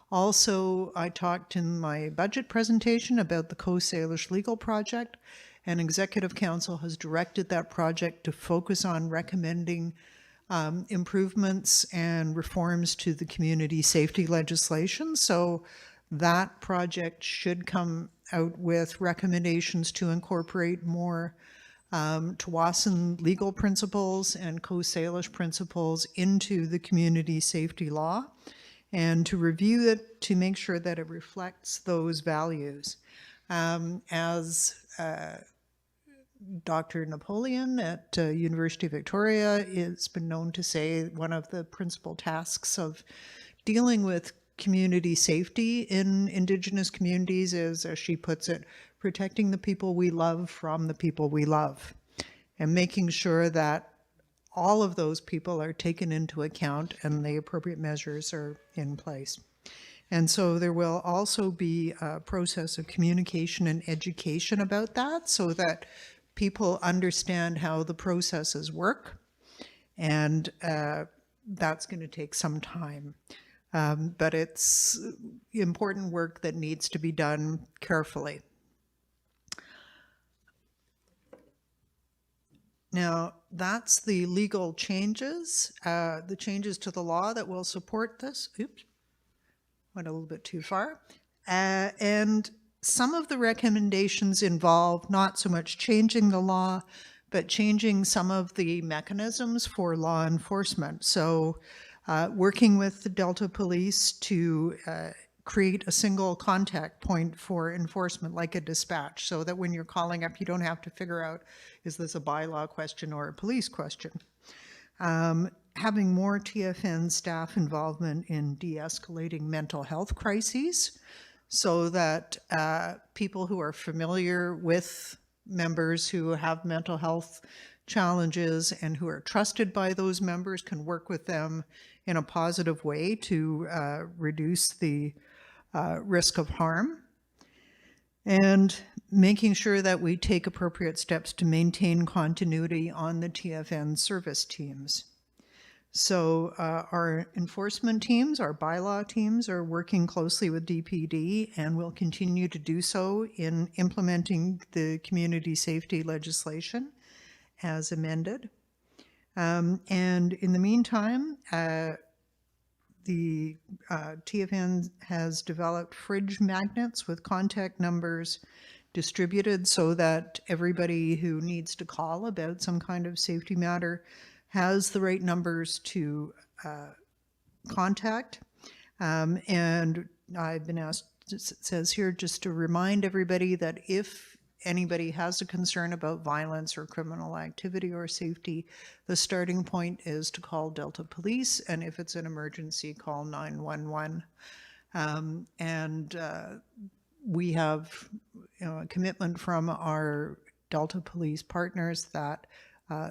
Also, I talked in my budget presentation about the Coast Salish Legal Project, and Executive Council has directed that project to focus on recommending improvements and reforms to the community safety legislation. So that project should come out with recommendations to incorporate more Tawasin legal principles and Coast Salish principles into the community safety law, and to review it to make sure that it reflects those values. As Dr. Napoleon at University of Victoria has been known to say, one of the principal tasks of dealing with community safety in Indigenous communities is, as she puts it, protecting the people we love from the people we love, and making sure that all of those people are taken into account and the appropriate measures are in place. And so there will also be a process of communication and education about that, so that people understand how the processes work, and that's going to take some time. But it's important work that needs to be done carefully. Now, that's the legal changes, the changes to the law that will support this. Oops, went a little bit too far. And some of the recommendations involve not so much changing the law, but changing some of the mechanisms for law enforcement. So working with the Delta Police to create a single contact point for enforcement, like a dispatch, so that when you're calling up, you don't have to figure out, is this a bylaw question or a police question? Having more TFN staff involvement in de-escalating mental health crises, so that people who are familiar with members who have mental health challenges and who are trusted by those members can work with them in a positive way to reduce the risk of harm, and making sure that we take appropriate steps to maintain continuity on the TFN service teams. So our enforcement teams, our bylaw teams, are working closely with DPD and will continue to do so in implementing the community safety legislation as amended. And in the meantime, the TFN has developed fridge magnets with contact numbers distributed so that everybody who needs to call about some kind of safety matter has the right numbers to contact. And I've been asked, it says here, just to remind everybody that if anybody has a concern about violence or criminal activity or safety, the starting point is to call Delta Police, and if it's an emergency, call 911. We have a commitment from our Delta Police partners that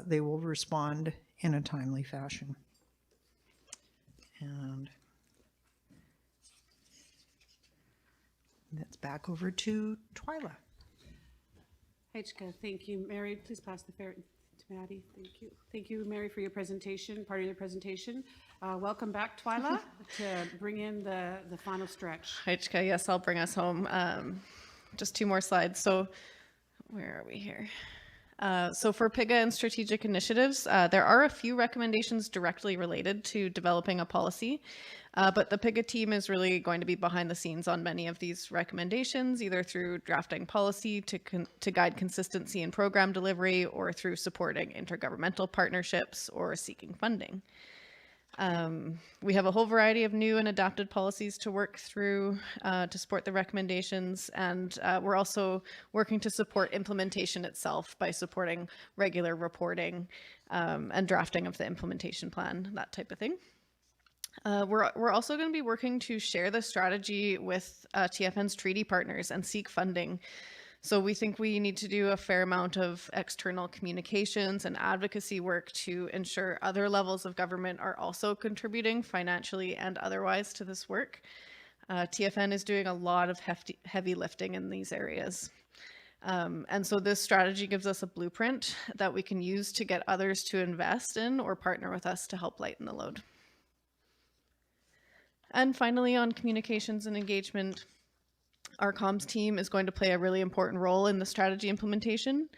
they will respond in a timely fashion. And that's back over to Twyla. Heichka, thank you. Mary, please pass the ferret to Maddie. Thank you. Thank you, Mary, for your presentation, part of your presentation. Welcome back, Twyla, to bring in the final stretch. Heichka, yes, I'll bring us home. Just two more slides. So where are we here? So for PIGA and strategic initiatives, there are a few recommendations directly related to developing a policy, but the PIGA team is really going to be behind the scenes on many of these recommendations, either through drafting policy to guide consistency in program delivery, or through supporting intergovernmental partnerships or seeking funding. We have a whole variety of new and adapted policies to work through to support the recommendations, and we're also working to support implementation itself by supporting regular reporting and drafting of the implementation plan, that type of thing. We're also going to be working to share the strategy with TFN's treaty partners and seek funding. So we think we need to do a fair amount of external communications and advocacy work to ensure other levels of government are also contributing financially and otherwise to this work. TFN is doing a lot of heavy lifting in these areas. And so this strategy gives us a blueprint that we can use to get others to invest in or partner with us to help lighten the load. And finally, on communications and engagement, our comms team is going to play a really important role in the strategy implementation.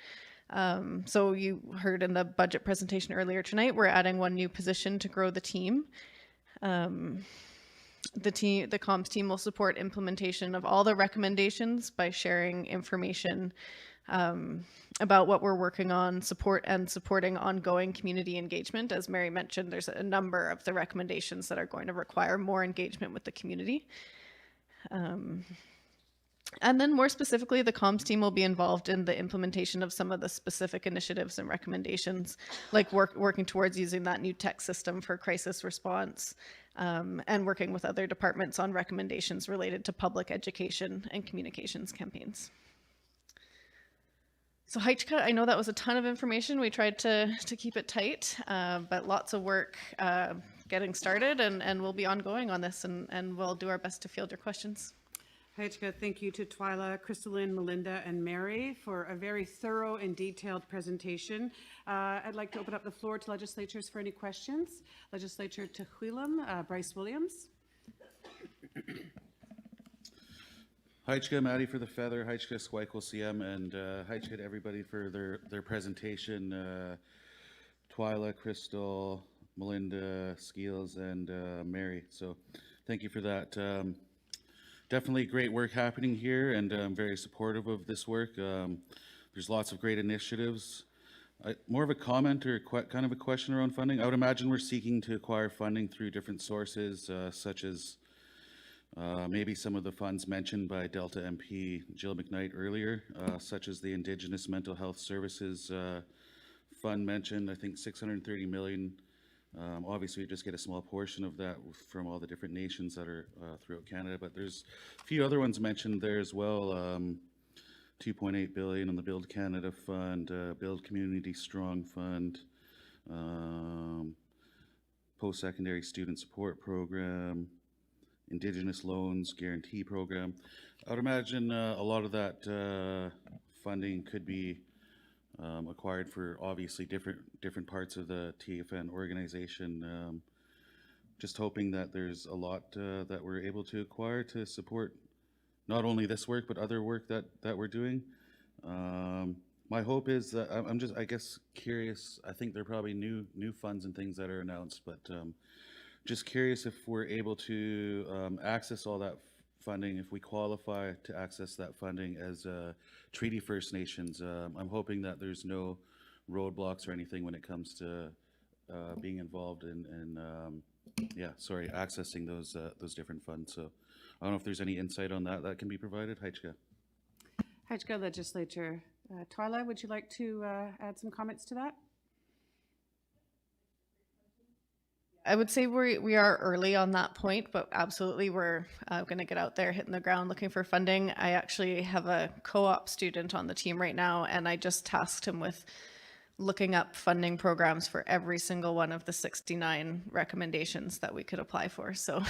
So you heard in the budget presentation earlier tonight, we're adding one new position to grow the team. The comms team will support implementation of all the recommendations by sharing information about what we're working on, supporting ongoing community engagement. As Mary mentioned, there's a number of the recommendations that are going to require more engagement with the community. And then more specifically, the comms team will be involved in the implementation of some of the specific initiatives and recommendations, like working towards using that new tech system for crisis response, and working with other departments on recommendations related to public education and communications campaigns. So HYCHCA, I know that was a ton of information. We tried to keep it tight, but lots of work getting started, and we'll be ongoing on this, and we'll do our best to field your questions. HYCHCA, thank you to Twyla, Crystalline, Melinda, and Mary for a very thorough and detailed presentation. I'd like to open up the floor to legislators for any questions. Legislature to Huilam, Bryce Williams. HYCHCA, Maddie for the Feather, HYCHCA, Squikle CM, and HYCHCA to everybody for their presentation. Twyla, Crystal, Melinda, Skeels, and Mary. So thank you for that. Definitely great work happening here, and I'm very supportive of this work. There's lots of great initiatives. More of a comment or kind of a question around funding. I would imagine we're seeking to acquire funding through different sources, such as maybe some of the funds mentioned by Delta MP Jill McKnight earlier, such as the Indigenous Mental Health Services Fund mentioned, I think 630 million. Obviously, we just get a small portion of that from all the different nations that are throughout Canada, but there's a few other ones mentioned there as well. 2.8 billion on the Build Canada Fund, Build Community Strong Fund, Post-Secondary Student Support Program, Indigenous Loans Guarantee Program. I would imagine a lot of that funding could be acquired for obviously different parts of the TFN organization. Just hoping that there's a lot that we're able to acquire to support not only this work but other work that we're doing. My hope is that I'm just, I guess, curious. I think there are probably new funds and things that are announced, but just curious if we're able to access all that funding, if we qualify to access that funding as Treaty First Nations. I'm hoping that there's no roadblocks or anything when it comes to being involved in accessing those different funds. So I don't know if there's any insight on that can be provided. HYCHCA. HYCHCA Legislature. Twyla, would you like to add some comments to that? I would say we are early on that point, but absolutely we're going to get out there, hitting the ground, looking for funding. I actually have a co-op student on the team right now, and I just tasked him with looking up funding programs for every single one of the 69 recommendations that we could apply for. So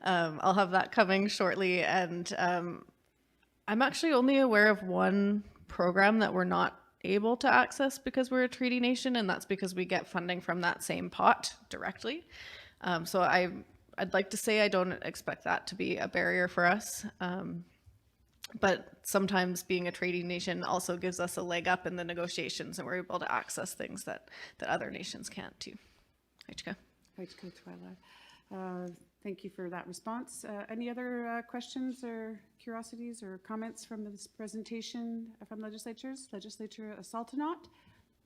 I'll have that coming shortly. And I'm actually only aware of one program that we're not able to access because we're a treaty nation, and that's because we get funding from that same pot directly. So I'd like to say I don't expect that to be a barrier for us. But sometimes being a treaty nation also gives us a leg up in the negotiations, and we're able to access things that other nations can't too. HYCHCA. HYCHCA, Twyla. Thank you for that response. Any other questions or curiosities or comments from this presentation from legislatures? Legislature Saltanat,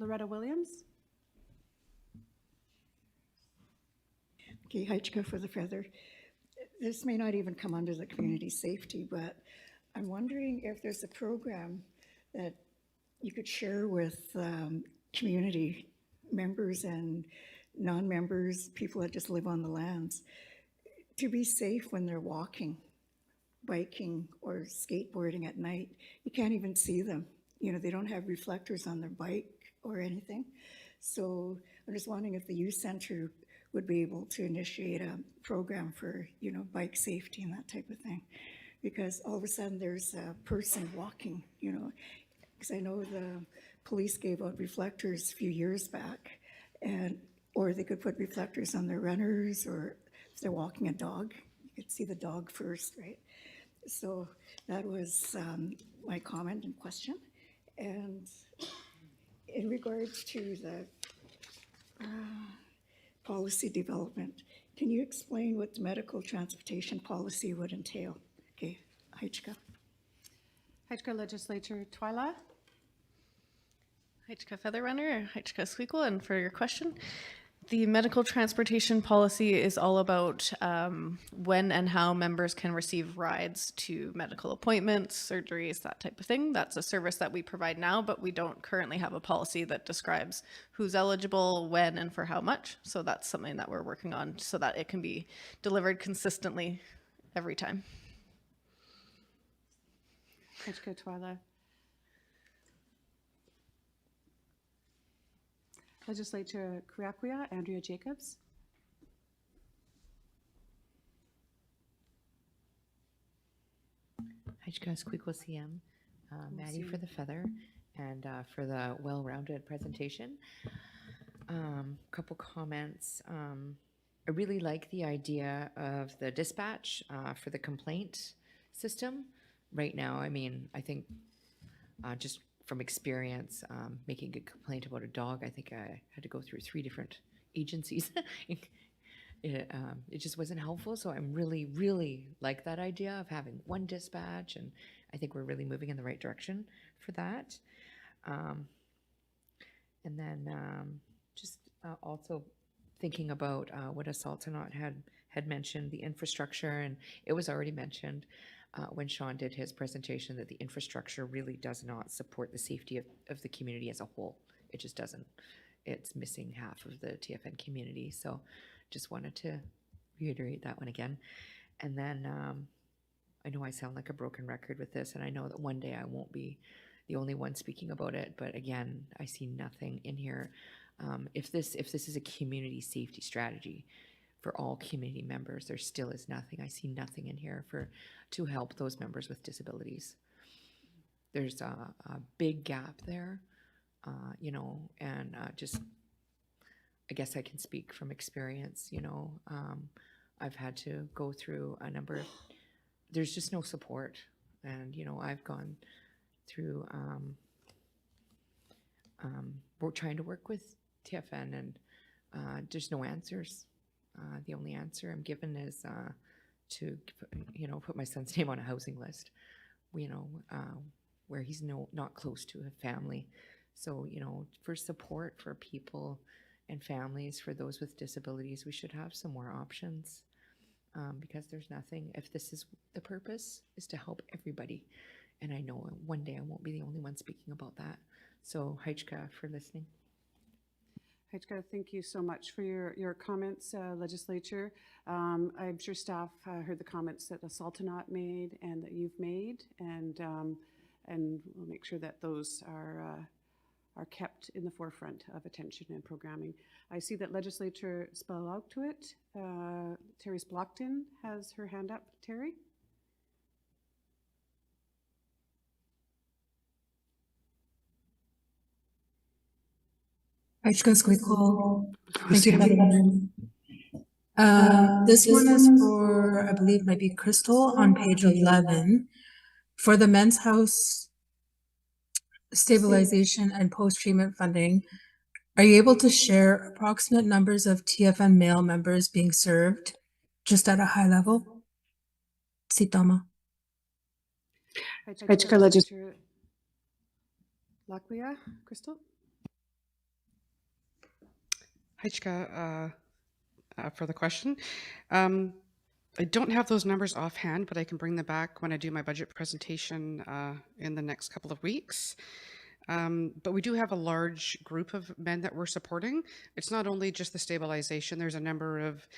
Loretta Williams. Okay, HYCHCA for the Feather. This may not even come under the community safety, but I'm wondering if there's a program that you could share with community members and non-members, people that just live on the lands, to be safe when they're walking, biking, or skateboarding at night. You can't even see them. You know, they don't have reflectors on their bike or anything. So I'm just wondering if the youth center would be able to initiate a program for, you know, bike safety and that type of thing. Because all of a sudden there's a person walking, you know, because I know the police gave out reflectors a few years back, or they could put reflectors on their runners, or if they're walking a dog, you could see the dog first, right? So that was my comment and question. And in regards to the policy development, can you explain what the medical transportation policy would entail? Okay, HYCHCA. Haichka Legislature, Twyla. Haichka Feather Runner, Haichka Squeakle, and for your question, the medical transportation policy is all about when and how members can receive rides to medical appointments, surgeries, that type of thing. That's a service that we provide now, but we don't currently have a policy that describes who's eligible, when, and for how much. So that's something that we're working on so that it can be delivered consistently every time. Haichka Twyla. Legislature Kuriakwa, Andrea Jacobs. Haichka Squeakle CM, Maddie for the feather, and for the well-rounded presentation. Couple comments. I really like the idea of the dispatch for the complaint system. Right now, I mean, I think just from experience, making a complaint about a dog, I think I had to go through 3 different agencies. It just wasn't helpful. So I'm really like that idea of having one dispatch, and I think we're really moving in the right direction for that. And then just also thinking about what Assaltanot had mentioned, the infrastructure, and it was already mentioned when Sean did his presentation that the infrastructure really does not support the safety of the community as a whole. It just doesn't. It's missing half of the TFN community. So just wanted to reiterate that one again. And then I know I sound like a broken record with this, and I know that one day I won't be the only one speaking about it, but again, I see nothing in here. If this is a community safety strategy for all community members, there still is nothing. I see nothing in here to help those members with disabilities. There's a big gap there, you know, and just, I guess I can speak from experience, you know. I've had to go through a number of, there's just no support. And, you know, I've gone through, we're trying to work with TFN, and there's no answers. The only answer I'm given is to, you know, put my son's name on a housing list, you know, where he's not close to a family. So, you know, for support for people and families, for those with disabilities, we should have some more options, because there's nothing. If this is the purpose, is to help everybody. And I know one day I won't be the only one speaking about that. So Haichka for listening. Haichka, thank you so much for your comments, Legislature. I'm sure staff heard the comments that Assaltanot made and that you've made, and we'll make sure that those are kept in the forefront of attention and programming. I see that Legislature Spalautuit, Terry Splockton has her hand up. Terry? Haichka Squeakle. Thank you, Madam. This one is for, I believe, maybe Crystal on page 11. For the men's house stabilization and post-treatment funding, are you able to share approximate numbers of TFN male members being served, just at a high level? Sitama. Haichka Legislature Lakwia, Crystal? Haichka, for the question. I don't have those numbers offhand, but I can bring them back when I do my budget presentation in the next couple of weeks. But we do have a large group of men that we're supporting. It's not only just the stabilization. There's a number of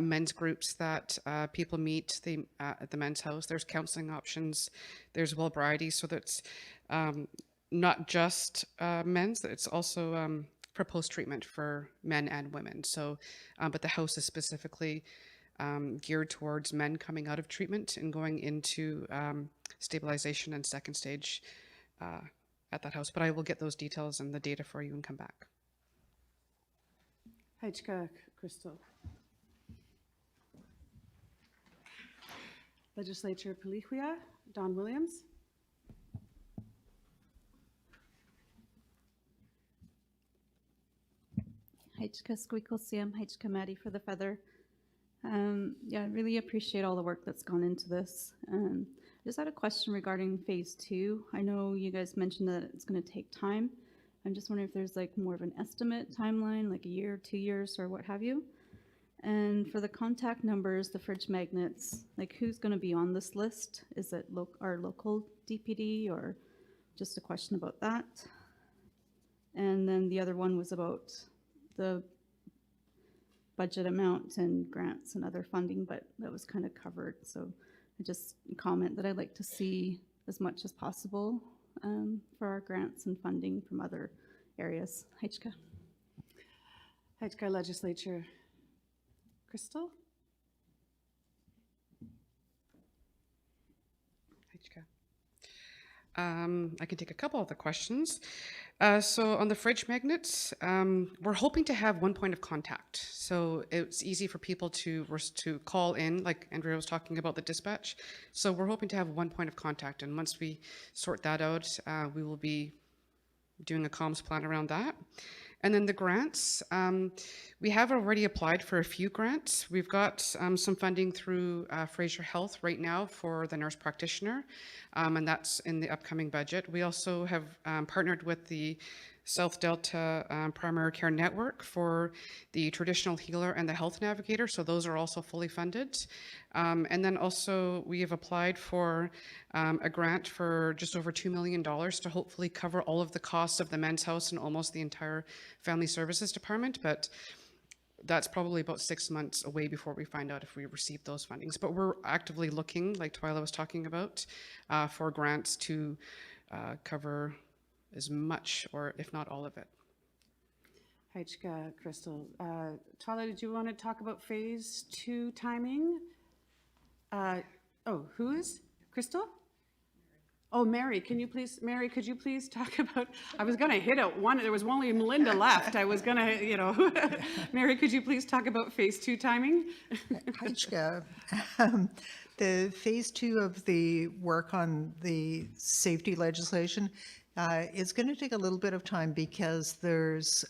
men's groups that people meet at the men's house. There's counseling options. There's Wellbriety. So that's not just men's. It's also for post-treatment for men and women. So, but the house is specifically geared towards men coming out of treatment and going into stabilization and second stage at that house. But I will get those details and the data for you and come back. Haichka, Crystal. Legislature Palihuia, Don Williams. Haichka Squeakle CM, Haichka Maddie for the feather. Yeah, I really appreciate all the work that's gone into this. just had a question regarding phase 2. I know you guys mentioned that it's going to take time. I'm just wondering if there's like more of an estimate timeline, like a year, 2 years, or what have you. And for the contact numbers, the fridge magnets, like who's going to be on this list? Is it our local DPD, or just a question about that? And then the other one was about the budget amount and grants and other funding, but that was kind of covered. So I just comment that I'd like to see as much as possible for our grants and funding from other areas. Heichka. Heichka Legislature. Crystal? I can take a couple of the questions. So on the fridge magnets, we're hoping to have one point of contact. So it's easy for people to call in, like Andrea was talking about the dispatch. So we're hoping to have one point of contact. And once we sort that out, we will be doing a comms plan around that. And then the grants, we have already applied for a few grants. We've got some funding through Fraser Health right now for the nurse practitioner, and that's in the upcoming budget. We also have partnered with the South Delta Primary Care Network for the traditional healer and the health navigator, so those are also fully funded. And then also we have applied for a grant for just over $2 million to hopefully cover all of the costs of the men's house and almost the entire family services department, but that's probably about 6 months away before we find out if we receive those fundings. But we're actively looking, like Twyla was talking about, for grants to cover as much or if not all of it. Heichka, Crystal. Twyla, did you want to talk about phase 2 timing? Who is? Crystal? Oh, Mary, could you please talk about, I was going to hit it one, there was only Melinda left. I was going to, Mary, could you please talk about phase 2 timing? Heichka, the phase 2 of the work on the safety legislation is going to take a little bit of time because there's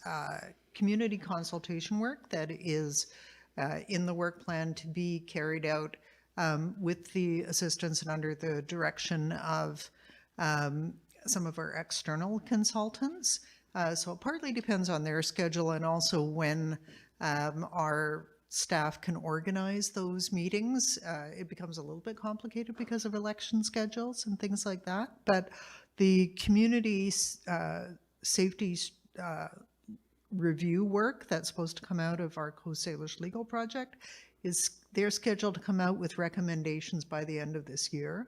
community consultation work that is in the work plan to be carried out with the assistance and under the direction of some of our external consultants. So it partly depends on their schedule and also when our staff can organize those meetings. It becomes a little bit complicated because of election schedules and things like that. But the community safety review work that's supposed to come out of our Coast Salish legal project they're scheduled to come out with recommendations by the end of this year.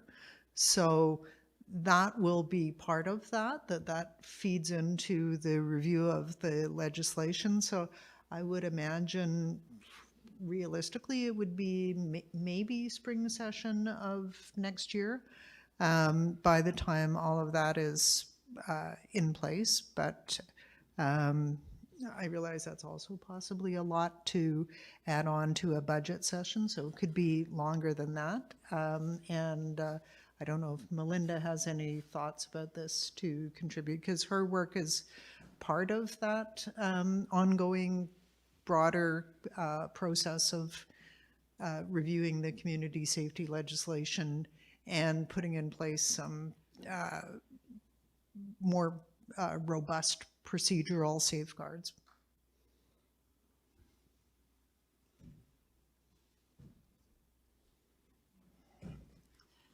So that will be part of that feeds into the review of the legislation. So I would imagine realistically it would be maybe spring session of next year by the time all of that is in place. But I realize that's also possibly a lot to add on to a budget session, so it could be longer than that. I don't know if Melinda has any thoughts about this to contribute, because her work is part of that ongoing broader process of reviewing the community safety legislation and putting in place some more robust procedural safeguards.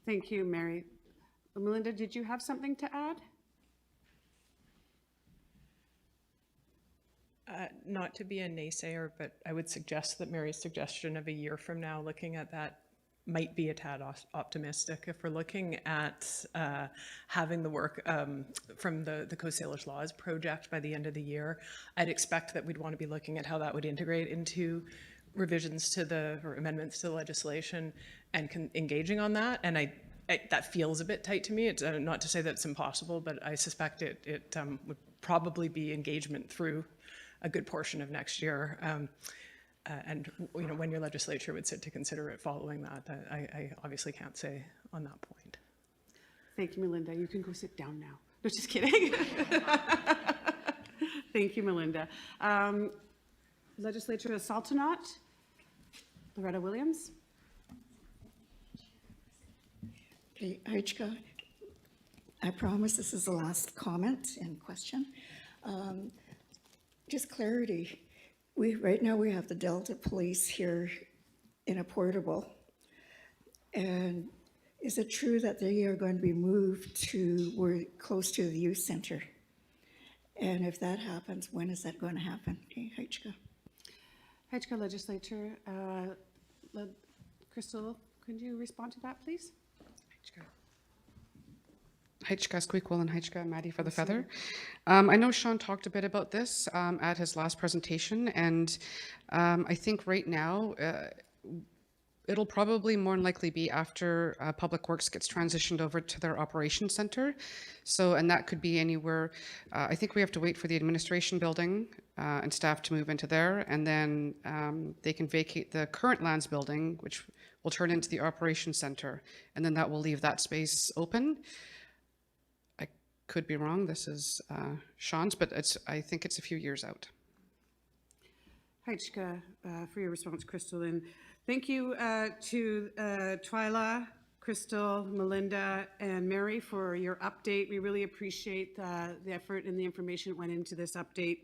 Thank you, Mary. Melinda, did you have something to add? Not to be a naysayer, but I would suggest that Mary's suggestion of a year from now, looking at that, might be a tad optimistic. If we're looking at having the work from the Coast Salish Laws project by the end of the year, I'd expect that we'd want to be looking at how that would integrate into revisions to or amendments to the legislation and engaging on that. And that feels a bit tight to me. It's not to say that it's impossible, but I suspect it would probably be engagement through a good portion of next year. And when your legislature would sit to consider it following that, I obviously can't say on that point. Thank you, Melinda. You can go sit down now. No, just kidding. Thank you, Melinda. Legislature of Saltonot, Loretta Williams. Okay, Aichka, I promise this is the last comment and question. Just clarity, right now we have the Delta Police here in a portable. And is it true that they are going to be moved to, close to the youth center? And if that happens, when is that going to happen? Okay, Aichka. Hechka Legislature, Crystal, could you respond to that, please? Heichka Squeakquel and Heichka Maddie for the Feather. I know Sean talked a bit about this at his last presentation, and I think right now it'll probably more than likely be after Public Works gets transitioned over to their operations center. So, and that could be anywhere. I think we have to wait for the administration building and staff to move into there, and then they can vacate the current lands building, which will turn into the operations center, and then that will leave that space open. I could be wrong. This is Sean's, but I think it's a few years out. Heichka, for your response, Crystal. And thank you to Twyla, Crystal, Melinda, and Mary for your update. We really appreciate the effort and the information that went into this update.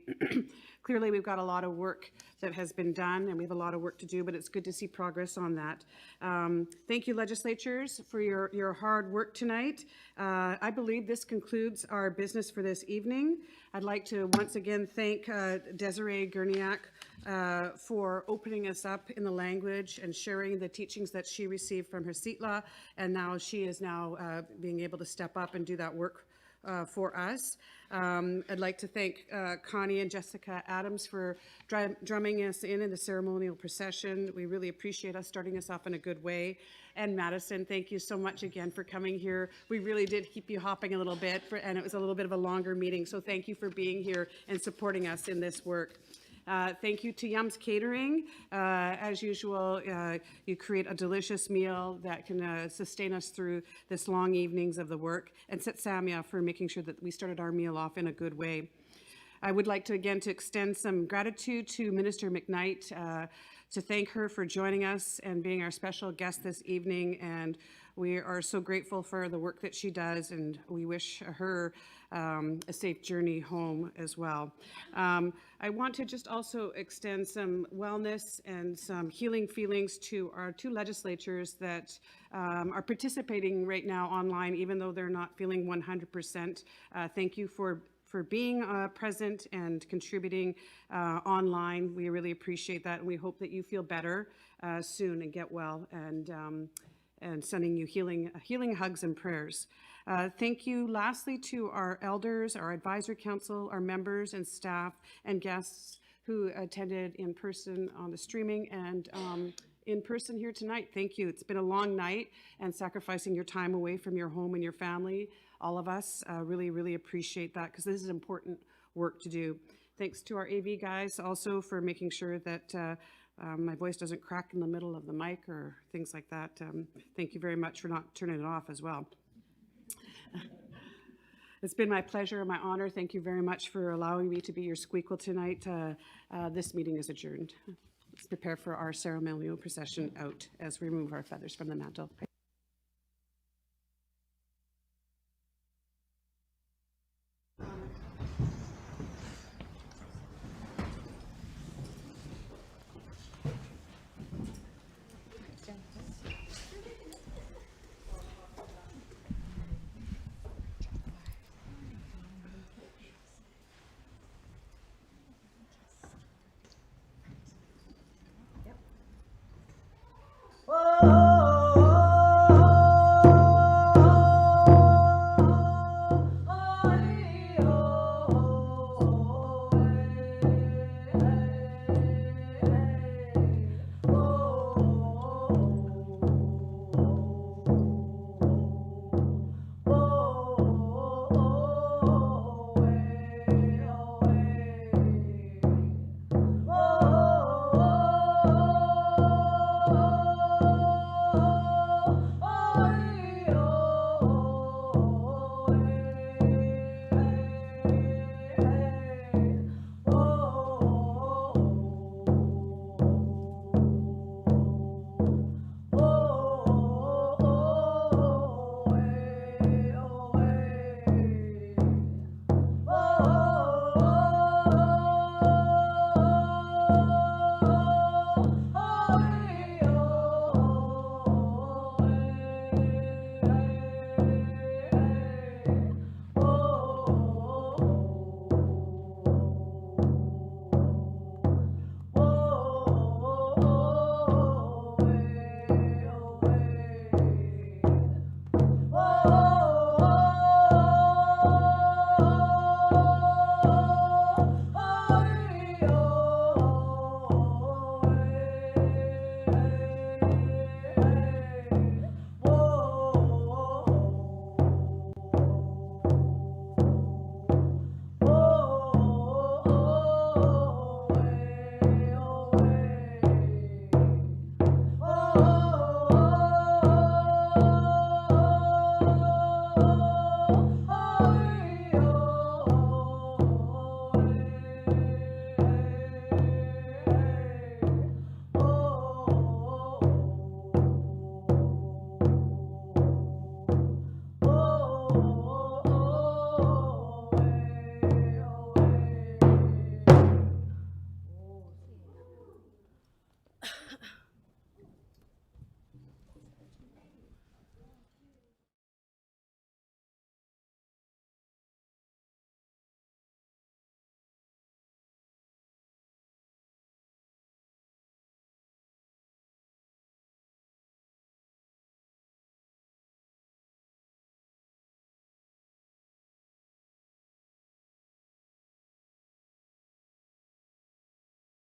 Clearly, we've got a lot of work that has been done, and we have a lot of work to do, but it's good to see progress on that. Thank you, legislatures, for your hard work tonight. I believe this concludes our business for this evening. I'd like to once again thank Desiree Gurniak for opening us up in the language and sharing the teachings that she received from her CETLA, and now she is now being able to step up and do that work for us. I'd like to thank Connie and Jessica Adams for drumming us in the ceremonial procession. We really appreciate us starting us off in a good way. And Madison, thank you so much again for coming here. We really did keep you hopping a little bit, and it was a little bit of a longer meeting, so thank you for being here and supporting us in this work. Thank you to Yum's Catering. As usual, you create a delicious meal that can sustain us through this long evenings of the work. And Sit Samia for making sure that we started our meal off in a good way. I would like to again to extend some gratitude to Minister McKnight, to thank her for joining us and being our special guest this evening. And we are so grateful for the work that she does, and we wish her a safe journey home as well. I want to just also extend some wellness and some healing feelings to our two legislatures that are participating right now online, even though they're not feeling 100%. Thank you for being present and contributing online. We really appreciate that, and we hope that you feel better soon and get well, and sending you healing hugs and prayers. Thank you lastly to our elders, our advisory council, our members and staff and guests who attended in person on the streaming and in person here tonight. Thank you. It's been a long night, and sacrificing your time away from your home and your family, all of us really, really appreciate that, because this is important work to do. Thanks to our AV guys also for making sure that my voice doesn't crack in the middle of the mic or things like that. Thank you very much for not turning it off as well. It's been my pleasure and my honor. Thank you very much for allowing me to be your squeakquel tonight. This meeting is adjourned. Let's prepare for our ceremonial procession out as we remove our feathers from the mantle.